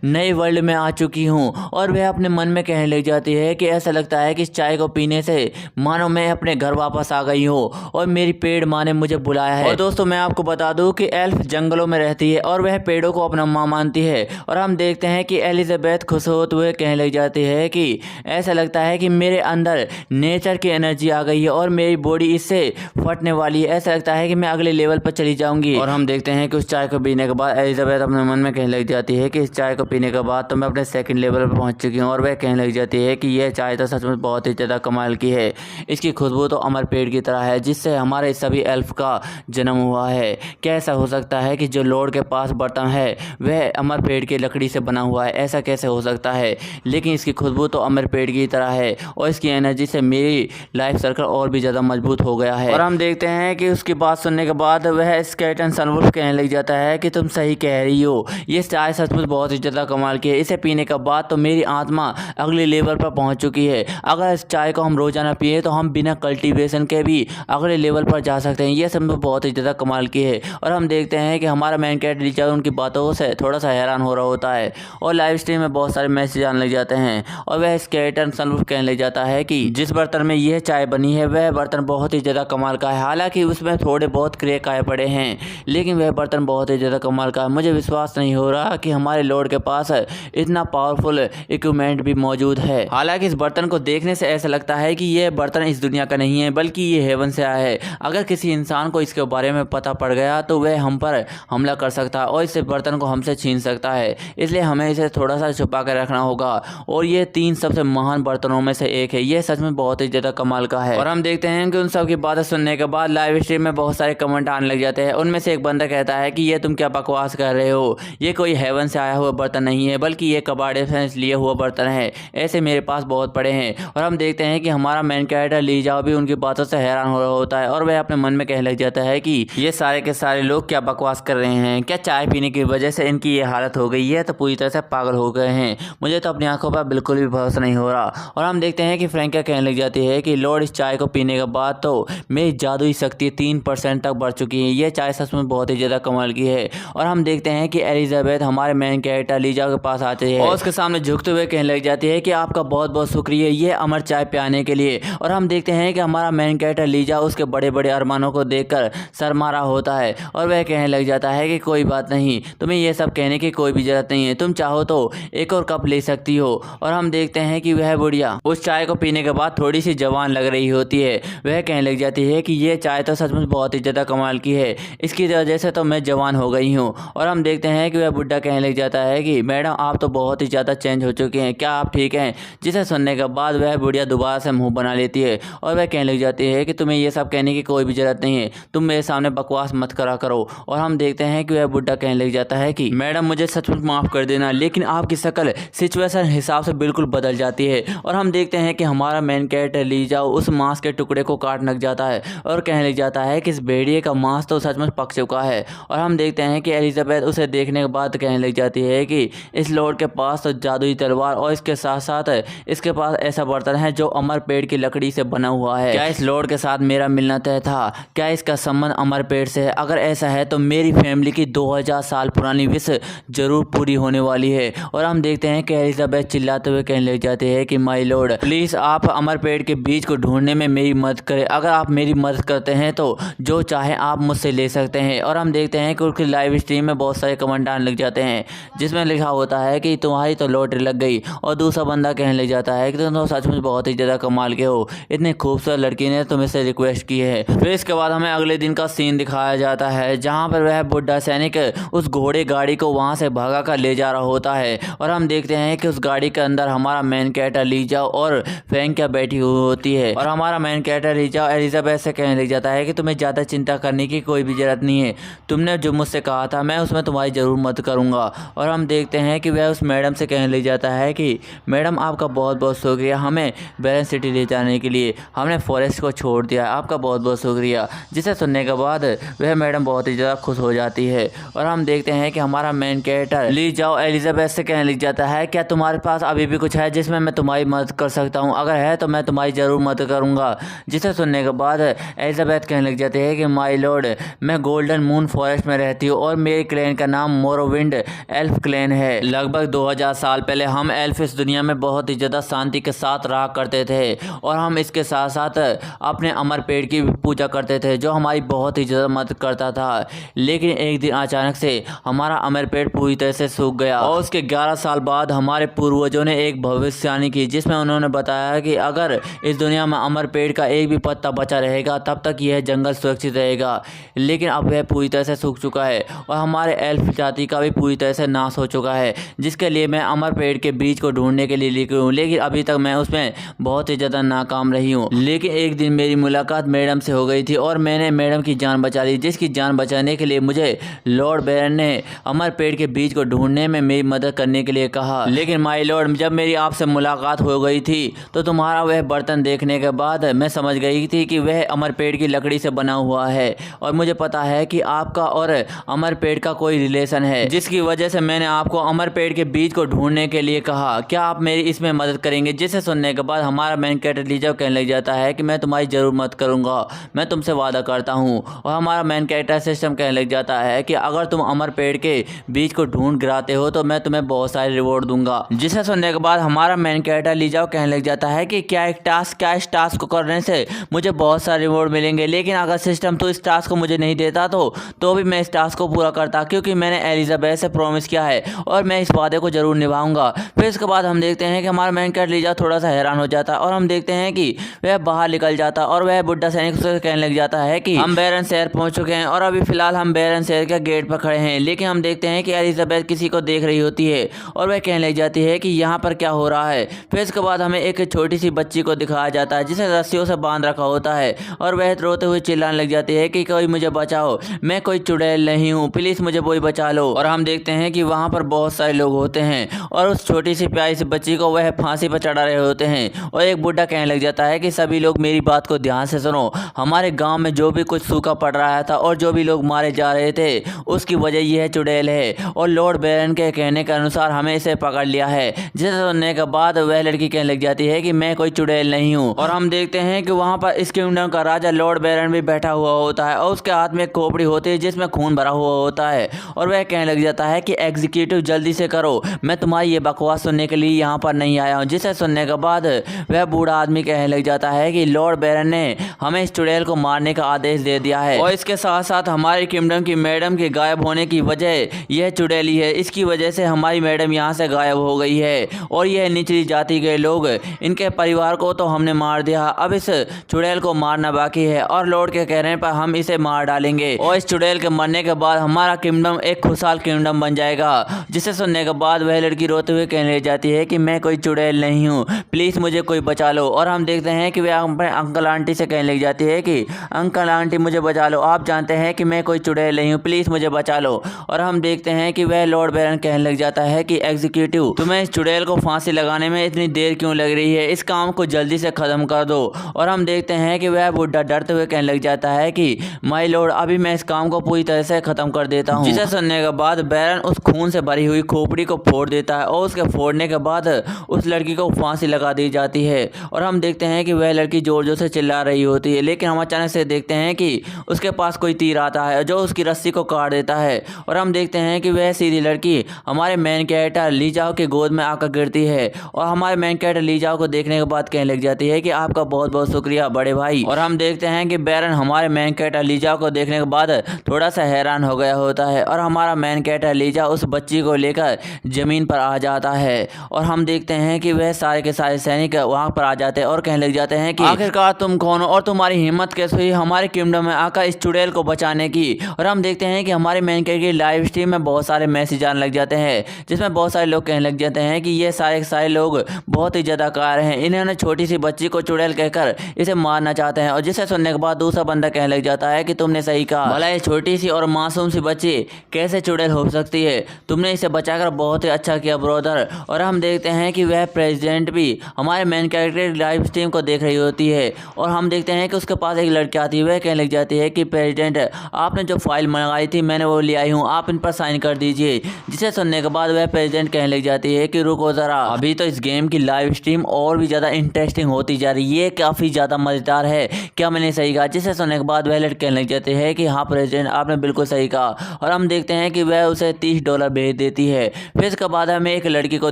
नए वर्ल्ड में आ चुकी हूँ। और वह अपने मन में कहने लग जाती है कि ऐसा लगता है कि इस चाय को पीने से मानो मैं अपने घर वापस आ गई हूँ और मेरी पेड़ माँ ने मुझे बुलाया है। और दोस्तों मैं आपको बता दूं कि एल्फ जंगलों में रहती है और वह पेड़ों को अपना माँ मानती है। और हम देखते हैं कि एलिजाबेथ खुश होते हुए कहने लग जाती है कि ऐसा लगता है कि मेरे अंदर नेचर की एनर्जी आ गई है और मेरी बॉडी इससे फटने वाली है, ऐसा लगता है कि मैं अगले लेवल पर चली जाऊंगी। और हम देखते हैं कि उस चाय को पीने के बाद एलिजाबेथ अपने मन में कहने लग जाती है कि इस चाय को पीने के बाद तो मैं अपने सेकंड लेवल पर पहुंच चुकी हूँ। और वह कहने लग जाती है कि यह चाय तो सच में बहुत ही ज़्यादा कमाल की है, इसकी खुशबू तो अमर पेड़ की तरह है जिससे हमारे सभी एल्फ का जन्म हुआ है। क्या ऐसा हो सकता है कि जो लॉर्ड के पास बर्तन है वह अमर पेड़ की लकड़ी से बना हुआ है? ऐसा कैसे हो सकता है, लेकिन इसकी खुशबू तो अमर पेड़ की तरह है और इसकी एनर्जी से मेरी लाइफ सर्कल और भी ज़्यादा मजबूत हो गया है। और हम देखते हैं कि उसकी बात सुनने के बाद वह स्केलेटन सनवुल्फ कहने लग जाता है कि तुम सही कह रही हो, ये चाय सचमुच बहुत ही ज़्यादा कमाल की है। इसे पीने के बाद तो मेरी आत्मा अगले लेवल पर पहुंच चुकी है। अगर इस चाय को हम रोजाना पिए तो हम बिना कल्टीवेशन के भी अगले लेवल पर जा सकते हैं। ये सब बहुत ही ज़्यादा कमाल की है। और हम देखते हैं कि हमारा मेन कैरेक्टर रिचर्ड उनकी बातों से थोड़ा सा हैरान हो रहा होता है और लाइव स्ट्रीम में बहुत सारे मैसेज आने लग जाते हैं और वह स्केलेटन सनवुल्फ कहने लग जाता है कि जिस बर्तन में यह चाय बनी है वह बर्तन बहुत ही ज़्यादा कमाल का है। हालांकि उसमें थोड़े बहुत क्रैक आए पड़े हैं, लेकिन वह बर्तन बहुत ही ज़्यादा कमाल का है। मुझे विश्वास नहीं हो रहा कि हमारे लॉर्ड के पास इतना पावरफुल इक्विपमेंट भी मौजूद है। हालांकि इस बर्तन को देखने से ऐसा लगता है कि यह बर्तन इस दुनिया का नहीं है, बल्कि ये हेवन से आया है। अगर किसी इंसान को इसके बारे में पता पड़ गया तो वह हम पर हमला कर सकता है और इस बर्तन को हमसे छीन सकता है। इसलिए हमें इसे थोड़ा सा छुपा कर रखना होगा। और ये 3 सबसे महान बर्तनों में से एक है। यह सच में बहुत ही ज़्यादा कमाल का है। और हम देखते हैं कि उन सब की बातें सुनने के बाद लाइव स्ट्रीम में बहुत सारे कमेंट आने लग जाते हैं। उनमें से एक बंदा कहता है कि ये तुम क्या बकवास कर रहे हो, ये कोई हेवन से आया हुआ बर्तन नहीं है, बल्कि ये कबाड़े से लिए हुआ बर्तन है। ऐसे मेरे पास बहुत पड़े हैं। और हम देखते हैं कि हमारा मेन कैरेक्टर ली जाओ भी उनकी बातों से हैरान हो रहा होता है और वह अपने मन में कहने लग जाता है कि ये सारे के सारे लोग क्या बकवास कर रहे हैं, क्या चाय पीने की वजह से इनकी ये हालत हो गई है, तो पूरी तरह से पागल हो गए हैं। मुझे तो अपनी आंखों पर बिल्कुल भी भरोसा नहीं हो रहा। और हम देखते हैं कि फ्रैंका कहने लग जाती है कि लॉर्ड, इस चाय को पीने के बाद तो मेरी जादुई शक्ति 3% तक बढ़ चुकी है। ये चाय सच में बहुत ही ज़्यादा कमाल की है। और हम देखते हैं कि एलिजाबेथ हमारे मेन कैरेक्टर लीजा के पास आती है और उसके सामने झुकते हुए कहने लग जाती है कि आपका बहुत बहुत शुक्रिया ये अमर चाय पिलाने के लिए। और हम देखते हैं कि हमारा मेन कैरेक्टर लीजा उसके बड़े बड़े अरमानों को देखकर शर्मा रहा होता है और वह कहने लग जाता है कि कोई बात नहीं, तुम्हें ये सब कहने की कोई भी जरूरत नहीं है, तुम चाहो तो एक और कप ले सकती हो। और हम देखते हैं कि वह बुढ़िया उस चाय को पीने के बाद थोड़ी सी जवान लग रही होती है। वह कहने लग जाती है कि ये चाय तो सचमुच बहुत ही ज़्यादा कमाल की है, इसकी वजह से तो मैं जवान हो गई हूँ। और हम देखते हैं कि वह बुढ़ा कहने लग जाता है कि मैडम आप तो बहुत ही ज़्यादा चेंज हो चुके हैं, क्या आप ठीक हैं? जिसे सुनने के बाद वह बुढ़िया दोबारा से मुंह बना लेती है और वह कहने लग जाती है कि तुम्हें ये सब कहने की कोई भी जरूरत नहीं है, तुम मेरे सामने बकवास मत करा करो। और हम देखते हैं कि वह बुढ़ा कहने लग जाता है कि मैडम मुझे सचमुच माफ़ कर देना, लेकिन आपकी शक्ल सिचुएशन हिसाब से बिल्कुल बदल जाती है। और हम देखते हैं कि हमारा मेन कैरेक्टर ली जाओ उस मांस के टुकड़े को काट लग जाता है और कहने लग जाता है कि इस भेड़िए का मांस तो सचमुच पक चुका है। और हम देखते हैं कि एलिजाबेथ उसे देखने के बाद कहने लग जाती है कि इस लॉर्ड के पास तो जादुई तलवार और इसके साथ साथ इसके पास ऐसा बर्तन है जो अमर पेड़ की लकड़ी से बना हुआ है। क्या इस लॉर्ड के साथ मेरा मिलना तय था? क्या इसका संबंध अमर पेड़ से है? अगर ऐसा है तो मेरी फैमिली की 2000 साल पुरानी विश जरूर पूरी होने वाली है। और हम देखते हैं कि एलिजाबेथ चिल्लाते हुए कहने लग जाती है कि माय लॉर्ड, प्लीज़ आप अमर पेड़ के बीज को ढूंढने में मेरी मदद करें। अगर आप मेरी मदद करते हैं तो जो चाहे आप मुझसे ले सकते हैं। और हम देखते हैं कि उसकी लाइव स्ट्रीम में बहुत सारे कमेंट आने लग जाते हैं जिसमें लिखा होता है कि तुम्हारी तो लॉटरी लग गई। और दूसरा बंदा कहने लग जाता है कि तुम तो सचमुच बहुत ही ज़्यादा कमाल के हो, इतनी खूबसूरत लड़की ने तुमसे रिक्वेस्ट की है। फिर इसके बाद हमें अगले दिन का सीन दिखाया जाता है जहाँ पर वह बुढ़ा सैनिक उस घोड़े गाड़ी को वहाँ से भगा कर ले जा रहा होता है। और हम देखते हैं कि उस गाड़ी के अंदर हमारा मेन कैरेक्टर लीजा और फ्रैंका बैठी हुई होती है। और हमारा मेन कैरेक्टर लीजा एलिजाबेथ से कहने लग जाता है कि तुम्हें ज़्यादा चिंता करने की कोई भी जरूरत नहीं है, तुमने जो मुझसे कहा था मैं उसमें तुम्हारी ज़रूर मदद करूँगा। और हम देखते हैं कि वह उस मैडम से कहने लग जाता है कि मैडम आपका बहुत बहुत शुक्रिया हमें बैरन सिटी ले जाने के लिए, हमने फॉरेस्ट को छोड़ दिया, आपका बहुत बहुत शुक्रिया। जिसे सुनने के बाद वह मैडम बहुत ही ज़्यादा खुश हो जाती है। और हम देखते हैं कि हमारा मेन कैरेक्टर ली जाओ एलिजाबेथ से कहने लग जाता है क्या तुम्हारे पास अभी भी कुछ है जिसमें मैं तुम्हारी मदद कर सकता हूँ? अगर है तो मैं तुम्हारी ज़रूर मदद करूँगा। जिसे सुनने के बाद एलिजाबेथ कहने लग जाती है कि माय लॉर्ड, मैं गोल्डन मून फॉरेस्ट में रहती हूँ और मेरे क्लैन का नाम मोरोविंड एल्फ क्लैन है। लगभग 2000 साल पहले हम एल्फ इस दुनिया में बहुत ही ज़्यादा शांति के साथ रहा करते थे और हम इसके साथ साथ अपने अमर पेड़ की पूजा करते थे जो हमारी बहुत ही ज़्यादा मदद करता था। लेकिन एक दिन अचानक से हमारा अमर पेड़ पूरी तरह से सूख गया और उसके 11 साल बाद हमारे पूर्वजों ने एक भविष्यवाणी की जिसमें उन्होंने बताया कि अगर इस दुनिया में अमर पेड़ का एक भी पत्ता बचा रहेगा तब तक यह जंगल सुरक्षित रहेगा। लेकिन अब वह पूरी तरह से सूख चुका है और हमारे एल्फ जाति का भी पूरी तरह से नाश हो चुका है, जिसके लिए मैं अमर पेड़ के बीज को ढूंढने के लिए निकली हूँ। लेकिन अभी तक मैं उसमें बहुत ही ज़्यादा नाकाम रही हूँ। लेकिन एक दिन मेरी मुलाकात मैडम से हो गई थी और मैंने मैडम की जान बचा ली, जिसकी जान बचाने के लिए मुझे लॉर्ड बैरन ने अमर पेड़ के बीज को ढूंढने में मेरी मदद करने के लिए कहा। लेकिन माय लॉर्ड, जब मेरी आपसे मुलाकात हो गई थी तो तुम्हारा वह बर्तन देखने के बाद मैं समझ गई थी कि वह अमरपेट की लकड़ी से बना हुआ है और मुझे पता है कि आपका और अमरपेट का कोई रिलेशन है, जिसकी वजह से मैंने आपको अमरपेट के बीज को ढूंढने के लिए कहा। क्या आप मेरी इसमें मदद करेंगे? जिसे सुनने के बाद हमारा मेन कैरेक्टर लीजाओ कहने लग जाता है कि मैं तुम्हारी जरूर मदद करूंगा, मैं तुमसे वादा करता हूँ। और हमारा मेन कैरेक्टर सिस्टम कहने लग जाता है कि अगर तुम अमरपेट के बीज को ढूंढ गिराते हो तो मैं तुम्हें बहुत सारे रिवॉर्ड दूंगा। जिसे सुनने के बाद हमारा मेन कैरेक्टर लीजाओ कहने लग जाता है कि क्या इस टास्क को करने से मुझे बहुत सारे रिवॉर्ड मिलेंगे, लेकिन अगर सिस्टम तो इस टास्क को मुझे नहीं देता तो भी मैं इस टास्क को पूरा करता, क्योंकि मैंने एलिजाबेथ से प्रॉमिस किया है और मैं इस वादे को जरूर निभाऊंगा। फिर इसके बाद हम देखते हैं कि हमारा मेन कैरेक्टर लीजाओ थोड़ा सा हैरान हो जाता है और हम देखते हैं कि वह बाहर निकल जाता और वह बुढ़ा सैनिक से कहने लग जाता है कि हम बैरन शहर पहुंच चुके हैं और अभी फिलहाल हम बैरन शहर के गेट पर खड़े हैं। लेकिन हम देखते हैं कि एलिजाबेथ किसी को देख रही होती है और वह कहने लग जाती है कि यहाँ पर क्या हो रहा है। फिर इसके बाद हमें एक छोटी सी बच्ची को दिखाया जाता है जिसे रस्सियों से बांध रखा होता है और वह रोते हुए चिल्लाने लग जाती है कि कोई मुझे बचाओ, मैं कोई चुड़ैल नहीं हूँ, प्लीज मुझे कोई बचा लो। और हम देखते हैं कि वहाँ पर बहुत सारे लोग होते हैं और उस छोटी सी प्यारी सी बच्ची को वह फांसी पर चढ़ा रहे होते हैं। और एक बुढ़ा कहने लग जाता है कि सभी लोग मेरी बात को ध्यान से सुनो, हमारे गाँव में जो भी कुछ सूखा पड़ रहा था और जो भी लोग मारे जा रहे थे उसकी वजह यह चुड़ैल है और लॉर्ड बैरन के कहने के अनुसार हमें इसे पकड़ लिया है। जिसे सुनने के बाद वह लड़की कहने लग जाती है कि मैं कोई चुड़ैल नहीं हूँ। और हम देखते हैं कि वहाँ पर इस किंगडम का राजा लॉर्ड बैरन भी बैठा हुआ होता है और उसके हाथ में एक खोपड़ी होती है जिसमें खून भरा हुआ होता है और वह कहने लग जाता है कि एग्जीक्यूटिव जल्दी से करो, मैं तुम्हारी ये बकवास सुनने के लिए यहाँ पर नहीं आया हूँ। जिसे सुनने के बाद वह बूढ़ा आदमी कहने लग जाता है कि लॉर्ड बैरन ने हमें इस चुड़ैल को मारने का आदेश दे दिया है और इसके साथ साथ हमारी किंगडम की मैडम के गायब होने की वजह यह चुड़ैल ही है, इसकी वजह से हमारी मैडम यहाँ से गायब हो गई है और यह निचली जाति के लोग, इनके परिवार को तो हमने मार दिया, अब इस चुड़ैल को मारना बाकी है और लॉर्ड के कहने पर हम इसे मार डालेंगे और इस चुड़ैल के मरने के बाद हमारा किंगडम एक खुशहाल किंगडम बन जाएगा। जिसे सुनने के बाद वह लड़की रोते हुए कहने लग जाती है कि मैं कोई चुड़ैल नहीं हूँ, प्लीज मुझे कोई बचा लो। और हम देखते हैं कि वह अपने अंकल आंटी से कहने लग जाती है कि अंकल आंटी मुझे बचा लो, आप जानते हैं कि मैं कोई चुड़ैल नहीं हूँ, प्लीज मुझे बचा लो। और हम देखते हैं कि वह लॉर्ड बैरन कहने लग जाता है कि एग्जीक्यूटिव, तुम्हें इस चुड़ैल को फांसी लगाने में इतनी देर क्यों लग रही है, इस काम को जल्दी से खत्म कर दो। और हम देखते हैं कि वह बुढ़ा डरते हुए कहने लग जाता है कि माय लॉर्ड, अभी मैं इस काम को पूरी तरह से खत्म कर देता हूँ। जिसे सुनने के बाद बैरन उस खून से भरी हुई खोपड़ी को फोड़ देता है और उसके फोड़ने के बाद उस लड़की को फांसी लगा दी जाती है। और हम देखते हैं कि वह लड़की जोर जोर से चिल्ला रही होती है, लेकिन हम अचानक से देखते हैं कि उसके पास कोई तीर आता है जो उसकी रस्सी को काट देता है। और हम देखते हैं कि वह सीधी लड़की हमारे मेन कैरेक्टर लीजाओ की गोद में आकर गिरती है और हमारे मेन कैरेक्टर लीजाओ को देखने के बाद कहने लग जाती है कि आपका बहुत बहुत शुक्रिया बड़े भाई। और हम देखते हैं कि बैरन हमारे मेन कैरेक्टर लीजाओ को देखने के बाद थोड़ा सा हैरान हो गया होता है और हमारा मेन कैरेक्टर लीजा उस बच्ची को लेकर जमीन पर आ जाता है। और हम देखते हैं कि वह सारे के सारे सैनिक वहां पर आ जाते हैं और कहने लग जाते हैं कि आखिरकार तुम कौन हो और तुम्हारी हिम्मत कैसे हुई हमारे किंगडम में आकर इस चुड़ैल को बचाने की। और हम देखते हैं कि हमारे मेन कैरेक्टर की लाइव स्ट्रीम में बहुत सारे मैसेज आने लग जाते हैं जिसमें बहुत सारे लोग कहने लग जाते हैं कि ये सारे के सारे लोग बहुत ही ज्यादा कार हैं, इन्होंने छोटी सी बच्ची को चुड़ैल कहकर इसे मारना चाहते हैं। और जिसे सुनने के बाद दूसरा बंदा कहने लग जाता है कि तुमने सही कहा, भला ये छोटी सी और मासूम सी बच्ची कैसे चुड़ैल हो सकती है, तुमने इसे बचाकर बहुत ही अच्छा किया ब्रदर। और हम देखते हैं कि वह प्रेसिडेंट भी हमारे मेन कैरेक्टर लाइव स्ट्रीम को देख रही होती है और हम देखते हैं कि उसके पास एक लड़की आती है, वह कहने लग जाती है कि प्रेसिडेंट आपने जो फाइल मंगाई थी मैंने वो ले आई हूँ, आप इन पर साइन कर दीजिए। जिसे सुनने के बाद वह प्रेसिडेंट कहने लग जाती है कि रुको जरा, अभी तो इस गेम की लाइव स्ट्रीम और भी ज़्यादा इंटरेस्टिंग होती जा रही है, ये काफ़ी ज़्यादा मज़ेदार है, क्या मैंने सही कहा। जिसे सुनने के बाद वह लड़की कहने लग जाती है कि हाँ प्रेसिडेंट आपने बिल्कुल सही कहा। और हम देखते हैं कि वह उसे $30 भेज देती है। फिर इसके बाद हमें एक लड़की को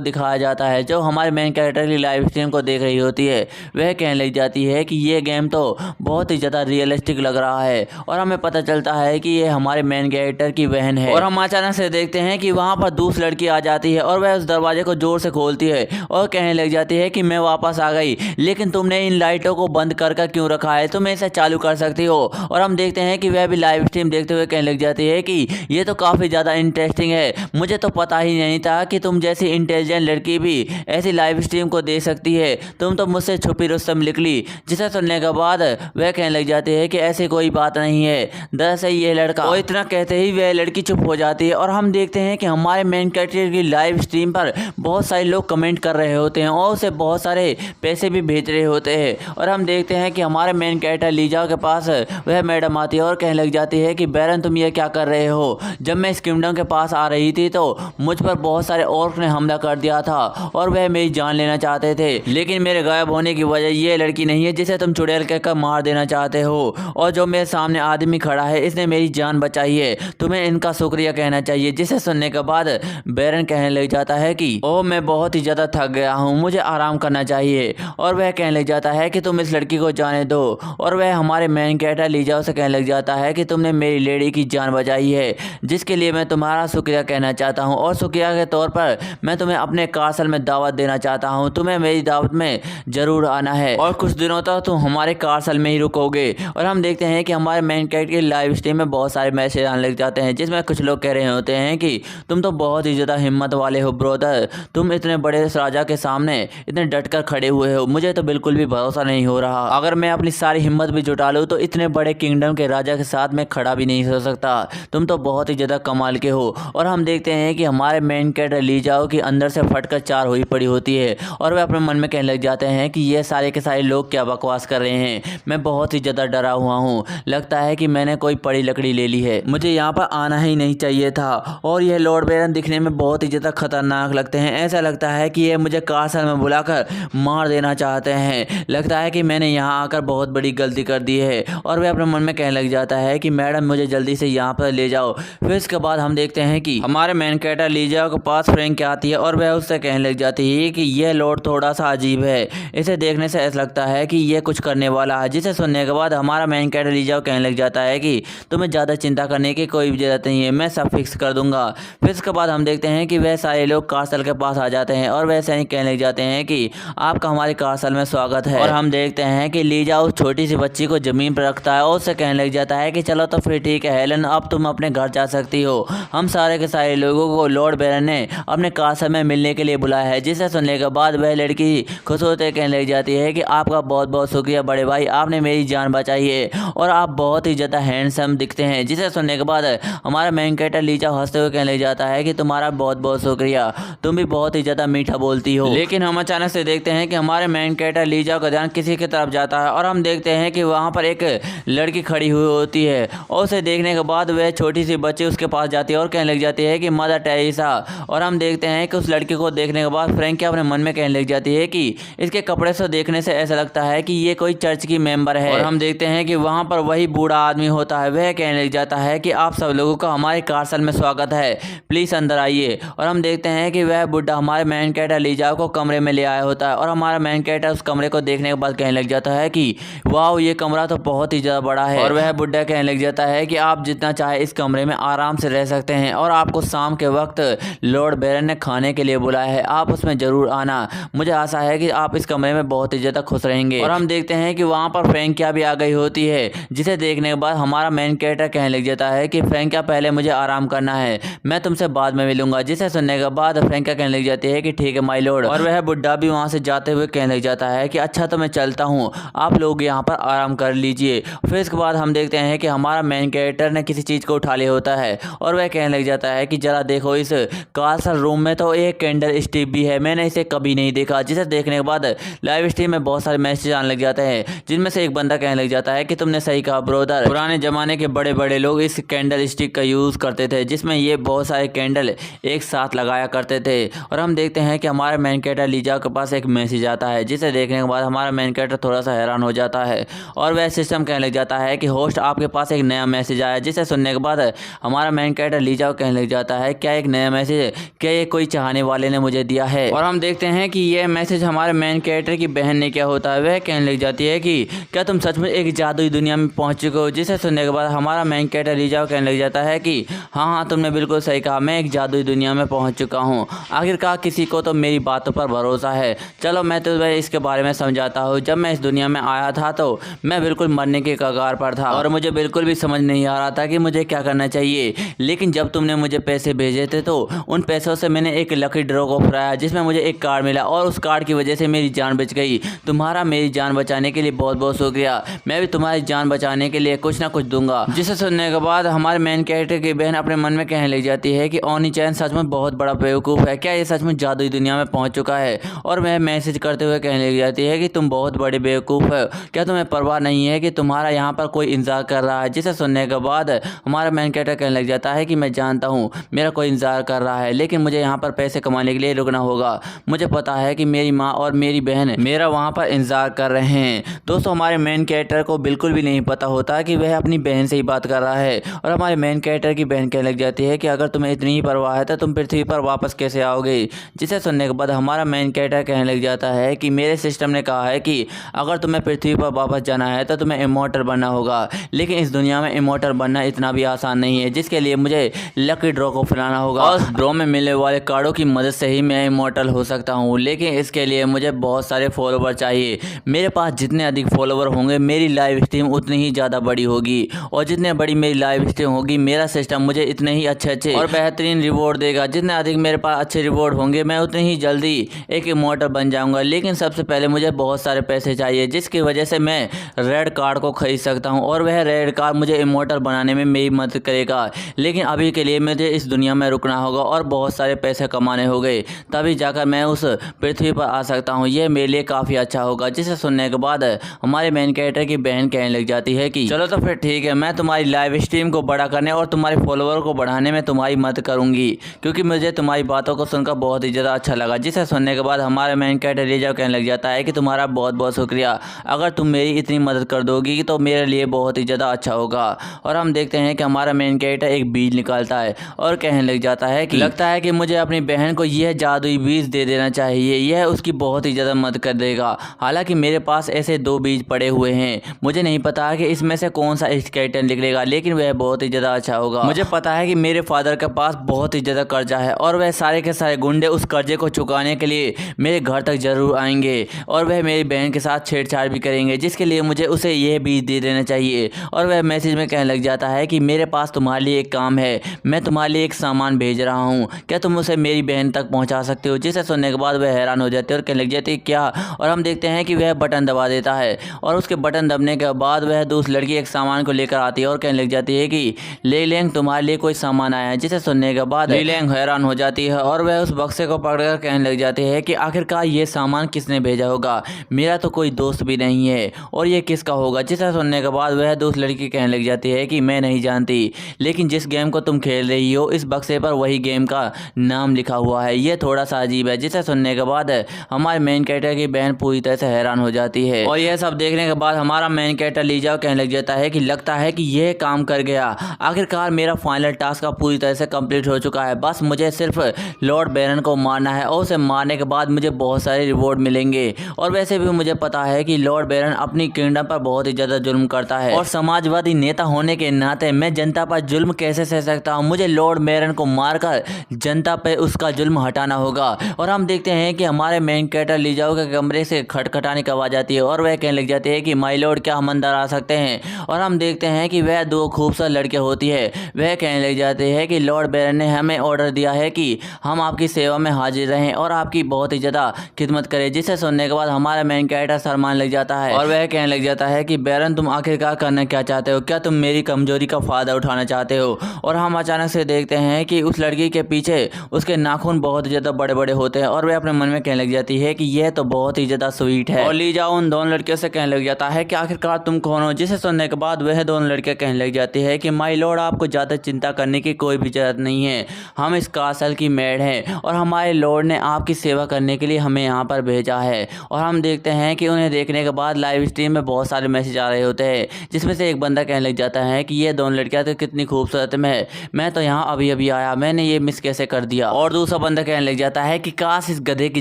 दिखाया जाता है जो हमारे मेन कैरेक्टर की लाइव स्ट्रीम को देख रही होती है, वह कहने लग जाती है कि ये गेम तो बहुत ही ज़्यादा रियलिस्टिक लग रहा है। और हमें पता चलता है कि ये हमारे मेन कैरेक्टर की बहन है। और हम अचानक से देखते हैं कि वहाँ पर दूसरी लड़की आ जाती है और वह उस दरवाजे को जोर से खोलती है और कहने लग जाती है कि मैं वापस आ गई, लेकिन तुमने इन लाइटों को बंद कर क्यों रखा है, तुम इसे चालू कर सकती हो। और हम देखते हैं कि वह भी लाइव स्ट्रीम देखते हुए कहने लग जाती है कि ये तो काफ़ी ज़्यादा इंटरेस्टिंग है, मुझे तो पता ही नहीं था कि तुम जैसी इंटेलिजेंट लड़की भी ऐसी लाइव स्ट्रीम को देख सकती है, तुम तो मुझसे छुपी रुस्तम निकली। जिसे सुनने के बाद वह कहने लग जाती है कि ऐसी कोई बात नहीं है, दरअसल ये लड़का, और इतना कहते ही वह लड़की चुप हो जाती है। और हम देखते हैं कि हमारे मेन कैरेक्टर कैरेक्टर की लाइव स्ट्रीम पर बहुत सारे लोग कमेंट कर रहे होते हैं और उसे बहुत सारे पैसे भी भेज रहे होते हैं। और हम देखते हैं कि हमारे मेन कैरेक्टर लीजाओ के पास वह मैडम आती है और कहने लग जाती है कि बैरन तुम ये क्या कर रहे हो, जब मैं इस किंगडम के पास आ रही थी तो मुझ पर बहुत सारे ऑर्क ने हमला कर दिया था और वह मेरी जान लेना चाहते थे, लेकिन मेरे गायब होने की वजह ये लड़की नहीं है जिसे तुम चुड़ैल कहकर मार देना चाहते हो, और जो मेरे सामने आदमी खड़ा है इसने मेरी जान बचाई है, तुम्हें इनका शुक्रिया कहना चाहिए। जिसे सुनने के बाद बैरन कहने लग जाता है कि ओह मैं बहुत ही ज़्यादा थक गया हूँ, मुझे आराम करना चाहिए। और वह कहने लग जाता है कि तुम इस लड़की को जाने दो, और वह हमारे मेन कैरेक्टर लीजाओ से कहने लग जाता है कि तुमने मेरी लेडी की जान बचाई है, जिसके लिए मैं तुम्हारा शुक्रिया कहना चाहता हूँ, और शुक्रिया के तौर पर मैं तुम्हें अपने कासल में दावत देना चाहता हूँ, तुम्हें मेरी दावत में ज़रूर आना है और कुछ दिनों तक तुम हमारे कासल में ही रुकोगे। और हम देखते हैं कि हमारे मेन कैरेक्टर की लाइव स्ट्रीम में बहुत सारे मैसेज आने लग जाते हैं, जिसमें कुछ लोग कह रहे होते हैं कि तुम तो बहुत ही ज़्यादा हिम्मत वाले हो ब्रदर, तुम इतने बड़े राजा के सामने इतने डटकर खड़े हुए हो, मुझे तो बिल्कुल भी भरोसा नहीं हो रहा, अगर मैं अपनी सारी हिम्मत भी जुटा लूँ तो इतने बड़े किंगडम के राजा के साथ मैं खड़ा भी नहीं हो सकता, तुम तो बहुत ही ज़्यादा कमाल के हो। और हम देखते हैं कि हमारे मेन कैरेक्टर लीजाओ की अंदर से फटकर चार हुई पड़ी होती है और वे अपने मन में कहने लग जाते हैं कि ये सारे के सारे लोग क्या बकवास कर रहे हैं, मैं बहुत ही ज़्यादा डरा हुआ हूँ, लगता है कि मैंने कोई बड़ी लकड़ी ले ली है, मुझे यहाँ पर आना ही नहीं चाहिए था। और यह लॉर्ड बैरन दिखने में बहुत ही ज़्यादा खतरनाक लगते हैं, ऐसा लगता है कि ये मुझे कासल में बुलाकर मार देना चाहते हैं, लगता है कि मैंने यहाँ आकर बहुत बड़ी गलती कर दी है। और वह अपने मन में कहने लग जाता है कि मैडम मुझे जल्दी से यहाँ पर ले जाओ। फिर इसके बाद हम देखते हैं कि हमारे मेन कैरेक्टर लीजाओ के पास फ्रैंक आती है और वह उससे कहने लग जाती है कि यह लॉर्ड थोड़ा सा अजीब है, इसे देखने से ऐसा लगता है कि यह कुछ करने वाला है। जिसे सुनने के बाद हमारा मेन कैरेक्टर लीजाओ कहने लग जाता है कि तुम्हें ज़्यादा चिंता करने की कोई जरूरत नहीं है, मैं सब फिक्स कर दूंगा। फिर इसके बाद हम देखते हैं कि वह सारे लोग कासल के पास आ जाते हैं और वह सैनिक कहने लग जाते हैं कि आपका हमारे कासल में स्वागत है। और हम देखते हैं कि लीजा उस छोटी सी बच्ची को जमीन पर रखता है और उससे कहने लग जाता है कि चलो तो फिर ठीक है हेलन, अब तुम अपने घर जा सकती हो, हम सारे के सारे लोगों को लॉर्ड बैरन ने अपने कासल में मिलने के लिए बुलाया है। जिसे सुनने के बाद वह लड़की खुश होते कहने लग जाती है कि आपका बहुत बहुत शुक्रिया बड़े भाई, आपने मेरी जान बचाई है और आप बहुत ही ज़्यादा हैंडसम दिखते हैं। जिसे सुनने के बाद हमारा मेन कैरेक्टर लीजा हंसते हुए कहने लग जाता है कि तुम्हारा बहुत बहुत शुक्रिया, तुम भी बहुत ही ज़्यादा मीठा बोलती हो। लेकिन हम अचानक से देखते हैं कि हमारे मेन कैरेक्टर लीजा का ध्यान किसी की तरफ जाता है और हम देखते हैं कि वहाँ पर एक लड़की खड़ी हुई होती है और उसे देखने के बाद वह छोटी सी बच्ची उसके पास जाती है और कहने लग जाती है कि मदर टेरेसा। और हम देखते हैं कि उस लड़की को देखने के बाद फ्रैंक अपने मन में कहने लग जाती है कि इसके कपड़े से देखने से ऐसा लगता है कि ये कोई चर्च की मेंबर है। और हम देखते हैं कि वहाँ पर वही बूढ़ा आदमी होता है, वह कहने लग जाता है कि आप सब लोगों का हमारे कासल में स्वागत है, प्लीज़ अंदर आइए। और हम देखते हैं कि वह बुढ़ा हमारे मेन कैरेक्टर लीजा को कमरे में ले आया होता है और हमारा मेन कैरेक्टर उस कमरे को देखने के बाद कहने लग जाता है कि वाह ये कमरा तो बहुत ही ज़्यादा बड़ा है। और वह बुढ़ा कहने लग जाता है कि आप जितना चाहे इस कमरे में आराम से रह सकते हैं और आपको शाम के वक्त लॉर्ड बैरन ने खाने के लिए बुलाया है, आप उसमें ज़रूर आना, मुझे आशा है कि आप इस कमरे में बहुत ही ज़्यादा खुश रहेंगे। और हम देखते हैं कि वहाँ पर फ्रैंकिया भी आ गई होती है, जिसे देखने के बाद हमारा मेन कैरेक्टर कहने लग जाता है कि फ्रैंकिया पहले मुझे आराम करना है, मैं तुमसे बाद में मिलूंगा। जिसे सुनने के बाद फ्रैंकिया कहने लग जाती है कि ठीक है माय लॉर्ड। और वह बुढ़ा भी वहाँ से जाते हुए कहने लग जाता है कि अच्छा तो मैं चलता हूँ, आप लोग यहाँ पर आराम कर लीजिए। फिर इसके बाद हम देखते हैं कि हमारा मेन कैरेक्टर ने किसी चीज़ को उठा लिया होता है और वह कहने लग जाता है कि जरा देखो इस कासल रूम में तो एक कैंडल स्टिक भी है, मैंने इसे कभी नहीं देखा। जिसे देखने के बाद लाइव स्ट्रीम में बहुत सारे मैसेज आने लग जाते हैं, जिनमें से एक बंदा कहने लग जाता है कि तुमने सही कहा ब्रोदर, पुराने जमाने के बड़े बड़े लोग इस कैंडल स्टिक का यूज़ करते थे, जिसमें ये बहुत सारे कैंडल एक साथ लगाया करते थे। और हम देखते हैं कि हमारे मेन कैरेक्टर लीजा के पास एक मैसेज आता है, जिसे देखने के बाद हमारा मेन कैरेक्टर थोड़ा सा हैरान हो जाता है और वह सिस्टम कहने लग जाता है कि होस्ट आपके पास एक नया मैसेज आया। जिसे सुनने के बाद हमारा मेन कैरेक्टर लीजा कहने लग जाता है क्या एक नया मैसेज, क्या ये कोई चाहने वाले ने मुझे दिया है। और हम देखते हैं कि यह मैसेज हमारे मेन कैरेक्टर की बहन ने क्या होता है, वह कहने लग जाती है कि क्या तुम सच में एक जादुई दुनिया में पहुंच चुके हो। जिसे सुनने के बाद हमारा मेन कैरेक्टर लीजा कहने लग जाता है कि हाँ तुमने बिल्कुल सही कहा, मैं एक जादुई दुनिया में पहुंच चुका हूँ, आखिरकार किसी को तो मेरी बातों पर भरोसा है। चलो मैं तुम्हें इसके बारे में समझाता हूँ। जब मैं इस दुनिया में आया था तो मैं बिल्कुल मरने के कगार पर था और मुझे बिल्कुल भी समझ नहीं आ रहा था कि मुझे क्या करना चाहिए, लेकिन जब तुमने मुझे पैसे भेजे थे तो उन पैसों से मैंने एक लकी ड्रॉ को फराया, जिसमें मुझे एक कार्ड मिला और उस कार्ड की वजह से मेरी जान बच गई। तुम्हारा मेरी जान बचाने के लिए बहुत बहुत शुक्रिया, मैं भी तुम्हारी जान बचाने के लिए कुछ ना कुछ दूंगा। जिसे सुनने के बाद हमारे मेन कैरेक्टर की बहन अपने मन में कहने लग जाती है कि ओनी चैन सच में बहुत बड़ा बेवकूफ़ है, क्या ये सच में जादुई दुनिया में पहुंच चुका है। और वह मैसेज करते हुए कहने लग जाती है कि तुम बहुत बड़े बेवकूफ़ हो, क्या तुम्हें परवाह नहीं है कि तुम्हारा यहाँ पर कोई इंतजार कर रहा है। जिसे सुनने के बाद हमारा मेन कैरेक्टर कहने लग जाता है कि मैं जानता हूँ मेरा कोई इंतजार कर रहा है, लेकिन मुझे यहाँ पर पैसे कमाने के लिए रुकना होगा। मुझे पता है कि मेरी माँ और मेरी बहन मेरा वहाँ पर इंतजार कर रहे हैं। दोस्तों, हमारे मेन कैरेक्टर को बिल्कुल भी नहीं पता होता कि वह अपनी बहन से ही बात कर रहा है। और हमारे मेन कैरेक्टर की बहन कहने लग जाती है कि अगर तुम्हें इतनी ही परवाह है तो तुम पृथ्वी पर वापस कैसे आओगे। जिसे सुनने के बाद हमारा मेन कैरेक्टर कहने लग जाता है कि मेरे सिस्टम ने कहा है कि अगर तुम्हें पृथ्वी पर वापस जाना है तो तुम्हें इमॉर्टल बनना होगा, लेकिन इस दुनिया में इमॉर्टल बनना इतना भी आसान नहीं है, जिसके लिए मुझे लकी ड्रॉ को फैलाना होगा और ड्रॉ में मिलने वाले कार्डों की मदद से ही मैं इमॉर्टल हो सकता हूँ। लेकिन इसके लिए मुझे बहुत सारे फॉलोवर चाहिए। मेरे पास जितने अधिक फॉलोवर होंगे मेरी लाइव स्ट्रीम उतनी ही ज़्यादा बड़ी होगी, और जितने बड़ी मेरी लाइव स्ट्रीम होगी मेरा सिस्टम मुझे इतने ही अच्छे और बेहतरीन रिवॉर्ड देगा। जितने अधिक मेरे पास अच्छे रिवॉर्ड होंगे मैं उतनी ही जल्दी एक इमॉर्टल बन जाऊंगा। लेकिन सबसे पहले मुझे बहुत सारे पैसे चाहिए, जिसकी वजह से मैं रेड कार्ड को खरीद सकता हूं, और वह रेड कार्ड मुझे इमॉर्टल बनाने में मेरी मदद करेगा। लेकिन अभी के लिए मुझे इस दुनिया में रुकना होगा और बहुत सारे पैसे कमाने होंगे, तभी जाकर मैं उस पृथ्वी पर आ सकता हूँ। यह मेरे लिए काफ़ी अच्छा होगा। जिसे सुनने के बाद हमारे मेन कैरेक्टर की बहन कहने लग जाती है कि चलो तो फिर ठीक है, मैं तुम्हारी लाइव स्ट्रीम को बड़ा करने और तुम्हारे फॉलोवर को बढ़ाने में तुम्हारी मदद करूंगी, क्योंकि मुझे तुम्हारी बातों को सुनकर बहुत ही ज़्यादा अच्छा लगा। जिसे सुनने के बाद हमारा मेन कैरेक्टर लीजा कहने लग जाता है कि तुम्हारा बहुत बहुत शुक्रिया, अगर तुम मेरी इतनी मदद कर दोगी तो मेरे लिए बहुत ही ज़्यादा अच्छा होगा। और हम देखते हैं कि हमारा मेन कैरेक्टर एक बीज निकालता है और कहने लग जाता है कि लगता है कि मुझे अपनी बहन को यह जादुई बीज दे देना चाहिए, यह उसकी बहुत ही ज़्यादा मदद कर देगा। हालांकि मेरे पास ऐसे 2 बीज पड़े हुए हैं, मुझे नहीं पता कि इसमें से कौन सा स्केलेटन निकलेगा, लेकिन वह बहुत ही ज़्यादा अच्छा होगा। मुझे पता है कि मेरे फादर के पास बहुत ही ज़्यादा कर्जा है और वह सारे के सारे गुंडे उस कर्जे को चुकाने के लिए मेरे घर तक जरूर आएंगे और वह मेरी बहन के साथ छेड़छाड़ भी करेंगे, जिसके लिए मुझे उसे यह बीज दे देना चाहिए। और वह मैसेज में कहने लग जाता है कि मेरे पास तुम्हारे लिए एक काम है, मैं तुम्हारे लिए एक सामान भेज रहा हूँ, क्या तुम उसे मेरी बहन तक पहुँचा सकते हो। जिसे सुनने के बाद वह हैरान हो जाती है और कहने लग जाती है क्या। और हम देखते हैं कि वह बटन दबा देता है और उसके बटन दबने के बाद वह दूसरी लड़की एक सामान को लेकर आती है और कहने लग जाती है कि ले लेंग तुम्हारे लिए कोई सामान आया है। जिसे सुनने के बाद ले लेंग हैरान हो जाती है और वह उस बक्से को पकड़कर कहने लग जाती है कि आखिरकार ये सामान किसने भेजा होगा, मेरा तो कोई दोस्त भी नहीं है और ये किसका होगा। जिसे सुनने के बाद वह दूसरी लड़की कहने लग जाती है कि मैं नहीं जानती, लेकिन जिस गेम को तुम खेल रही हो इस बक्से पर वही गेम का नाम लिखा हुआ है, ये थोड़ा सा अजीब है। जिसे सुनने के बाद हमारे मेन कैरेक्टर की बहन पूरी तरह से हैरान हो जाती है और यह सब देखने के बाद हमारा मेन कैरेक्टर लीजा कहने लग जाता है कि लगता है कि यह काम कर गया, आखिरकार मेरा फाइनल टास्क का पूरी तरह से कंप्लीट हो चुका है, बस मुझे सिर्फ लॉर्ड बैरन को मारना है और उसे मारने के बाद मुझे बहुत सारे रिवॉर्ड मिलेंगे। और वैसे भी मुझे पता है कि लॉर्ड बैरन अपनी किंगडम पर बहुत ही ज़्यादा जुल्म करता है और समाजवादी नेता होने के नाते मैं जनता पर जुल्म कैसे सह सकता हूँ, मुझे लॉर्ड बैरन को मारकर जनता पर उसका जुल्म हटाना होगा। और हम देखते हैं कि हमारे मेन कैरेक्टर लीजाओ के कमरे से खटखटाने की आवाज़ आती है और वह कहने लग जाती है कि माय लॉर्ड क्या हम अंदर आ सकते हैं। और हम देखते हैं कि वह 2 खूबसूरत लड़कियां होती है, वह कहने लग जाते हैं कि लॉर्ड बैरन ने हमें ऑर्डर दिया है कि हम आपकी सेवा में हाजिर रहें और आपकी बहुत ही ज़्यादा खिदमत करें। जिसे सुनने के बाद हमारा मेन कैरेक्टर शर्माने लग जाता है और वह कहने लग जाता है कि बैरन तुम आखिरकार करना क्या चाहते हो, क्या तुम मेरी कमजोरी का फ़ायदा उठाना चाहते हो। और हम अचानक से देखते हैं कि उस लड़की के पीछे उसके नाखून बहुत ही ज़्यादा बड़े बड़े होते हैं और वह अपने मन में कहने लग जाती है कि यह तो बहुत ही ज़्यादा स्वीट है। और लीजा उन दोनों लड़कियों से कहने लग जाता है कि आखिरकार तुम कौन हो। जिसे सुनने के बाद वह दोनों लड़कियां कहने लग जाती है कि माय लॉर्ड आपको ज़्यादा चिंता करने की कोई भी ज़रूरत नहीं है, हम इस कासल की मेड हैं और हमारे लॉर्ड ने आपकी सेवा करने के लिए हमें यहाँ पर भेजा है। और हम देखते हैं कि उन्हें देखने के बाद लाइव स्ट्रीम में बहुत सारे मैसेज आ रहे होते हैं, जिसमें से एक बंदा कहने लग जाता है कि ये दोनों लड़कियां तो कितनी खूबसूरत है, मैं तो यहाँ अभी अभी आया, मैंने ये मिस कैसे कर दिया। और दूसरा बंदा कहने लग जाता है कि काश इस गधे की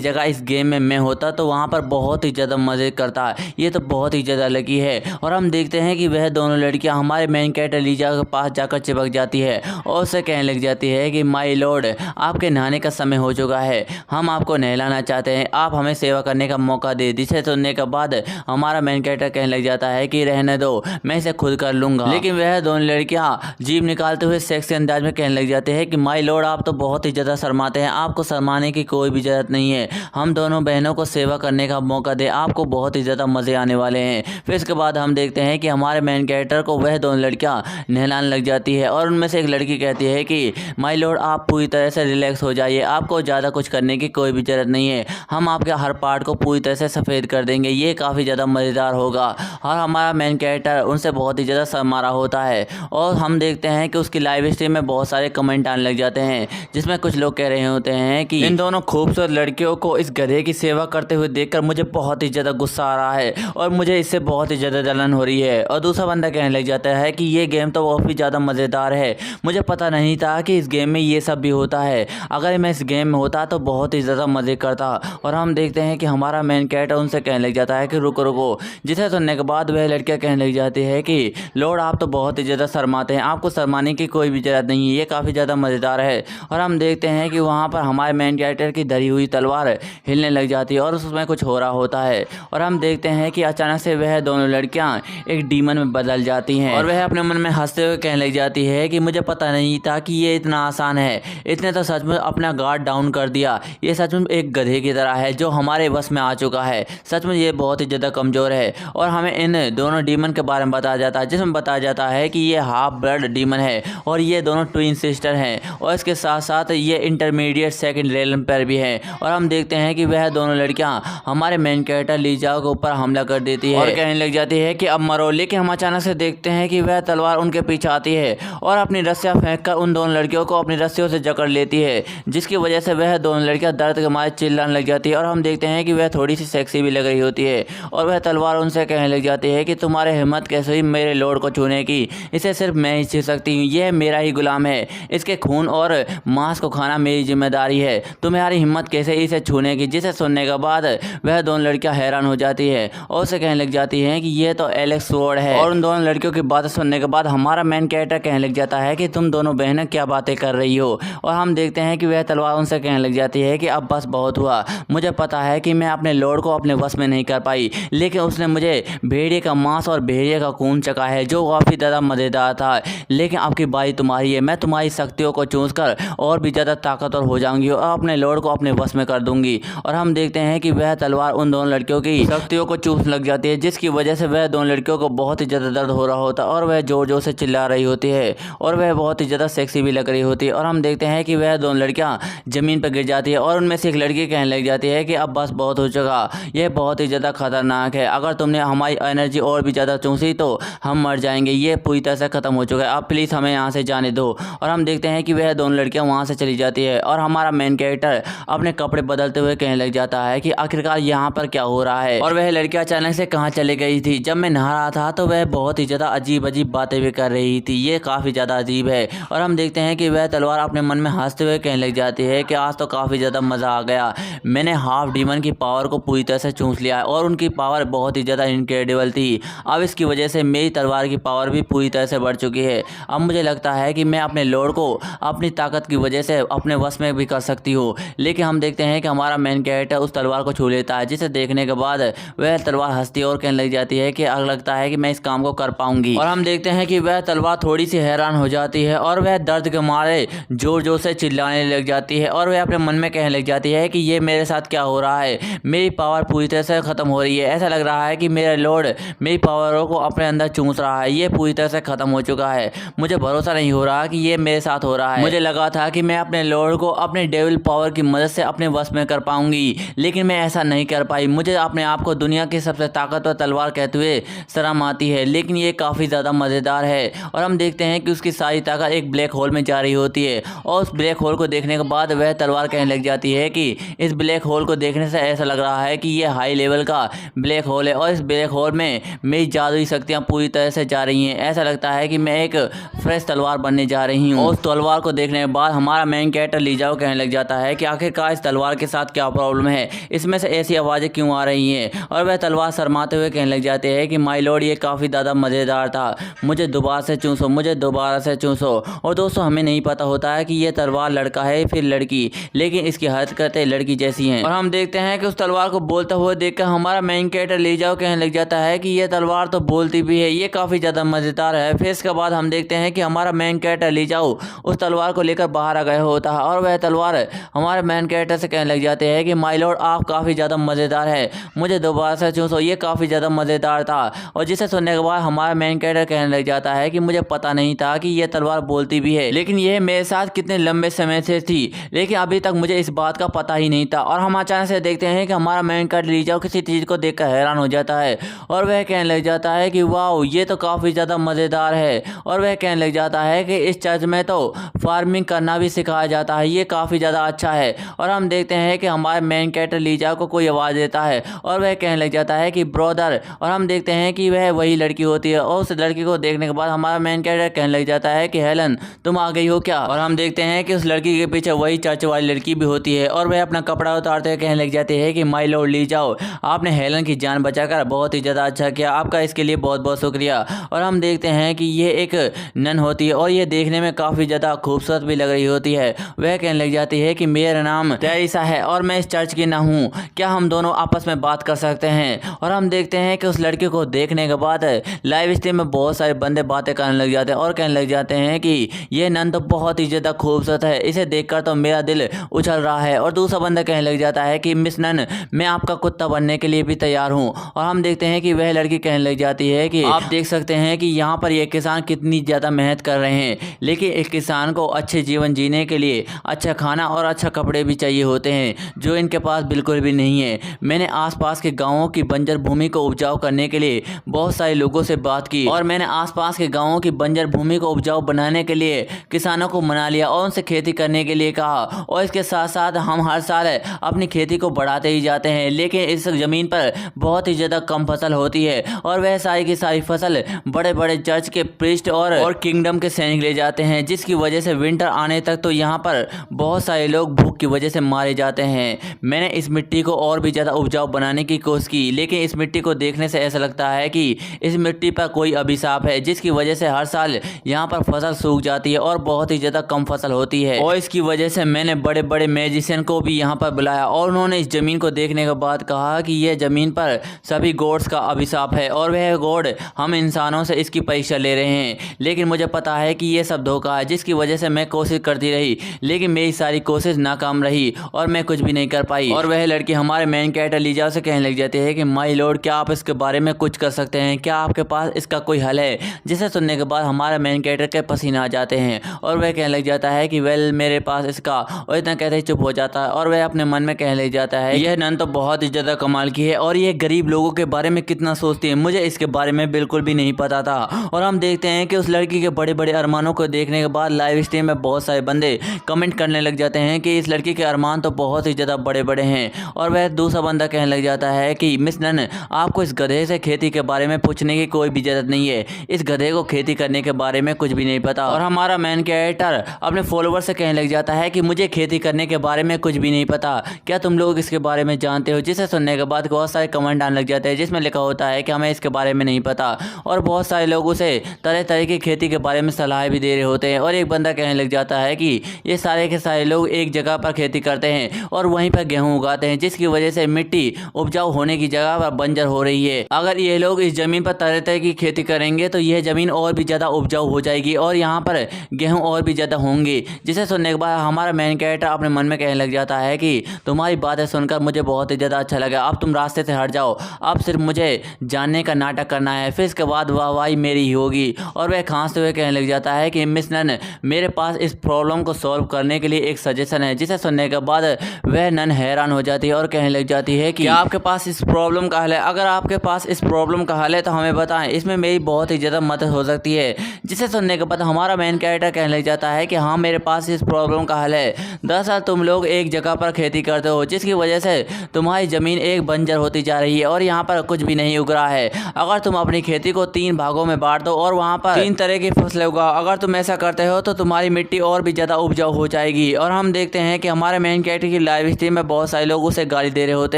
जगह इस गेम में मैं होता तो वहाँ पर बहुत ही ज़्यादा मज़े करता, ये तो बहुत ही ज़्यादा लकी है। और हम देखते हैं कि वह दोनों लड़कियां हमारे मेन कैरेक्टर लीजा के पास जाकर चिपक जाती है और उससे कहने लग जाती है कि माय लॉर्ड आपके नहाने का समय हो चुका है, हम आपको नहलाना चाहते हैं, आप हमें सेवा करने का मौका दे। जिसे सुनने के बाद हमारा मेन कैरेक्टर कहने लग जाता है कि रहने दो, मैं इसे खुद कर लूँगा। लेकिन वह दोनों लड़कियाँ जीभ निकालते हुए सेक्सी अंदाज में कहने लग जाते हैं कि माय लॉर्ड आप तो बहुत ही ज़्यादा शर्माते हैं, आपको शर्माने की कोई भी ज़रूरत नहीं है, हम दोनों बहनों को सेवा करने का मौका दे, आपको बहुत ही ज़्यादा मज़े आने वाले हैं। फिर इसके बाद हम देखते हैं कि हमारे मेन कैरेक्टर को वह दोनों लड़कियां नहलाने लग जाती है और उनमें से एक लड़की कहती है कि माय लॉर्ड आप पूरी तरह से रिलैक्स हो जाइए, आपको ज़्यादा कुछ करने की कोई भी ज़रूरत नहीं है। हम आपके हर पार्ट को पूरी तरह से सफ़ेद कर देंगे, ये काफ़ी ज़्यादा मज़ेदार होगा। और हमारा मेन कैरेक्टर उनसे बहुत ही ज़्यादा शर्मा रहा होता है और हम देखते हैं कि उसकी लाइव स्ट्रीम में बहुत सारे कमेंट आने लग जाते हैं, जिसमें कुछ लोग कह रहे होते हैं कि इन दोनों खूबसूरत लड़कियों को इस गधे की सेवा करते हुए देखकर मुझे बहुत ही ज़्यादा गुस्सा आ रहा है और मुझे इससे बहुत ही ज़्यादा जलन हो रही है। और दूसरा बंदा कहने लग जाता है कि ये गेम तो बहुत ही ज़्यादा मज़ेदार है, मुझे पता नहीं था कि इस गेम में ये सब भी होता है, अगर मैं इस गेम में होता तो बहुत ही ज़्यादा मज़े करता। और हम देखते हैं कि हमारा मेन कैरेक्टर उनसे कहने लग जाता है कि रुको रुको, जिसे सुनने के बाद वह लड़कियाँ कहने लग जाती है कि लॉर्ड आप तो बहुत ही ज़्यादा शर्माते हैं, आपको शर्माने की कोई भी ज़रूरत नहीं है, ये काफ़ी ज़्यादा मज़ेदार है। और हम देखते हैं कि वहाँ पर हमारे मेन कैरेक्टर की धरी हुई तलवार हिलने लग जाती है और उसमें कुछ हो रहा होता है। और हम देखते हैं कि अचानक से वह दोनों लड़कियाँ एक डीमन में बदल जाती हैं और वह अपने मन में हंसते हुए कहने लग जाती है कि मुझे पता नहीं था कि ये इतना आसान है, इसने तो सच में अपना गार्ड डाउन कर दिया, ये सच में एक गधे की तरह है जो हमारे बस में आ चुका है, सच में ये बहुत ही ज़्यादा कमज़ोर है। और हमें इन दोनों डीमन के बारे में बताया जाता है, जिसमें बताया जाता है कि ये हाफ ब्लड डीमन है और ये दोनों ट्विन सिस्टर हैं और इसके साथ साथ ये इंटरमीडिएट सेकंड रेलम पर भी हैं। और हम देखते हैं कि वह दोनों लड़कियां हमारे मेन कैरेक्टर लीजाओ के ऊपर हमला कर देती है और कहने लग जाती है कि अब मरो। लेकिन हम अचानक से देखते हैं कि वह तलवार उनके पीछे आती है और अपनी रस्सियां फेंककर उन दोनों लड़कियों को अपनी रस्सियों से जकड़ लेती है, जिसकी वजह से वह दोनों लड़कियां दर्द के मारे चिल्लाने लग जाती है। और हम देखते हैं कि वह थोड़ी सी सेक्सी भी लग रही होती है और वह तलवार उनसे कहने लग जाती है कि तुम्हारे हिम्मत कैसे हुई मेरे लॉर्ड को छूने की, इसे सिर्फ मैं ही छू सकती हूँ, यह मेरा ही गुलाम है, इसके खून और मांस को खाना मेरी जिम्मेदारी है, तुम्हारी हिम्मत कैसे इसे छूने की। जिसे सुनने के बाद वह दोनों लड़कियां हैरान हो जाती है और उसे कहने लग जाती हैं कि यह तो एलेक्स वॉर्ड है। और उन दोनों लड़कियों की बातें सुनने के बाद हमारा मेन कैरेक्टर कहने लग जाता है कि तुम दोनों बहनें क्या बातें कर रही हो। और हम देखते हैं कि वह तलवार उनसे कहने लग जाती है कि अब बस बहुत हुआ, मुझे पता है कि मैं अपने लॉर्ड को अपने वश में नहीं कर पाई, लेकिन उसने मुझे भेड़िए का मांस और भेड़िए का खून चखा है जो काफ़ी ज़्यादा मज़ेदार था, लेकिन आपकी बारी तुम्हारी है, मैं तुम्हारी शक्तियों को चूस कर और भी ज़्यादा ताकतवर हो जाऊंगी और अपने लॉर्ड को अपने वश में कर दूंगी। और हम देखते हैं कि वह तलवार उन दोनों लड़कियों की शक्तियों को चूस लग जाती है, जिसकी वजह से वह दोनों लड़कियों को बहुत ही ज़्यादा दर्द हो रहा होता है और वह जोर जोर से चिल्ला रही होती है और वह बहुत ही ज़्यादा सेक्सी भी लग रही होती है। और हम देखते हैं कि वह दोनों लड़कियाँ ज़मीन पर गिर जाती है और उनमें से एक लड़की कहने लग जाती है कि अब बस बहुत हो चुका, यह बहुत ही ज़्यादा खतरनाक है, अगर तुमने हमारी एनर्जी और भी ज़्यादा चूसी तो हम मर जाएंगे, ये पूरी तरह से ख़त्म हो चुका है, अब प्लीज़ हमें यहाँ से जाने दो। और हम देखते हैं कि वह दोनों लड़कियाँ वहाँ से चली जाती है और हमारा मेन कैरेक्टर अपने कपड़े बदलते हुए कहने लग जाता है कि आखिरकार यहाँ पर क्या हो रहा है। और वह लड़कियाँ अचानक से कहाँ चले गई थी, जब मैं नहा रहा था तो वह बहुत ही ज़्यादा अजीब अजीब बातें भी कर रही थी, ये काफ़ी ज़्यादा अजीब है। और हम देखते हैं कि वह तलवार अपने मन में हंसते हुए कहने लग जाती है कि आज तो काफ़ी ज़्यादा मज़ा आ गया, मैंने हाफ डीमन की पावर को पूरी तरह से चूस लिया और उनकी पावर बहुत ही ज़्यादा इनक्रेडिबल थी, अब इसकी वजह से मेरी तलवार की पावर भी पूरी तरह से बढ़ चुकी है। अब मुझे लगता है कि मैं अपने लॉर्ड को अपनी ताकत की वजह से अपने वश में भी कर सकती हूँ। लेकिन हम देखते हैं कि हमारा मेन कैरेक्टर उस तलवार को छू लेता है, जिसे देखने के बाद वह तलवार हंसती है और कहने लग जाती है कि लगता है कि मैं इस काम को कर पाऊंगी। और हम देखते हैं कि वह तलवार थोड़ी सी हैरान हो जाती है और वह दर्द के मारे जोर जोर से चिल्लाने लग जाती है और वह अपने मन में कहने लग जाती है कि ये मेरे साथ क्या हो रहा है, मेरी पावर पूरी तरह से ख़त्म हो रही है, ऐसा लग रहा है कि मेरा लॉर्ड मेरी पावरों को अपने अंदर चूस रहा है, ये पूरी तरह से ख़त्म हो चुका है, मुझे भरोसा नहीं हो रहा कि ये मेरे साथ हो रहा है। मुझे लगा था कि मैं अपने लॉर्ड को अपने डेविल पावर की मदद से अपने वश में कर पाऊंगी, लेकिन मैं ऐसा नहीं कर पाई, मुझे अपने आप को दुनिया की सबसे ताकतवर तलवार कहते हुए शर्म आती है, लेकिन ये काफ़ी ज़्यादा मज़ेदार है। और हम देखते हैं कि उसकी सारी ताकत एक ब्लैक होल में जा रही होती है और उस ब्लैक होल को देखने के बाद वह तलवार कहने लग जाती है कि इस ब्लैक होल को देखने से ऐसा लग रहा है कि ये हाई लेवल का ब्लैक होल है और इस ब्लैक होल में मेरी जादुई शक्तियाँ पूरी तरह से जा रही हैं, ऐसा लगता है कि मैं एक फ्रेश तलवार बनने जा रही हूँ। और उस तलवार को देखने के बाद हमारा मेन कैरेक्टर लीजाओ कहने लग जाता है कि आखिरकार इस तलवार के साथ क्या प्रॉब्लम है, इसमें से ऐसी आवाज़ें क्यों आ रही हैं। और वह तलवार शर्माते हुए कहने लग जाते हैं कि माय लॉर्ड ये काफ़ी ज़्यादा मज़ेदार था, मुझे दोबारा से चूसो, मुझे दोबारा से चूसो। और दोस्तों हमें नहीं पता होता है कि ये तलवार लड़का है फिर लड़की, लेकिन इसकी हरकतें लड़की जैसी हैं। और हम देखते हैं कि उस तलवार को बोलते हुए देखकर हमारा मेन कैरेक्टर लीजाओ कहने लग जाता है कि ये तलवार तो बोलती भी है, ये काफ़ी ज़्यादा मज़ेदार है। फिर इसके बाद हम देखते हैं कि हमारा मेन कैरेक्टर लीजाओ उस तलवार को लेकर बाहर आ गया होता है और वह तलवार हमारे मेन कैरेक्टर से कहने लग जाते हैं कि माय लॉर्ड आप काफ़ी ज़्यादा मज़ेदार है, मुझे दोबारा से चूसो, ये काफ़ी ज़्यादा मज़ेदार था। और जिसे सुनने के बाद हमारा मेन कैरेक्टर कहने लग जाता है कि मुझे पता नहीं था कि ये तलवार बोलती भी है, लेकिन यह मेरे साथ साथ कितने लंबे समय से थी, लेकिन अभी तक मुझे इस बात का पता ही नहीं था। और हम अचानक से देखते हैं कि हमारा मेन कैरेक्टर लीजाओ किसी चीज़ को देखकर हैरान हो जाता है और वह कहने लग जाता है कि वाह, ये तो काफ़ी ज़्यादा मज़ेदार है। और वह कहने लग जाता है कि इस चर्च में तो फार्मिंग करना भी सिखाया जाता है, ये काफ़ी ज़्यादा अच्छा है। और हम देखते हैं कि हमारे मेन कैरेक्टर लीजाओ को कोई आवाज़ देता है और वह कहने लग जाता है कि ब्रदर। और हम देखते हैं कि वह वही लड़की होती है और उस लड़की को देखने के बाद हमारा मेन कैरेक्टर कहने लग जाता है कि हेलन, तुम आ गई हो क्या। और हम देखते हैं कि उस लड़की के पीछे वही चर्च वाली लड़की भी होती है और वह अपना कपड़ा उतारते हुए कहने लग जाती है कि माय लॉर्ड लीजाओ, आपने हेलन की जान बचाकर बहुत ही ज़्यादा अच्छा किया, आपका इसके लिए बहुत बहुत शुक्रिया। और हम देखते हैं कि ये एक नन होती है और ये देखने में काफ़ी ज़्यादा खूबसूरत भी लग रही होती है। वह कहने लग जाती है कि मेरा नाम टेरेसा है और मैं इस चर्च की ना हूँ, क्या हम दोनों आपस में बात कर सकते हैं। और हम देखते हैं कि उस लड़की को देखने के बाद लाइव स्ट्रीम में बहुत सारे बंदे बातें करने लग जाते हैं और कहने लग जाते हैं कि ये नन तो बहुत ही ज़्यादा खूबसूरत है, इसे देखकर तो मेरा दिल उछल रहा है। और दूसरा बंदा कहने लग जाता है कि मिस नन, मैं आपका कुत्ता बनने के लिए भी तैयार हूँ। और हम देखते हैं कि वह लड़की कहने लग जाती है कि आप देख सकते हैं कि यहाँ पर ये किसान कितनी ज़्यादा मेहनत कर रहे हैं, लेकिन एक किसान को अच्छे जीवन जीने के लिए अच्छा खाना और अच्छा कपड़े भी चाहिए होते हैं, जो इनके पास बिल्कुल भी नहीं है। मैंने आसपास के गाँवों की बंजर भूमि को उपजाऊ करने के लिए बहुत सारे लोगों से बात की और मैंने आसपास के गाँवों की बंजर भूमि को उपजाऊ बनाने के लिए किसानों को मना लिया और उनसे खेती करने के लिए कहा। और इसके साथ साथ हम हर साल अपनी खेती को बढ़ाते ही जाते हैं, लेकिन इस ज़मीन पर बहुत ही ज़्यादा कम फसल होती है और वह सारी की सारी फसल बड़े बड़े चर्च के प्रीस्ट और किंगडम के सैनिक ले जाते हैं, जिसकी वजह से विंटर आने तक तो यहाँ पर बहुत सारे लोग भूख की वजह से मारे जाते हैं। मैंने इस मिट्टी को और भी ज़्यादा उपजाऊ बनाने की कोशिश की, लेकिन इस मिट्टी को देखने से ऐसा लगता है कि इस मिट्टी पर कोई अभिशाप है, जिसकी वजह से हर साल यहाँ पर फसल सूख जाती है और बहुत ही ज़्यादा कम फसल होती है। और इसकी वजह से मैंने बड़े बड़े मैजिशियन को भी यहाँ पर बुलाया और उन्होंने इस ज़मीन को देखने के बाद कहा कि यह ज़मीन पर सभी गॉड्स का अभिशाप है और वह गॉड हम इंसानों से इसकी परीक्षा ले रहे हैं। लेकिन मुझे पता है कि यह सब धोखा है, जिसकी वजह से मैं कोशिश करती रही, लेकिन मेरी सारी कोशिश नाकाम रही और मैं कुछ भी नहीं कर पाई। और वह लड़की हमारे मेन कैरेक्टर लीजाओ से कहने लग जाती है कि माय लॉर्ड, क्या आप इसके बारे में कुछ कर सकते हैं, क्या आपके पास इसका कोई हल है। जिसे सुनने के बाद हमारे मेन कैरेक्टर के पसीना आ जाते हैं और वह कहने लग जाता है कि वेल, मेरे पास इसका। और इतना कहते ही चुप हो जाता है और वह अपने मन में कहने लग जाता है यह नन तो बहुत ही ज़्यादा कमाल की है और ये गरीब लोगों के बारे में कितना सोचती है, मुझे इसके बारे में बिल्कुल भी नहीं पता था। और हम देखते हैं कि उस लड़की के बड़े बड़े अरमानों को देखने के बाद लाइव स्ट्रीम में बहुत सारे बंदे कमेंट करने लग जाते हैं कि इस लड़की के अरमान तो बहुत ही ज़्यादा बड़े बड़े हैं। और वह दूसरा बंदा कहने लग जाता है कि मिस नन, आपको इस गधे से खेती के बारे में पूछने की कोई भी ज़रूरत नहीं है, इस गधे को खेती करने के बारे में कुछ भी नहीं पता। और हमारा मेन कैरेक्टर अपने फॉलोअर से कहने लग जाता है कि मुझे खेती करने के बारे में कुछ भी नहीं पता, क्या तुम लोग इसके बारे में जानते हो। जिसे सुनने के बाद बहुत सारे कमेंट आने लग जाते हैं जिसमें लिखा होता है कि हमें इसके बारे में नहीं पता। और बहुत सारे लोग उसे तरह तरह की खेती के बारे में सलाह भी दे रहे होते हैं। और एक बंदा कहने लग जाता है कि ये सारे के सारे लोग एक जगह पर खेती करते हैं और वहीं पर गेहूँ उगाते हैं, जिसकी वजह से मिट्टी उपजाऊ होने की जगह पर बंजर हो रही है। अगर ये लोग इस जमीन पर तरह तरह की खेती करेंगे तो यह जमीन और भी ज़्यादा उपजाऊ हो जाएगी और यहाँ पर गेहूँ और भी ज़्यादा होंगे। जिसे सुनने के बाद हमारा मेन कैरेक्टर अपने मन में कहने लग जाता है कि तुम्हारी बातें सुनकर मुझे बहुत ही ज़्यादा अच्छा लगा, अब तुम रास्ते से हट जाओ, अब सिर्फ मुझे जानने का नाटक करना है, फिर इसके बाद वाहवाही मेरी ही होगी। और वह खांसते हुए कहने लग जाता है कि मिस नन, मेरे पास इस प्रॉब्लम को सॉल्व करने के लिए एक सजेशन है। जिसे सुनने के बाद वह नन हैरान हो जाती है और कहने लग जाती है कि क्या आपके पास इस प्रॉब्लम का हल है, अगर आपके पास इस प्रॉब्लम का हल है तो हमें बताएं, इसमें मेरी बहुत ही ज़्यादा मदद हो सकती है। जिसे सुनने के बाद हमारा मेन कैरेक्टर कहने लग जाता है कि हाँ, मेरे पास इस प्रॉब्लम का हल है। दरअसल तुम लोग एक जगह पर खेती करते हो, जिसकी वजह से तुम्हारी ज़मीन एक बंजर होती जा रही है और यहाँ पर कुछ भी नहीं उग रहा है। अगर तुम अपनी खेती को 3 भागों में बांट दो और वहाँ पर 3 तरह की फसलें उगाओ, अगर तुम ऐसा करते हो तो तुम्हारी मिट्टी और भी ज़्यादा उपजाऊ हो जाएगी। और हम देखते हैं कि हमारे मेन कैरेक्टर की लाइव स्ट्रीम में बहुत सारे लोग उसे गाली दे रहे होते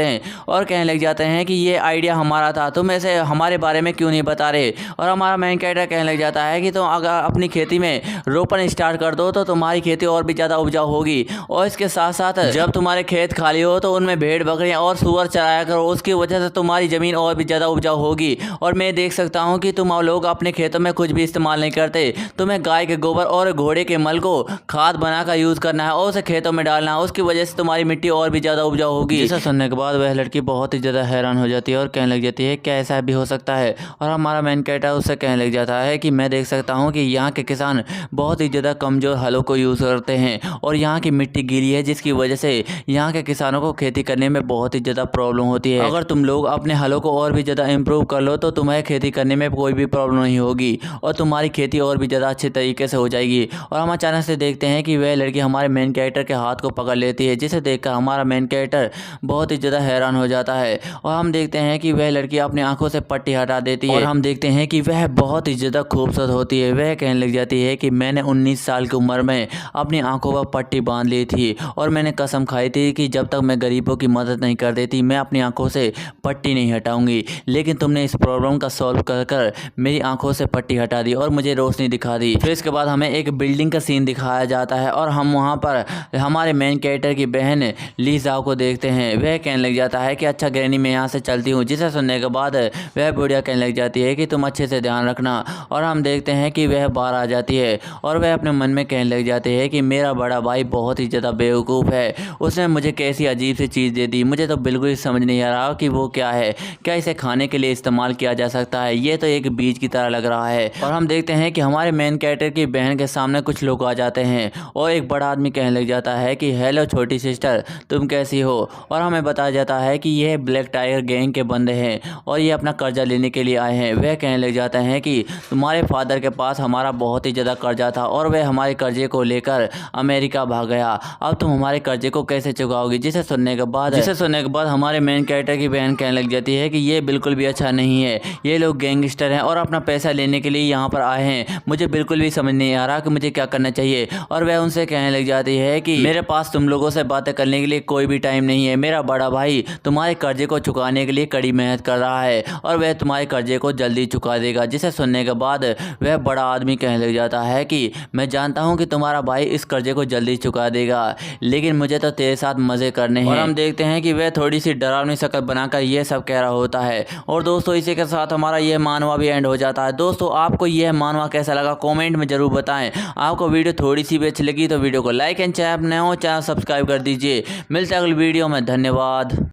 हैं और कहने लग जाते हैं कि ये आइडिया हमारा था, तुम ऐसे हमारे बारे में क्यों नहीं बता रहे। और हमारा मेन कैरेक्टर कहने लग जाता है कि तुम अगर अपनी खेती में रोपण स्टार्ट कर दो तो तुम्हारी खेती और भी ज़्यादा उपजाऊ होगी। और इसके साथ साथ जब तुम्हारे खेत खाली हो तो उनमें भेड़ बकरियां और सूअर चराया करो, उसकी वजह से तुम्हारी ज़मीन और भी ज़्यादा उपजाऊ होगी। और मैं देख सकता हूँ कि तुम लोग अपने खेतों में कुछ भी इस्तेमाल नहीं करते, तुम्हें गाय के गोबर और घोड़े के मल को खाद बनाकर यूज़ करना है और उसे खेतों में डालना है, उसकी वजह से तुम्हारी मिट्टी और भी ज़्यादा उपजाऊ होगी। जिसे सुनने के बाद वह लड़की बहुत ही ज़्यादा हैरान हो जाती है और कहने लग जाती है क्या ऐसा भी हो सकता है। और हमारा मेन कैरेक्टर उससे कहने लग जाता है कि मैं देख सकता हूँ कि यहाँ के किसान बहुत ही ज़्यादा कमज़ोर कमज़ोर हलों को यूज़ करते हैं और यहाँ की मिट्टी गीली है, जिसकी वजह से यहाँ के किसानों को खेती करने में बहुत ही ज़्यादा प्रॉब्लम होती है। अगर तुम लोग अपने हलों को और भी ज़्यादा इम्प्रूव कर लो तो तुम्हें खेती करने में कोई भी प्रॉब्लम नहीं होगी और तुम्हारी खेती और भी ज़्यादा अच्छे तरीके से हो जाएगी। और हम अचानक से देखते हैं कि वह लड़की हमारे मेन कैरेक्टर के हाथ को पकड़ लेती है, जिसे देखकर हमारा मेन कैरेक्टर बहुत ही ज़्यादा हैरान हो जाता है। और हम देखते हैं कि वह लड़की अपनी आंखों से पट्टी हटा देती है और हम देखते हैं कि वह बहुत ही ज़्यादा खूबसूरत होती है। वह कहने लग जाती है कि मैंने 19 साल की उम्र में अपनी आंखों पर पट्टी बांध ली थी और मैंने कसम खाई थी कि जब तक मैं गरीबों की मदद नहीं कर देती मैं अपनी आंखों से पट्टी नहीं हटाऊंगी। लेकिन तुमने इस प्रॉब्लम का सॉल्व कर कर मेरी आंखों से पट्टी हटा दी और मुझे रोशनी दिखा दी। फिर इसके बाद हमें एक बिल्डिंग का सीन दिखाया जाता है और हम वहाँ पर हमारे मेन कैरेक्टर की बहन ली जाओ को देखते हैं। वह कहने लग जाता है कि अच्छा ग्रैनी मैं यहाँ से चलती हूँ, जिसे सुनने के बाद वह बुढ़िया कहने लग जाती है कि तुम अच्छे से ध्यान रखना। और हम देखते हैं कि वह बाहर आ जाती है और वह अपने मन में कहने लग जाती है कि मेरा बड़ा भाई बहुत ही ज़्यादा बेवकूफ़ है, उसने मुझे कैसी अजीब सी चीज़ दे दी, मुझे तो बिल्कुल ही समझ नहीं आ रहा कि वो क्या है, क्या इसे खाने के लिए इस्तेमाल किया जा सकता है, ये तो एक बीज की तरह लग रहा है। और हम देखते हैं कि हमारे मेन कैरेक्टर की बहन के सामने कुछ लोग आ जाते हैं और एक बड़ा आदमी कहने लग जाता है कि हेलो छोटी सिस्टर, तुम कैसी हो। और हमें बताया जाता है कि यह ब्लैक टाइगर गैंग के बंदे हैं और ये अपना कर्जा लेने के लिए आए हैं। वह कहने लग जाते हैं कि तुम्हारे फादर के पास हमारा बहुत ही ज़्यादा कर्जा था और वह हमारे कर्जे को लेकर अमेरिका भाग गया, अब तुम हमारे कर्जे को कैसे चुकाओगी। जिसे सुनने के बाद हमारे मेन कैरेक्टर की बहन कहने लग जाती है कि ये बिल्कुल भी अच्छा नहीं है, ये लोग गैंगस्टर हैं और अपना पैसा लेने के लिए यहाँ पर आए हैं, मुझे बिल्कुल भी समझ नहीं आ रहा कि मुझे क्या करना चाहिए। और वह उनसे कहने लग जाती है कि मेरे पास तुम लोगों से बातें करने के लिए कोई भी टाइम नहीं है, मेरा बड़ा भाई तुम्हारे कर्जे को चुकाने के लिए कड़ी मेहनत कर रहा है और वह तुम्हारे कर्जे को जल्दी चुका देगा। जिसे सुनने के बाद वह बड़ा आदमी कहने लग जाता है कि मैं जानता हूँ कि तुम्हारा भाई इस कर्जे को जल्दी चुका देगा, लेकिन मुझे तो तेरे साथ मज़े करने हैं। और हम देखते हैं कि वह थोड़ी सी डरावनी शक्ल बनाकर ये सब कह रहा होता है। और दोस्तों इसी के साथ हमारा यह मानवा भी एंड हो जाता है। दोस्तों आपको यह मानवा कैसा लगा कमेंट में ज़रूर बताएं। आपको वीडियो थोड़ी सी भी अच्छी लगी तो वीडियो को लाइक एंड चैनल नए हो चैनल सब्सक्राइब कर दीजिए। मिलते हैं अगली वीडियो में, धन्यवाद।